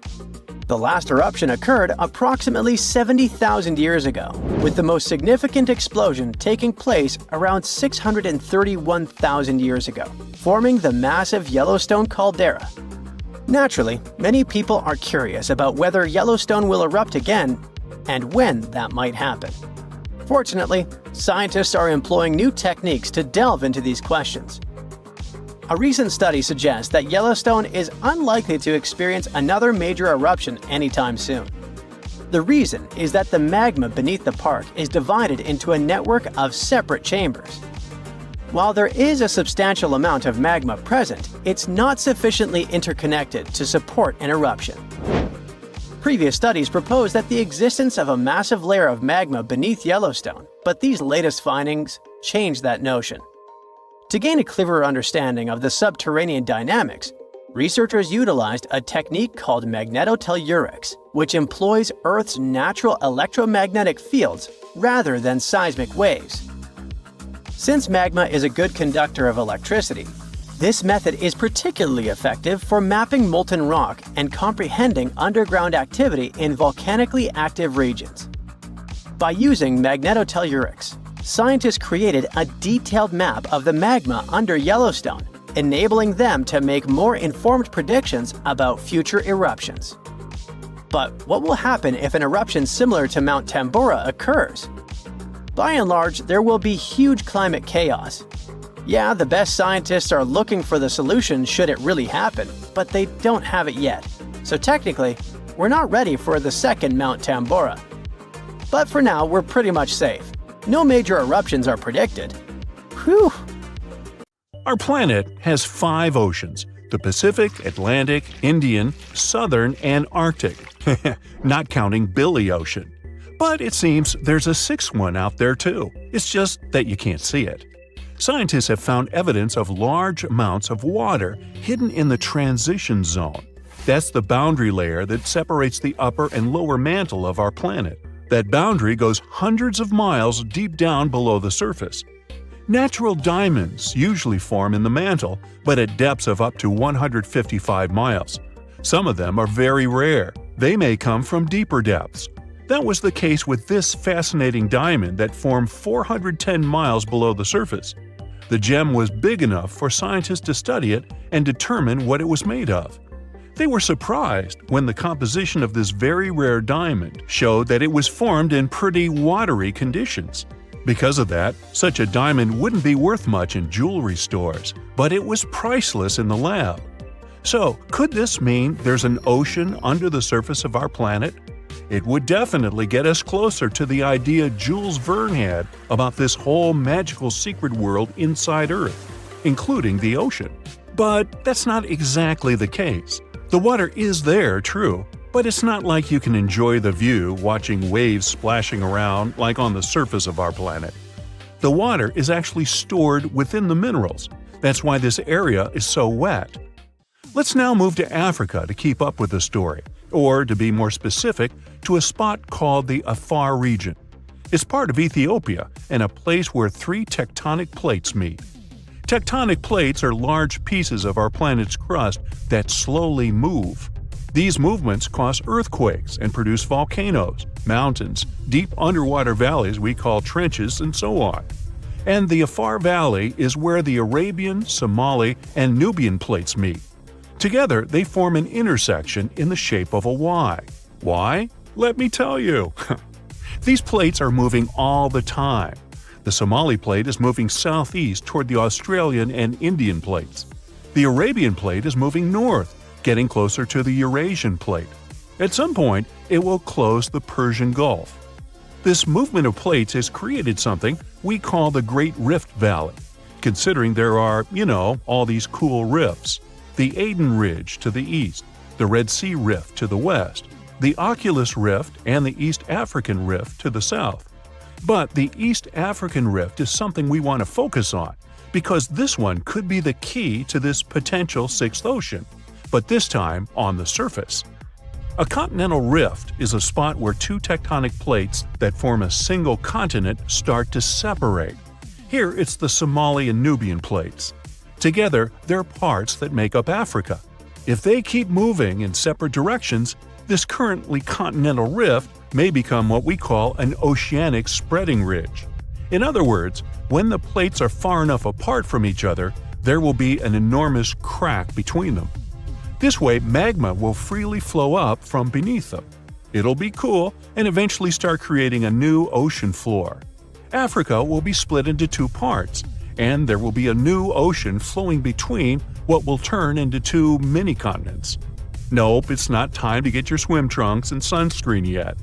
[SPEAKER 2] The last eruption occurred approximately 70,000 years ago, with the most significant explosion taking place around 631,000 years ago, forming the massive Yellowstone caldera. Naturally, many people are curious about whether Yellowstone will erupt again and when that might happen. Fortunately, scientists are employing new techniques to delve into these questions. A recent study suggests that Yellowstone is unlikely to experience another major eruption anytime soon. The reason is that the magma beneath the park is divided into a network of separate chambers. While there is a substantial amount of magma present, it's not sufficiently interconnected to support an eruption. Previous studies proposed that the existence of a massive layer of magma beneath Yellowstone, but these latest findings change that notion. To gain a clearer understanding of the subterranean dynamics, researchers utilized a technique called magnetotellurics, which employs Earth's natural electromagnetic fields rather than seismic waves. Since magma is a good conductor of electricity, this method is particularly effective for mapping molten rock and comprehending underground activity in volcanically active regions. By using magnetotellurics, scientists created a detailed map of the magma under Yellowstone, enabling them to make more informed predictions about future eruptions. But what will happen if an eruption similar to Mount Tambora occurs? By and large, there will be huge climate chaos. Yeah, the best scientists are looking for the solution should it really happen, but they don't have it yet. So technically, we're not ready for the second Mount Tambora. But for now, we're pretty much safe. No major eruptions are predicted. Whew!
[SPEAKER 1] Our planet has 5 oceans: the Pacific, Atlantic, Indian, Southern, and Arctic, not counting Billy Ocean. But it seems there's a 6th one out there too. It's just that you can't see it. Scientists have found evidence of large amounts of water hidden in the transition zone. That's the boundary layer that separates the upper and lower mantle of our planet. That boundary goes hundreds of miles deep down below the surface. Natural diamonds usually form in the mantle, but at depths of up to 155 miles. Some of them are very rare. They may come from deeper depths. That was the case with this fascinating diamond that formed 410 miles below the surface. The gem was big enough for scientists to study it and determine what it was made of. They were surprised when the composition of this very rare diamond showed that it was formed in pretty watery conditions. Because of that, such a diamond wouldn't be worth much in jewelry stores, but it was priceless in the lab. So, could this mean there's an ocean under the surface of our planet? It would definitely get us closer to the idea Jules Verne had about this whole magical secret world inside Earth, including the ocean. But that's not exactly the case. The water is there, true, but it's not like you can enjoy the view watching waves splashing around like on the surface of our planet. The water is actually stored within the minerals. That's why this area is so wet. Let's now move to Africa to keep up with the story, or to be more specific, to a spot called the Afar region. It's part of Ethiopia and a place where 3 tectonic plates meet. Tectonic plates are large pieces of our planet's crust that slowly move. These movements cause earthquakes and produce volcanoes, mountains, deep underwater valleys we call trenches, and so on. And the Afar Valley is where the Arabian, Somali, and Nubian plates meet. Together, they form an intersection in the shape of a Y. Why? Let me tell you. These plates are moving all the time. The Somali plate is moving southeast toward the Australian and Indian plates. The Arabian plate is moving north, getting closer to the Eurasian plate. At some point, it will close the Persian Gulf. This movement of plates has created something we call the Great Rift Valley, considering there are, all these cool rifts. The Aden Ridge to the east, the Red Sea Rift to the west, the Oculus Rift and the East African Rift to the south. But the East African Rift is something we want to focus on, because this one could be the key to this potential sixth ocean, but this time on the surface. A continental rift is a spot where 2 tectonic plates that form a single continent start to separate. Here it's the Somali and Nubian plates. Together, they're parts that make up Africa. If they keep moving in separate directions, this currently continental rift may become what we call an oceanic spreading ridge. In other words, when the plates are far enough apart from each other, there will be an enormous crack between them. This way, magma will freely flow up from beneath them. It'll be cool and eventually start creating a new ocean floor. Africa will be split into 2 parts, and there will be a new ocean flowing between what will turn into 2 mini-continents. Nope, it's not time to get your swim trunks and sunscreen yet.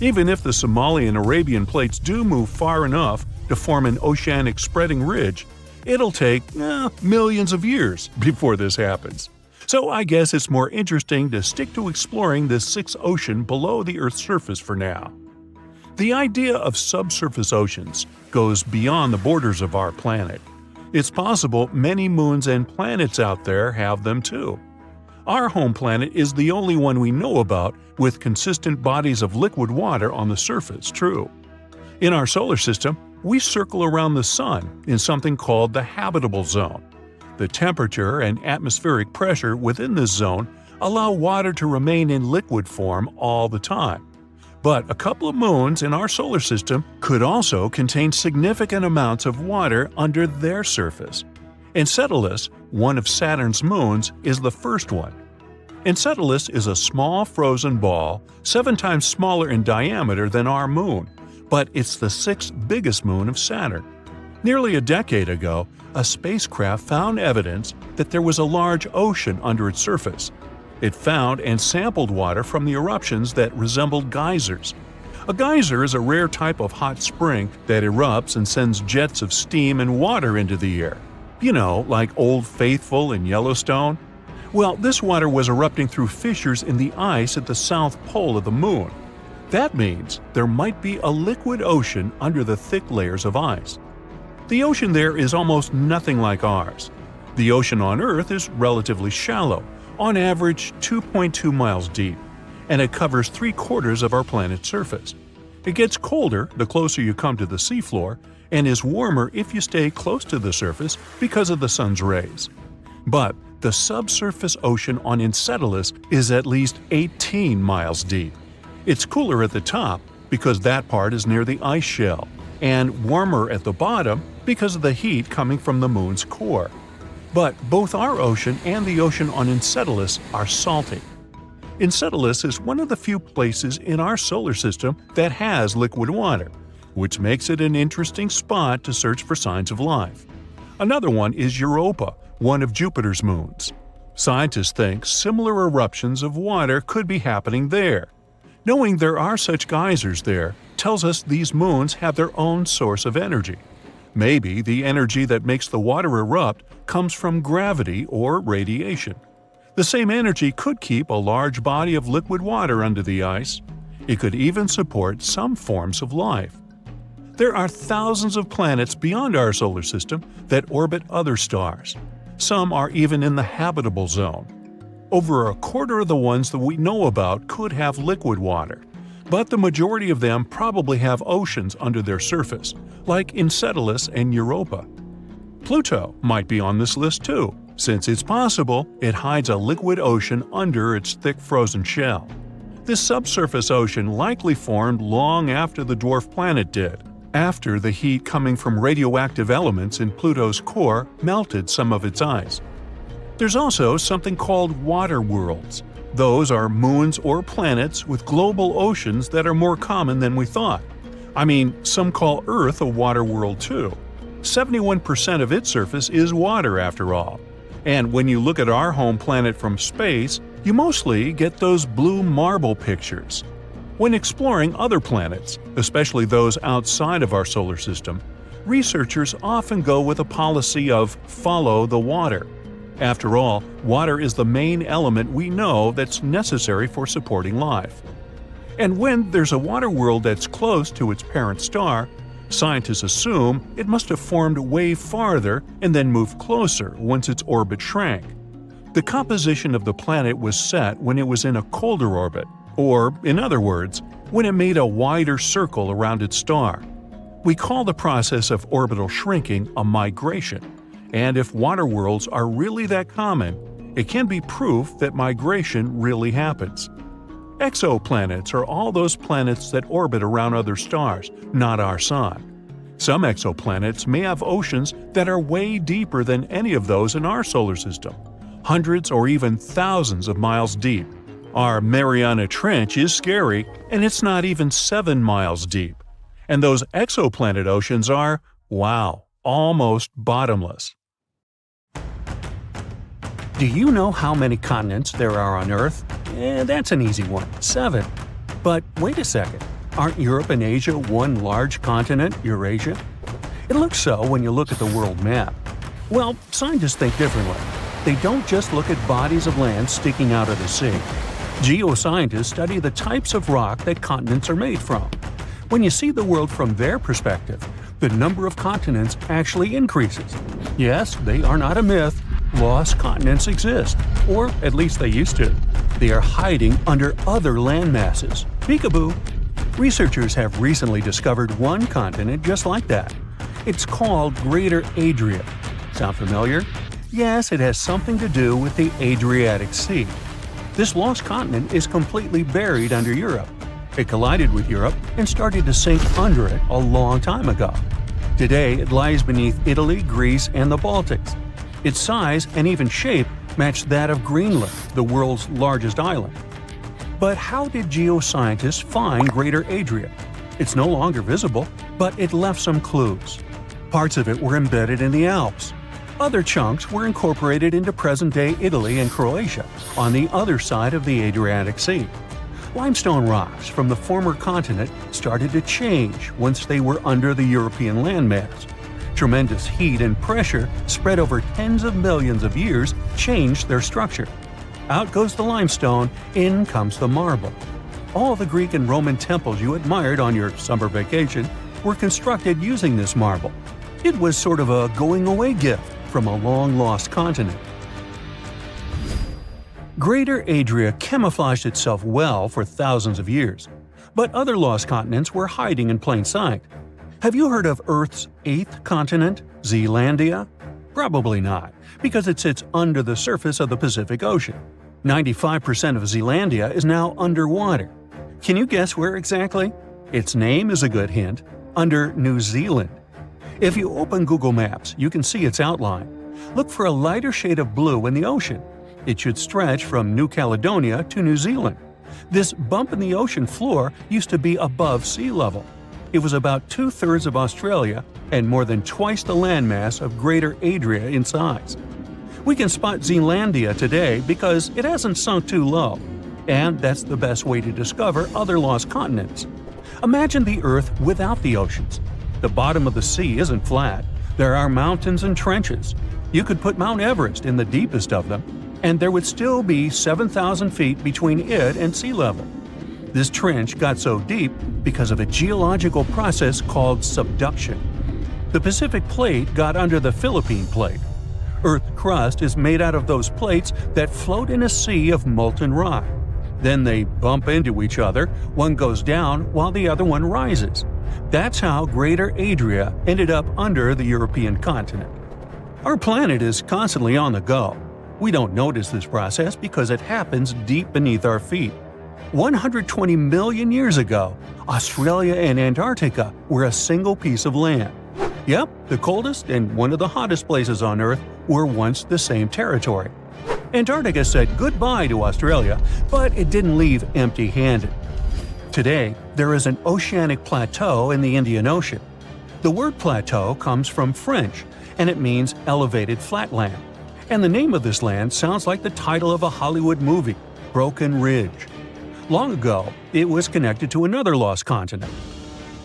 [SPEAKER 1] Even if the Somali and Arabian plates do move far enough to form an oceanic spreading ridge, it'll take millions of years before this happens. So I guess it's more interesting to stick to exploring this sixth ocean below the Earth's surface for now. The idea of subsurface oceans goes beyond the borders of our planet. It's possible many moons and planets out there have them too. Our home planet is the only one we know about with consistent bodies of liquid water on the surface, true. In our solar system, we circle around the Sun in something called the habitable zone. The temperature and atmospheric pressure within this zone allow water to remain in liquid form all the time. But a couple of moons in our solar system could also contain significant amounts of water under their surface. Enceladus, one of Saturn's moons, is the first one. Enceladus is a small frozen ball, 7 times smaller in diameter than our moon, but it's the 6th biggest moon of Saturn. Nearly a decade ago, a spacecraft found evidence that there was a large ocean under its surface. It found and sampled water from the eruptions that resembled geysers. A geyser is a rare type of hot spring that erupts and sends jets of steam and water into the air. Like Old Faithful in Yellowstone? Well, this water was erupting through fissures in the ice at the south pole of the moon. That means there might be a liquid ocean under the thick layers of ice. The ocean there is almost nothing like ours. The ocean on Earth is relatively shallow, on average 2.2 miles deep, and it covers 3/4 of our planet's surface. It gets colder the closer you come to the seafloor, and is warmer if you stay close to the surface because of the sun's rays. But the subsurface ocean on Enceladus is at least 18 miles deep. It's cooler at the top because that part is near the ice shell, and warmer at the bottom because of the heat coming from the Moon's core. But both our ocean and the ocean on Enceladus are salty. Enceladus is one of the few places in our solar system that has liquid water, which makes it an interesting spot to search for signs of life. Another one is Europa, one of Jupiter's moons. Scientists think similar eruptions of water could be happening there. Knowing there are such geysers there tells us these moons have their own source of energy. Maybe the energy that makes the water erupt comes from gravity or radiation. The same energy could keep a large body of liquid water under the ice. It could even support some forms of life. There are thousands of planets beyond our solar system that orbit other stars. Some are even in the habitable zone. Over a quarter of the ones that we know about could have liquid water, but the majority of them probably have oceans under their surface, like Enceladus and Europa. Pluto might be on this list too, since it's possible it hides a liquid ocean under its thick frozen shell. This subsurface ocean likely formed long after the dwarf planet did, after the heat coming from radioactive elements in Pluto's core melted some of its ice. There's also something called water worlds. Those are moons or planets with global oceans that are more common than we thought. I mean, some call Earth a water world too. 71% of its surface is water after all. And when you look at our home planet from space, you mostly get those blue marble pictures. When exploring other planets, especially those outside of our solar system, researchers often go with a policy of follow the water. After all, water is the main element we know that's necessary for supporting life. And when there's a water world that's close to its parent star, scientists assume it must have formed way farther and then moved closer once its orbit shrank. The composition of the planet was set when it was in a colder orbit, or, in other words, when it made a wider circle around its star. We call the process of orbital shrinking a migration, and if water worlds are really that common, it can be proof that migration really happens. Exoplanets are all those planets that orbit around other stars, not our Sun. Some exoplanets may have oceans that are way deeper than any of those in our solar system, hundreds or even thousands of miles deep. Our Mariana Trench is scary, and it's not even 7 miles deep. And those exoplanet oceans are, wow, almost bottomless. Do you know how many continents there are on Earth? That's an easy one, 7. But wait a second, aren't Europe and Asia one large continent, Eurasia? It looks so when you look at the world map. Well, scientists think differently. They don't just look at bodies of land sticking out of the sea. Geoscientists study the types of rock that continents are made from. When you see the world from their perspective, the number of continents actually increases. Yes, they are not a myth. Lost continents exist, or at least they used to. They are hiding under other land masses. Peekaboo! Researchers have recently discovered one continent just like that. It's called Greater Adria. Sound familiar? Yes, it has something to do with the Adriatic Sea. This lost continent is completely buried under Europe. It collided with Europe and started to sink under it a long time ago. Today, it lies beneath Italy, Greece, and the Baltics. Its size and even shape match that of Greenland, the world's largest island. But how did geoscientists find Greater Adria? It's no longer visible, but it left some clues. Parts of it were embedded in the Alps. Other chunks were incorporated into present-day Italy and Croatia, on the other side of the Adriatic Sea. Limestone rocks from the former continent started to change once they were under the European landmass. Tremendous heat and pressure spread over tens of millions of years changed their structure. Out goes the limestone, in comes the marble. All the Greek and Roman temples you admired on your summer vacation were constructed using this marble. It was sort of a going-away gift from a long-lost continent. Greater Adria camouflaged itself well for thousands of years, but other lost continents were hiding in plain sight. Have you heard of Earth's eighth continent, Zealandia? Probably not, because it sits under the surface of the Pacific Ocean. 95% of Zealandia is now underwater. Can you guess where exactly? Its name is a good hint – under New Zealand. If you open Google Maps, you can see its outline. Look for a lighter shade of blue in the ocean. It should stretch from New Caledonia to New Zealand. This bump in the ocean floor used to be above sea level. It was about 2/3 of Australia and more than twice the landmass of Greater Adria in size. We can spot Zealandia today because it hasn't sunk too low, and that's the best way to discover other lost continents. Imagine the Earth without the oceans. The bottom of the sea isn't flat. There are mountains and trenches. You could put Mount Everest in the deepest of them, and there would still be 7,000 feet between it and sea level. This trench got so deep because of a geological process called subduction. The Pacific Plate got under the Philippine Plate. Earth's crust is made out of those plates that float in a sea of molten rock. Then they bump into each other, one goes down while the other one rises. That's how Greater Adria ended up under the European continent. Our planet is constantly on the go. We don't notice this process because it happens deep beneath our feet. 120 million years ago, Australia and Antarctica were a single piece of land. Yep, the coldest and one of the hottest places on Earth were once the same territory. Antarctica said goodbye to Australia, but it didn't leave empty-handed. Today, there is an oceanic plateau in the Indian Ocean. The word plateau comes from French, and it means elevated flatland. And the name of this land sounds like the title of a Hollywood movie, Broken Ridge. Long ago, it was connected to another lost continent.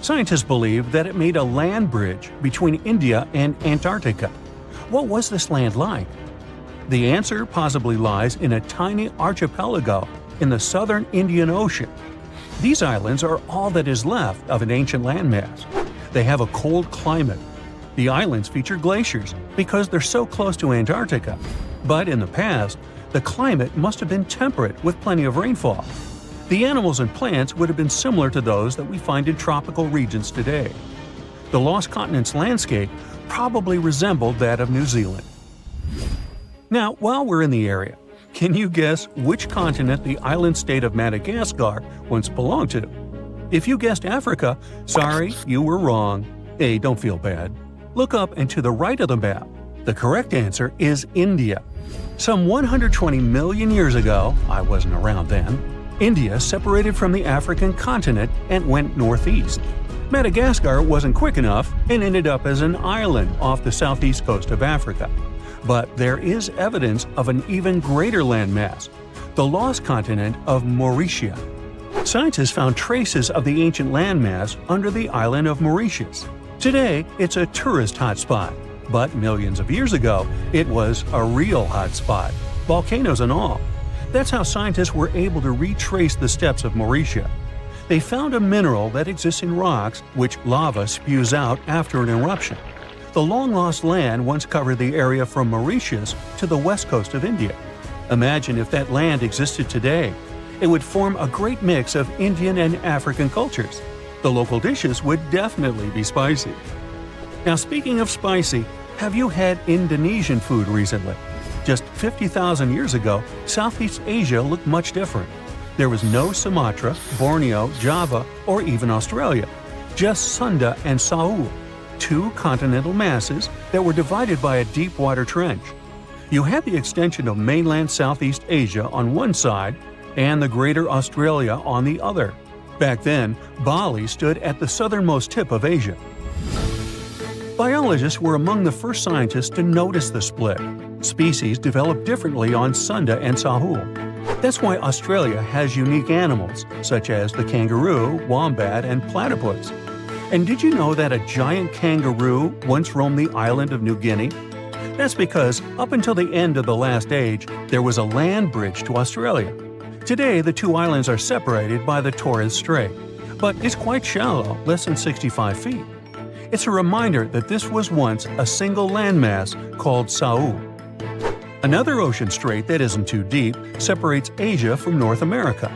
[SPEAKER 1] Scientists believe that it made a land bridge between India and Antarctica. What was this land like? The answer possibly lies in a tiny archipelago in the southern Indian Ocean. These islands are all that is left of an ancient landmass. They have a cold climate. The islands feature glaciers because they're so close to Antarctica. But in the past, the climate must have been temperate with plenty of rainfall. The animals and plants would have been similar to those that we find in tropical regions today. The lost continent's landscape probably resembled that of New Zealand. Now, while we're in the area, can you guess which continent the island state of Madagascar once belonged to? If you guessed Africa, sorry, you were wrong. Hey, don't feel bad. Look up and to the right of the map. The correct answer is India. Some 120 million years ago, I wasn't around then, India separated from the African continent and went northeast. Madagascar wasn't quick enough and ended up as an island off the southeast coast of Africa. But there is evidence of an even greater landmass, the lost continent of Mauritius. Scientists found traces of the ancient landmass under the island of Mauritius. Today, it's a tourist hotspot, but millions of years ago, it was a real hotspot, volcanoes and all. That's how scientists were able to retrace the steps of Mauritius. They found a mineral that exists in rocks which lava spews out after an eruption. The long-lost land once covered the area from Mauritius to the west coast of India. Imagine if that land existed today. It would form a great mix of Indian and African cultures. The local dishes would definitely be spicy. Now, speaking of spicy, have you had Indonesian food recently? Just 50,000 years ago, Southeast Asia looked much different. There was no Sumatra, Borneo, Java, or even Australia. Just Sunda and Saul, two continental masses that were divided by a deep water trench. You had the extension of mainland Southeast Asia on one side and the Greater Australia on the other. Back then, Bali stood at the southernmost tip of Asia. Biologists were among the first scientists to notice the split. Species develop differently on Sunda and Sahul. That's why Australia has unique animals, such as the kangaroo, wombat, and platypus. And did you know that a giant kangaroo once roamed the island of New Guinea? That's because, up until the end of the last age, there was a land bridge to Australia. Today, the two islands are separated by the Torres Strait, but it's quite shallow, less than 65 feet. It's a reminder that this was once a single landmass called Saul. Another ocean strait that isn't too deep separates Asia from North America.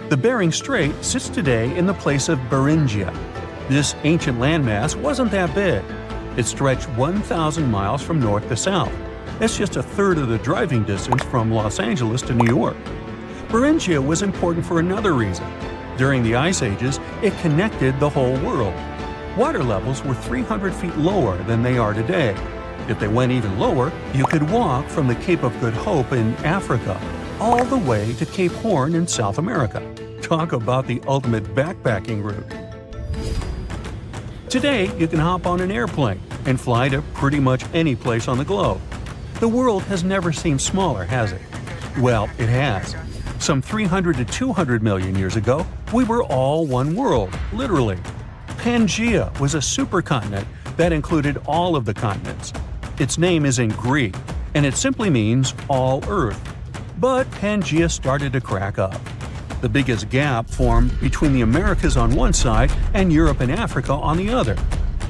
[SPEAKER 1] The Bering Strait sits today in the place of Beringia. This ancient landmass wasn't that big. It stretched 1,000 miles from north to south. That's just a third of the driving distance from Los Angeles to New York. Beringia was important for another reason. During the Ice Ages, it connected the whole world. Water levels were 300 feet lower than they are today. If they went even lower, you could walk from the Cape of Good Hope in Africa all the way to Cape Horn in South America. Talk about the ultimate backpacking route. Today, you can hop on an airplane and fly to pretty much any place on the globe. The world has never seemed smaller, has it? Well, it has. Some 300 to 200 million years ago, we were all one world, literally. Pangaea was a supercontinent that included all of the continents. Its name is in Greek, and it simply means all Earth. But Pangaea started to crack up. The biggest gap formed between the Americas on one side and Europe and Africa on the other.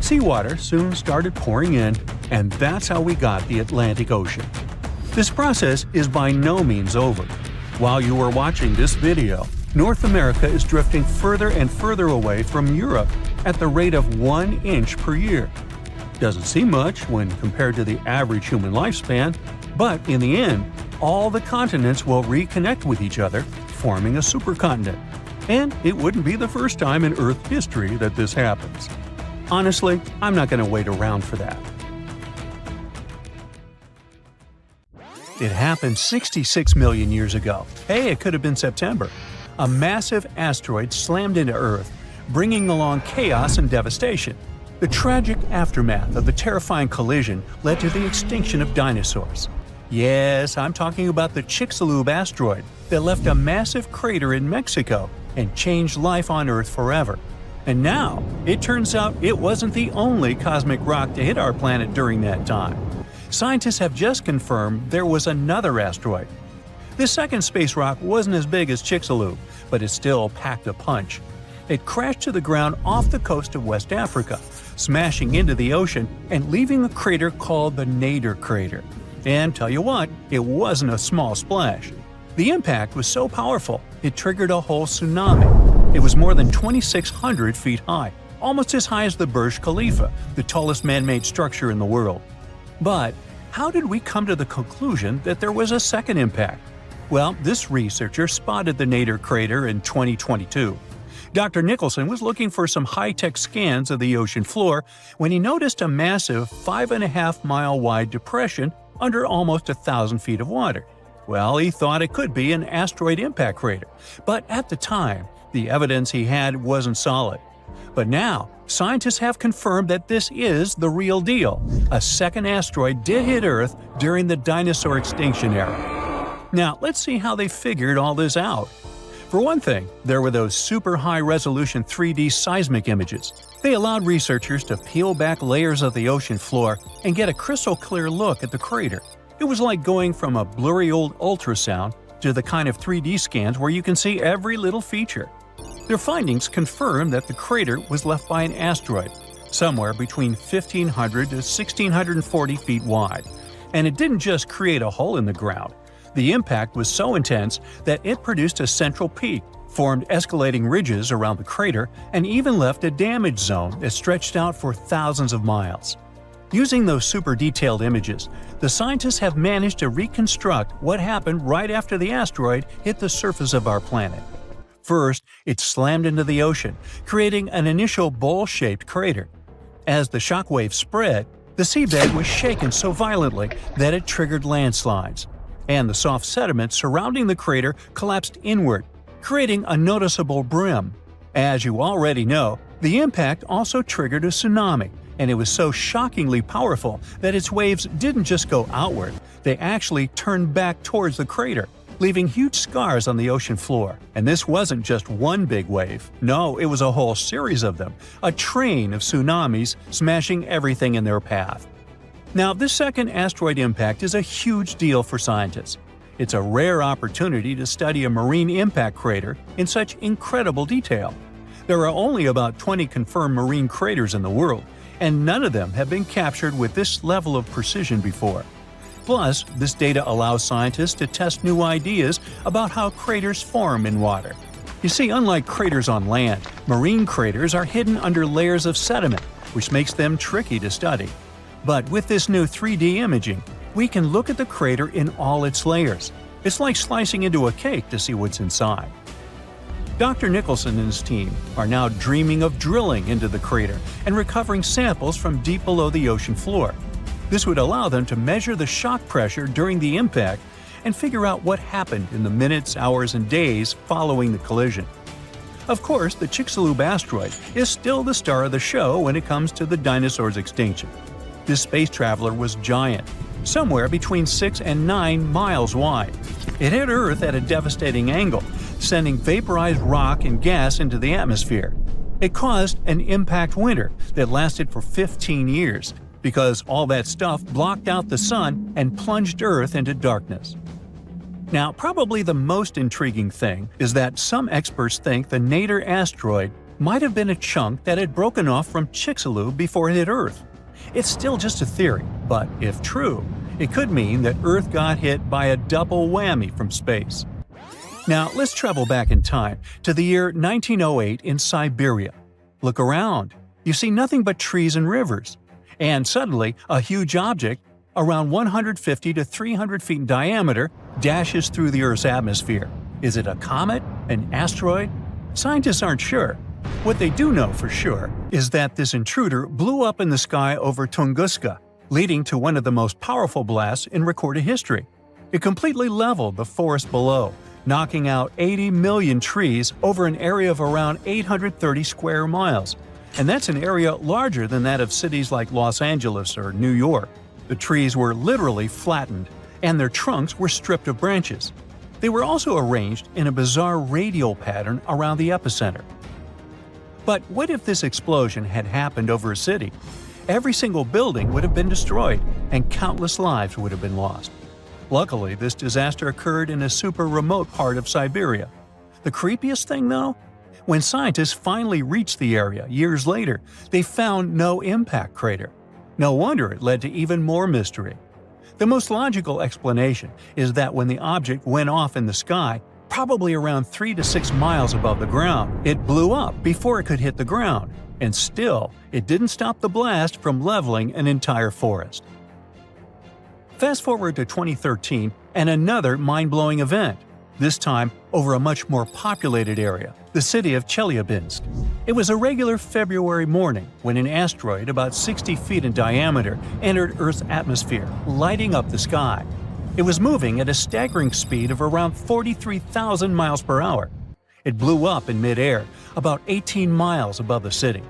[SPEAKER 1] Seawater soon started pouring in, and that's how we got the Atlantic Ocean. This process is by no means over. While you are watching this video, North America is drifting further and further away from Europe at the rate of 1 inch per year. Doesn't seem much when compared to the average human lifespan, but in the end, all the continents will reconnect with each other, forming a supercontinent. And it wouldn't be the first time in Earth history that this happens. Honestly, I'm not going to wait around for that. It happened 66 million years ago. Hey, it could have been September. A massive asteroid slammed into Earth, bringing along chaos and devastation. The tragic aftermath of the terrifying collision led to the extinction of dinosaurs. Yes, I'm talking about the Chicxulub asteroid that left a massive crater in Mexico and changed life on Earth forever. And now, it turns out it wasn't the only cosmic rock to hit our planet during that time. Scientists have just confirmed there was another asteroid. This second space rock wasn't as big as Chicxulub, but it still packed a punch. It crashed to the ground off the coast of West Africa, smashing into the ocean and leaving a crater called the Nader crater. And tell you what, it wasn't a small splash. The impact was so powerful, it triggered a whole tsunami. It was more than 2,600 feet high, almost as high as the Burj Khalifa, the tallest man-made structure in the world. But how did we come to the conclusion that there was a second impact? Well, this researcher spotted the Nader crater in 2022. Dr. Nicholson was looking for some high-tech scans of the ocean floor when he noticed a massive 5.5-mile-wide depression under almost 1,000 feet of water. Well, he thought it could be an asteroid impact crater, but at the time, the evidence he had wasn't solid. But now, scientists have confirmed that this is the real deal. A second asteroid did hit Earth during the dinosaur extinction era. Now, let's see how they figured all this out. For one thing, there were those super high-resolution 3D seismic images. They allowed researchers to peel back layers of the ocean floor and get a crystal-clear look at the crater. It was like going from a blurry old ultrasound to the kind of 3D scans where you can see every little feature. Their findings confirm that the crater was left by an asteroid, somewhere between 1,500 to 1,640 feet wide. And it didn't just create a hole in the ground. The impact was so intense that it produced a central peak, formed escalating ridges around the crater, and even left a damage zone that stretched out for thousands of miles. Using those super detailed images, the scientists have managed to reconstruct what happened right after the asteroid hit the surface of our planet. First, it slammed into the ocean, creating an initial bowl-shaped crater. As the shockwave spread, the seabed was shaken so violently that it triggered landslides, and the soft sediment surrounding the crater collapsed inward, creating a noticeable brim. As you already know, the impact also triggered a tsunami, and it was so shockingly powerful that its waves didn't just go outward, they actually turned back towards the crater, leaving huge scars on the ocean floor. And this wasn't just one big wave. No, it was a whole series of them, a train of tsunamis smashing everything in their path. Now, this second asteroid impact is a huge deal for scientists. It's a rare opportunity to study a marine impact crater in such incredible detail. There are only about 20 confirmed marine craters in the world, and none of them have been captured with this level of precision before. Plus, this data allows scientists to test new ideas about how craters form in water. You see, unlike craters on land, marine craters are hidden under layers of sediment, which makes them tricky to study. But with this new 3D imaging, we can look at the crater in all its layers. It's like slicing into a cake to see what's inside. Dr. Nicholson and his team are now dreaming of drilling into the crater and recovering samples from deep below the ocean floor. This would allow them to measure the shock pressure during the impact and figure out what happened in the minutes, hours, and days following the collision. Of course, the Chicxulub asteroid is still the star of the show when it comes to the dinosaurs' extinction. This space traveler was giant, somewhere between 6 and 9 miles wide. It hit Earth at a devastating angle, sending vaporized rock and gas into the atmosphere. It caused an impact winter that lasted for 15 years because all that stuff blocked out the sun and plunged Earth into darkness. Now, probably the most intriguing thing is that some experts think the Nader asteroid might have been a chunk that had broken off from Chicxulub before it hit Earth. It's still just a theory, but if true, it could mean that Earth got hit by a double whammy from space. Now, let's travel back in time to the year 1908 in Siberia. Look around. You see nothing but trees and rivers. And suddenly, a huge object, around 150 to 300 feet in diameter, dashes through the Earth's atmosphere. Is it a comet? An asteroid? Scientists aren't sure. What they do know for sure is that this intruder blew up in the sky over Tunguska, leading to one of the most powerful blasts in recorded history. It completely leveled the forest below, knocking out 80 million trees over an area of around 830 square miles. And that's an area larger than that of cities like Los Angeles or New York. The trees were literally flattened, and their trunks were stripped of branches. They were also arranged in a bizarre radial pattern around the epicenter. But what if this explosion had happened over a city? Every single building would have been destroyed, and countless lives would have been lost. Luckily, this disaster occurred in a super remote part of Siberia. The creepiest thing, though? When scientists finally reached the area years later, they found no impact crater. No wonder it led to even more mystery. The most logical explanation is that when the object went off in the sky, probably around 3 to 6 miles above the ground, it blew up before it could hit the ground. And still, it didn't stop the blast from leveling an entire forest. Fast forward to 2013 and another mind-blowing event, this time over a much more populated area, the city of Chelyabinsk. It was a regular February morning when an asteroid about 60 feet in diameter entered Earth's atmosphere, lighting up the sky. It was moving at a staggering speed of around 43,000 miles per hour. It blew up in midair, about 18 miles above the city.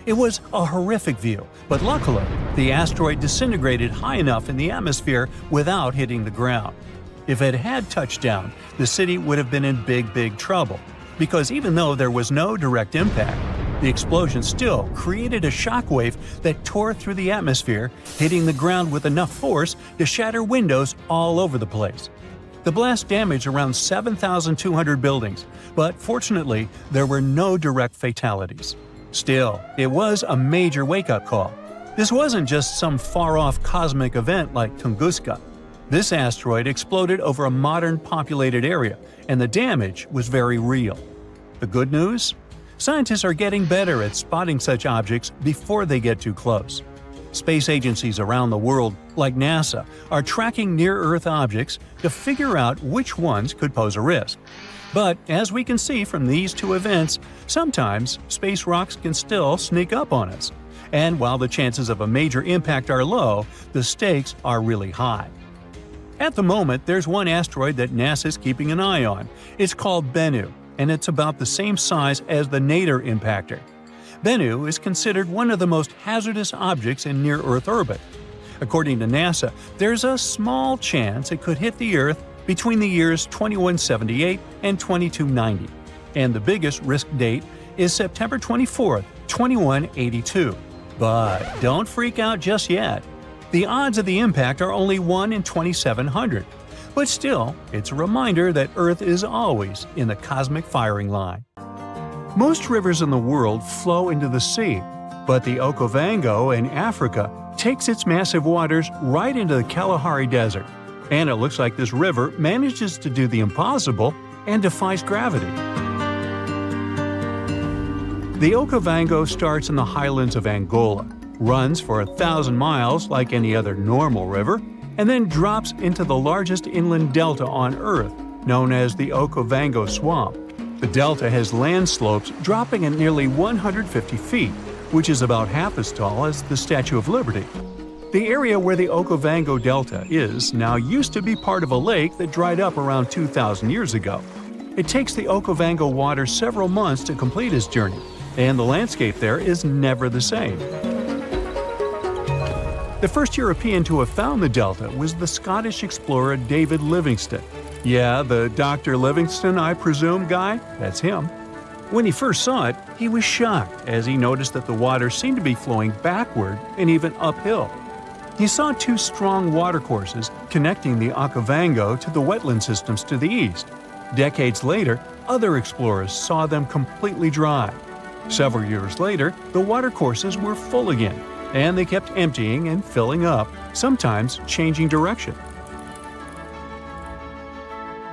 [SPEAKER 1] It was a horrific view, but luckily, the asteroid disintegrated high enough in the atmosphere without hitting the ground. If it had touched down, the city would have been in big trouble, because even though there was no direct impact, the explosion still created a shockwave that tore through the atmosphere, hitting the ground with enough force to shatter windows all over the place. The blast damaged around 7,200 buildings, but fortunately, there were no direct fatalities. Still, it was a major wake-up call. This wasn't just some far-off cosmic event like Tunguska. This asteroid exploded over a modern populated area, and the damage was very real. The good news? Scientists are getting better at spotting such objects before they get too close. Space agencies around the world, like NASA, are tracking near-Earth objects to figure out which ones could pose a risk. But as we can see from these two events, sometimes space rocks can still sneak up on us. And while the chances of a major impact are low, the stakes are really high. At the moment, there's one asteroid that NASA's keeping an eye on. It's called Bennu, and it's about the same size as the Nader impactor. Bennu is considered one of the most hazardous objects in near-Earth orbit. According to NASA, there's a small chance it could hit the Earth between the years 2178 and 2290, and the biggest risk date is September 24, 2182. But don't freak out just yet. The odds of the impact are only 1 in 2,700. But still, it's a reminder that Earth is always in the cosmic firing line. Most rivers in the world flow into the sea, but the Okavango in Africa takes its massive waters right into the Kalahari Desert. And it looks like this river manages to do the impossible and defies gravity. The Okavango starts in the highlands of Angola, runs for 1,000 miles like any other normal river, and then drops into the largest inland delta on Earth, known as the Okavango Swamp. The delta has land slopes dropping at nearly 150 feet, which is about half as tall as the Statue of Liberty. The area where the Okavango Delta is now used to be part of a lake that dried up around 2,000 years ago. It takes the Okavango water several months to complete its journey, and the landscape there is never the same. The first European to have found the delta was the Scottish explorer David Livingstone. Yeah, the Dr. Livingstone, I presume, guy? That's him. When he first saw it, he was shocked as he noticed that the water seemed to be flowing backward and even uphill. He saw two strong watercourses connecting the Okavango to the wetland systems to the east. Decades later, other explorers saw them completely dry. Several years later, the watercourses were full again, and they kept emptying and filling up, sometimes changing direction.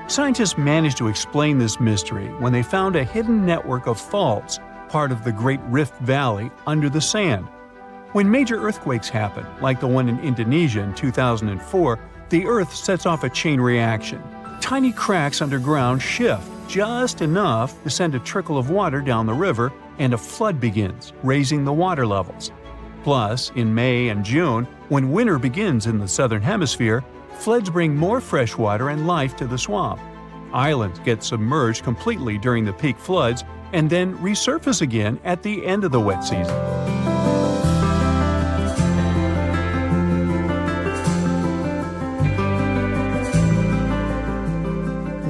[SPEAKER 1] Scientists managed to explain this mystery when they found a hidden network of faults, part of the Great Rift Valley, under the sand. When major earthquakes happen, like the one in Indonesia in 2004, the Earth sets off a chain reaction. Tiny cracks underground shift just enough to send a trickle of water down the river, and a flood begins, raising the water levels. Plus, in May and June, when winter begins in the southern hemisphere, floods bring more fresh water and life to the swamp. Islands get submerged completely during the peak floods and then resurface again at the end of the wet season.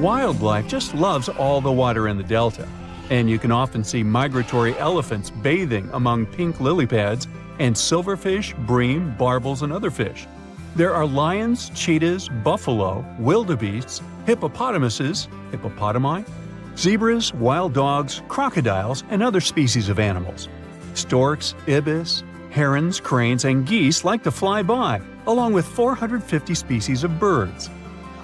[SPEAKER 1] Wildlife just loves all the water in the delta, and you can often see migratory elephants bathing among pink lily pads and silverfish, bream, barbels, and other fish. There are lions, cheetahs, buffalo, wildebeests, hippopotamuses, hippopotami, zebras, wild dogs, crocodiles, and other species of animals. Storks, ibis, herons, cranes, and geese like to fly by, along with 450 species of birds.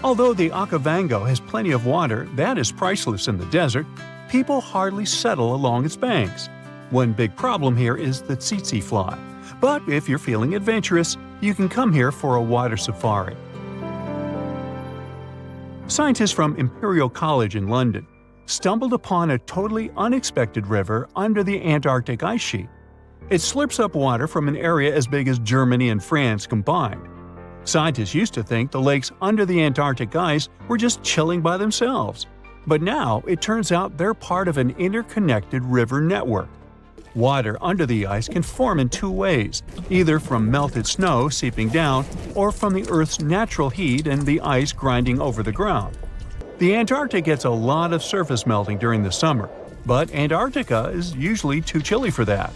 [SPEAKER 1] Although the Okavango has plenty of water that is priceless in the desert, people hardly settle along its banks. One big problem here is the tsetse fly. But if you're feeling adventurous, you can come here for a water safari. Scientists from Imperial College in London stumbled upon a totally unexpected river under the Antarctic ice sheet. It slurps up water from an area as big as Germany and France combined. Scientists used to think the lakes under the Antarctic ice were just chilling by themselves. But now it turns out they're part of an interconnected river network. Water under the ice can form in two ways, either from melted snow seeping down or from the Earth's natural heat and the ice grinding over the ground. The Antarctic gets a lot of surface melting during the summer, but Antarctica is usually too chilly for that.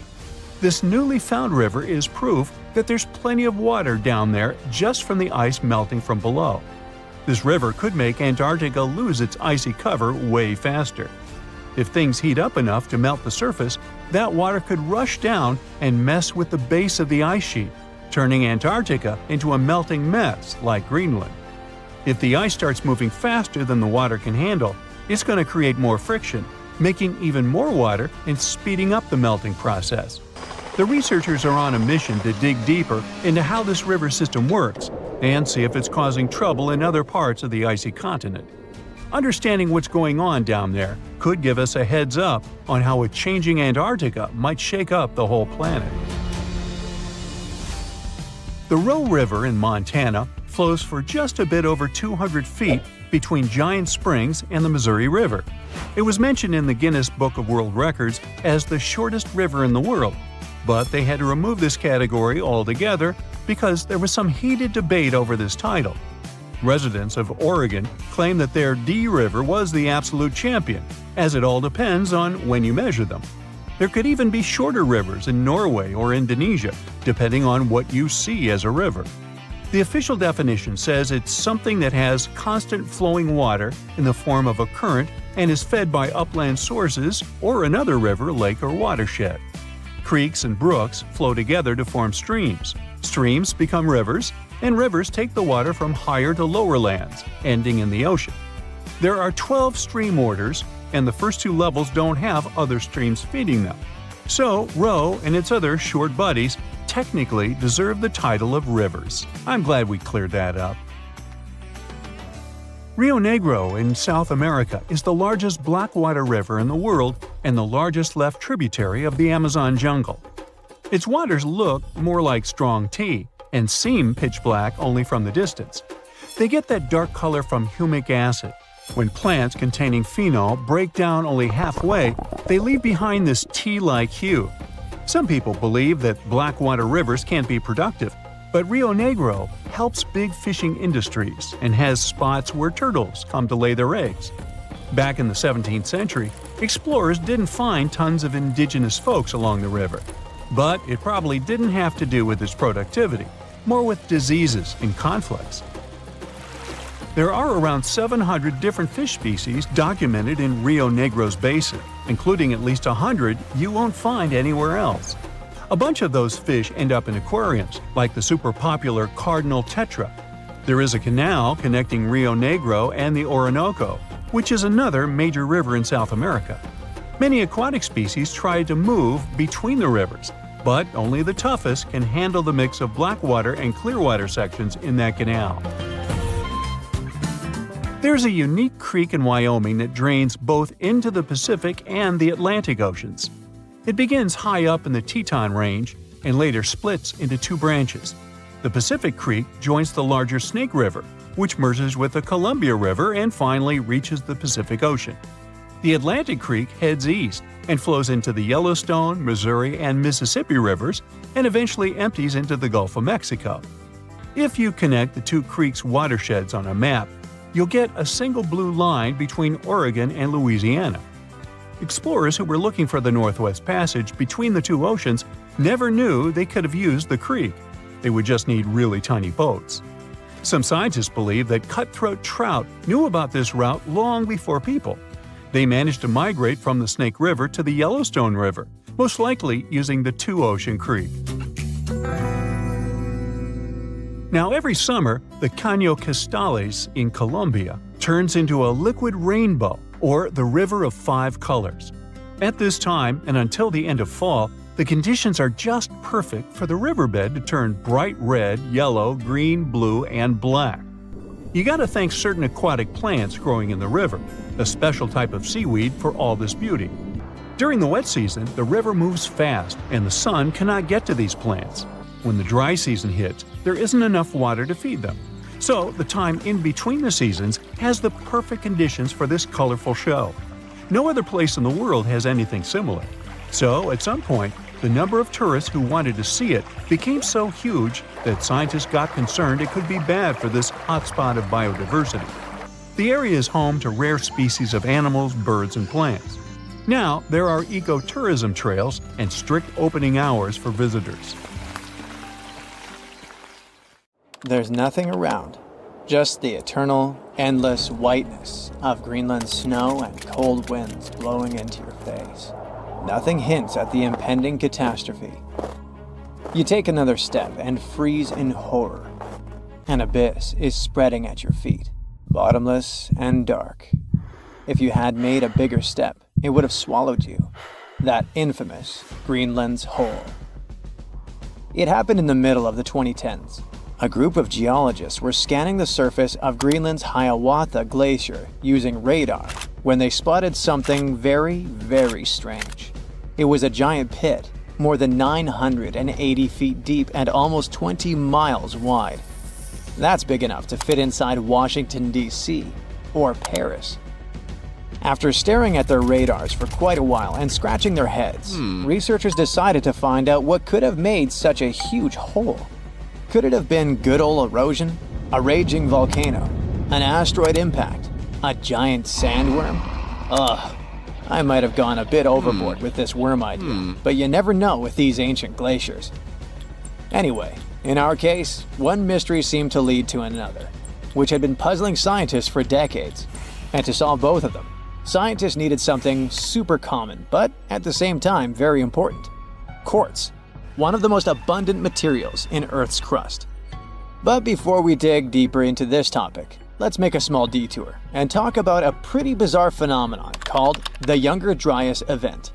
[SPEAKER 1] This newly found river is proof that there's plenty of water down there just from the ice melting from below. This river could make Antarctica lose its icy cover way faster. If things heat up enough to melt the surface, that water could rush down and mess with the base of the ice sheet, turning Antarctica into a melting mess like Greenland. If the ice starts moving faster than the water can handle, it's going to create more friction, making even more water and speeding up the melting process. The researchers are on a mission to dig deeper into how this river system works and see if it's causing trouble in other parts of the icy continent. Understanding what's going on down there could give us a heads up on how a changing Antarctica might shake up the whole planet. The Roe River in Montana flows for just a bit over 200 feet between Giant Springs and the Missouri River. It was mentioned in the Guinness Book of World Records as the shortest river in the world, but they had to remove this category altogether because there was some heated debate over this title. Residents of Oregon claim that their Dee River was the absolute champion, as it all depends on when you measure them. There could even be shorter rivers in Norway or Indonesia, depending on what you see as a river. The official definition says it's something that has constant flowing water in the form of a current and is fed by upland sources or another river, lake, or watershed. Creeks and brooks flow together to form streams. Streams become rivers, and rivers take the water from higher to lower lands, ending in the ocean. There are 12 stream orders, and the first two levels don't have other streams feeding them. So, Ro and its other short buddies technically deserve the title of rivers. I'm glad we cleared that up. Rio Negro in South America is the largest blackwater river in the world and the largest left tributary of the Amazon jungle. Its waters look more like strong tea and seem pitch black only from the distance. They get that dark color from humic acid. When plants containing phenol break down only halfway, they leave behind this tea-like hue. Some people believe that blackwater rivers can't be productive, but Rio Negro helps big fishing industries and has spots where turtles come to lay their eggs. Back in the 17th century, explorers didn't find tons of indigenous folks along the river. But it probably didn't have to do with its productivity, more with diseases and conflicts. There are around 700 different fish species documented in Rio Negro's basin, including at least 100 you won't find anywhere else. A bunch of those fish end up in aquariums, like the super popular cardinal tetra. There is a canal connecting Rio Negro and the Orinoco, which is another major river in South America. Many aquatic species try to move between the rivers, but only the toughest can handle the mix of blackwater and clearwater sections in that canal. There's a unique creek in Wyoming that drains both into the Pacific and the Atlantic Oceans. It begins high up in the Teton Range and later splits into two branches. The Pacific Creek joins the larger Snake River, which merges with the Columbia River and finally reaches the Pacific Ocean. The Atlantic Creek heads east and flows into the Yellowstone, Missouri, and Mississippi rivers and eventually empties into the Gulf of Mexico. If you connect the two creeks' watersheds on a map, you'll get a single blue line between Oregon and Louisiana. Explorers who were looking for the Northwest Passage between the two oceans never knew they could have used the creek. They would just need really tiny boats. Some scientists believe that cutthroat trout knew about this route long before people. They managed to migrate from the Snake River to the Yellowstone River, most likely using the two-ocean creek. Now, every summer, the Caño Cristales in Colombia turns into a liquid rainbow, or the River of Five Colors. At this time, and until the end of fall, the conditions are just perfect for the riverbed to turn bright red, yellow, green, blue, and black. You gotta thank certain aquatic plants growing in the river, a special type of seaweed for all this beauty. During the wet season, the river moves fast, and the sun cannot get to these plants. When the dry season hits, there isn't enough water to feed them. So, the time in between the seasons has the perfect conditions for this colorful show. No other place in the world has anything similar. So, at some point, the number of tourists who wanted to see it became so huge that scientists got concerned it could be bad for this hotspot of biodiversity. The area is home to rare species of animals, birds, and plants. Now, there are ecotourism trails and strict opening hours for visitors.
[SPEAKER 2] There's nothing around, just the eternal, endless whiteness of Greenland's snow and cold winds blowing into your face. Nothing hints at the impending catastrophe. You take another step and freeze in horror. An abyss is spreading at your feet, bottomless and dark. If you had made a bigger step, it would have swallowed you. That infamous Greenland's hole. It happened in the middle of the 2010s. A group of geologists were scanning the surface of Greenland's Hiawatha Glacier using radar when they spotted something very, very strange. It was a giant pit, more than 980 feet deep and almost 20 miles wide. That's big enough to fit inside Washington, D.C. or Paris. After staring at their radars for quite a while and scratching their heads, researchers decided to find out what could have made such a huge hole. Could it have been good old erosion? A raging volcano? An asteroid impact? A giant sandworm? Ugh, I might have gone a bit overboard with this worm idea, but you never know with these ancient glaciers. Anyway, in our case, one mystery seemed to lead to another, which had been puzzling scientists for decades. And to solve both of them, scientists needed something super common, but at the same time very important: quartz. One of the most abundant materials in Earth's crust. But before we dig deeper into this topic, let's make a small detour and talk about a pretty bizarre phenomenon called the Younger Dryas event.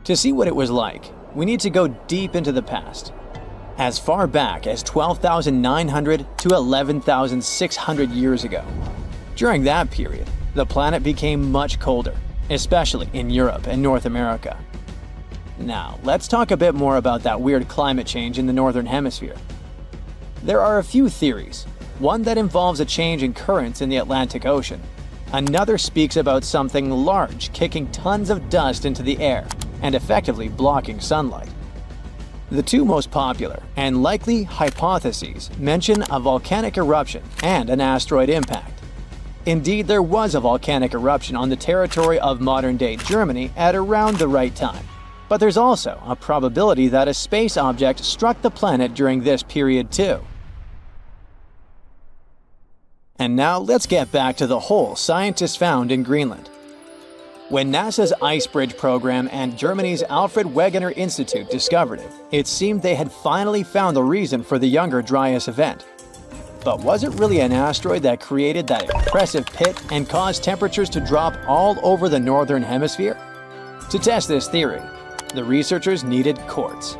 [SPEAKER 4] To see what it was like, we need to go deep into the past. As far back as 12,900 to 11,600 years ago. During that period, the planet became much colder, especially in Europe and North America. Now, let's talk a bit more about that weird climate change in the Northern Hemisphere. There are a few theories. One that involves a change in currents in the Atlantic Ocean. Another speaks about something large kicking tons of dust into the air and effectively blocking sunlight. The two most popular and likely hypotheses mention a volcanic eruption and an asteroid impact. Indeed, there was a volcanic eruption on the territory of modern-day Germany at around the right time. But there's also a probability that a space object struck the planet during this period too. And now let's get back to the hole scientists found in Greenland. When NASA's Ice Bridge program and Germany's Alfred Wegener Institute discovered it, it seemed they had finally found the reason for the Younger Dryas event. But was it really an asteroid that created that impressive pit and caused temperatures to drop all over the Northern Hemisphere? To test this theory, the researchers needed quartz.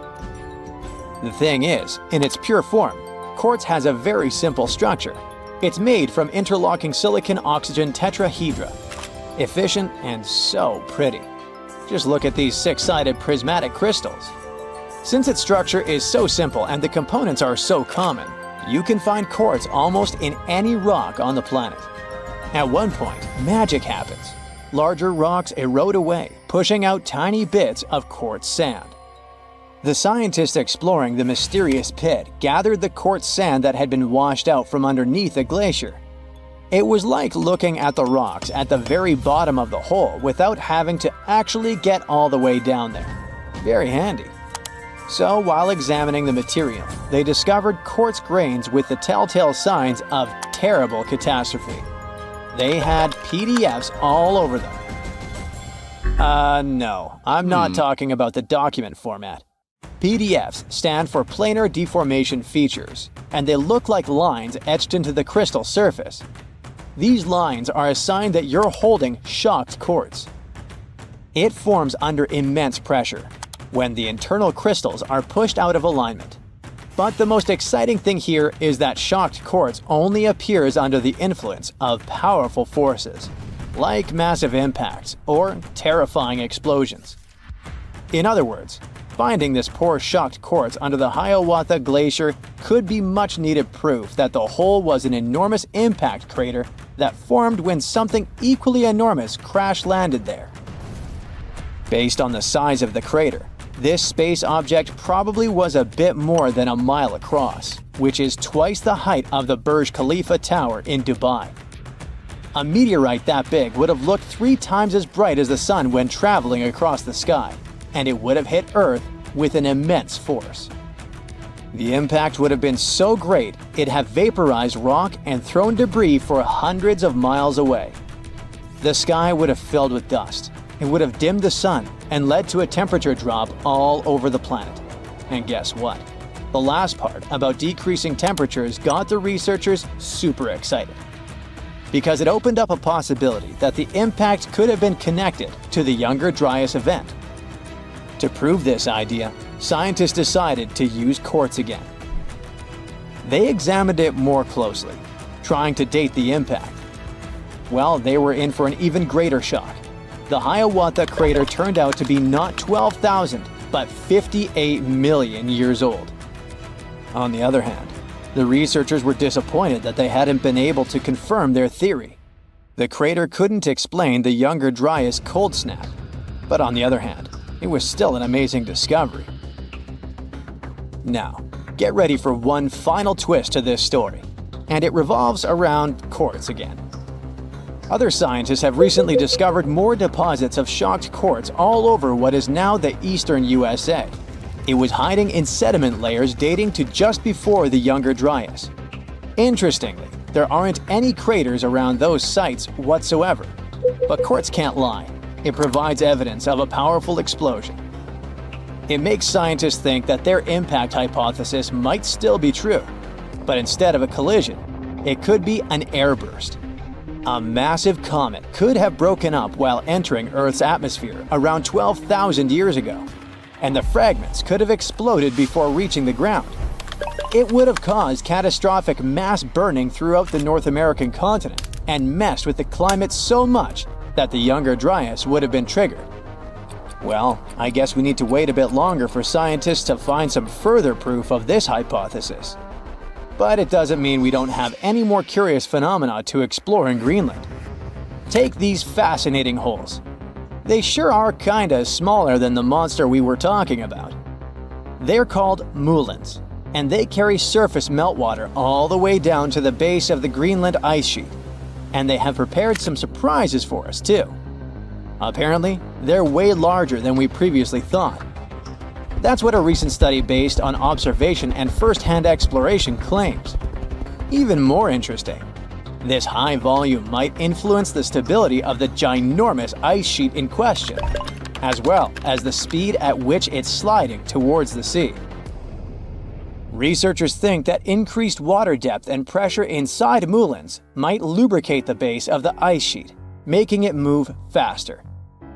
[SPEAKER 4] The thing is, in its pure form, quartz has a very simple structure. It's made from interlocking silicon-oxygen tetrahedra. Efficient and so pretty. Just look at these six-sided prismatic crystals. Since its structure is so simple and the components are so common, you can find quartz almost in any rock on the planet. At one point, magic happens. Larger rocks erode away, pushing out tiny bits of quartz sand. The scientists exploring the mysterious pit gathered the quartz sand that had been washed out from underneath a glacier. It was like looking at the rocks at the very bottom of the hole without having to actually get all the way down there. Very handy. So, while examining the material, they discovered quartz grains with the telltale signs of terrible catastrophe. They had PDFs all over them. No, I'm not talking about the document format. PDFs stand for planar deformation features, and they look like lines etched into the crystal surface. These lines are a sign that you're holding shocked quartz. It forms under immense pressure, when the internal crystals are pushed out of alignment. But the most exciting thing here is that shocked quartz only appears under the influence of powerful forces, like massive impacts or terrifying explosions. In other words, finding this poor shocked quartz under the Hiawatha Glacier could be much needed proof that the hole was an enormous impact crater that formed when something equally enormous crash-landed there. Based on the size of the crater, this space object probably was a bit more than a mile across, which is twice the height of the Burj Khalifa Tower in Dubai. A meteorite that big would have looked 3 times as bright as the sun when traveling across the sky, and it would have hit Earth with an immense force. The impact would have been so great it'd have vaporized rock and thrown debris for hundreds of miles away. The sky would have filled with dust. It would have dimmed the sun and led to a temperature drop all over the planet. And guess what? The last part about decreasing temperatures got the researchers super excited, because it opened up a possibility that the impact could have been connected to the Younger Dryas event. To prove this idea, scientists decided to use quartz again. They examined it more closely, trying to date the impact. Well, they were in for an even greater shock. The Hiawatha crater turned out to be not 12,000, but 58 million years old. On the other hand, the researchers were disappointed that they hadn't been able to confirm their theory. The crater couldn't explain the Younger Dryas cold snap, but on the other hand, it was still an amazing discovery. Now, get ready for one final twist to this story, and it revolves around quartz again. Other scientists have recently discovered more deposits of shocked quartz all over what is now the eastern USA. It was hiding in sediment layers dating to just before the Younger Dryas. Interestingly, there aren't any craters around those sites whatsoever. But quartz can't lie. It provides evidence of a powerful explosion. It makes scientists think that their impact hypothesis might still be true, but instead of a collision, it could be an airburst. A massive comet could have broken up while entering Earth's atmosphere around 12,000 years ago, and the fragments could have exploded before reaching the ground. It would have caused catastrophic mass burning throughout the North American continent and messed with the climate so much that the Younger Dryas would have been triggered. Well, I guess we need to wait a bit longer for scientists to find some further proof of this hypothesis. But it doesn't mean we don't have any more curious phenomena to explore in Greenland. Take these fascinating holes. They sure are kinda smaller than the monster we were talking about. They're called moulins, and they carry surface meltwater all the way down to the base of the Greenland ice sheet. And they have prepared some surprises for us too. Apparently, they're way larger than we previously thought. That's what a recent study based on observation and first-hand exploration claims. Even more interesting, this high volume might influence the stability of the ginormous ice sheet in question, as well as the speed at which it's sliding towards the sea. Researchers think that increased water depth and pressure inside moulins might lubricate the base of the ice sheet, making it move faster.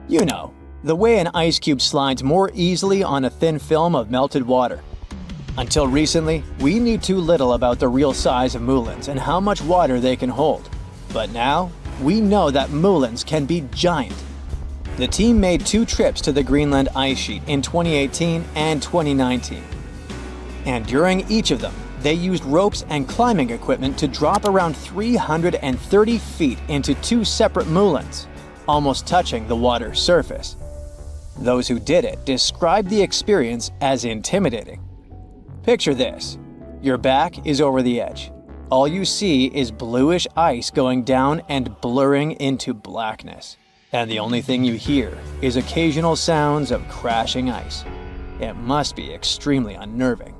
[SPEAKER 4] You know, the way an ice cube slides more easily on a thin film of melted water. Until recently, we knew too little about the real size of moulins and how much water they can hold. But now, we know that moulins can be giant. The team made 2 trips to the Greenland ice sheet in 2018 and 2019. And during each of them, they used ropes and climbing equipment to drop around 330 feet into 2 separate moulins, almost touching the water's surface. Those who did it described the experience as intimidating. Picture this. Your back is over the edge. All you see is bluish ice going down and blurring into blackness. And the only thing you hear is occasional sounds of crashing ice. It must be extremely unnerving.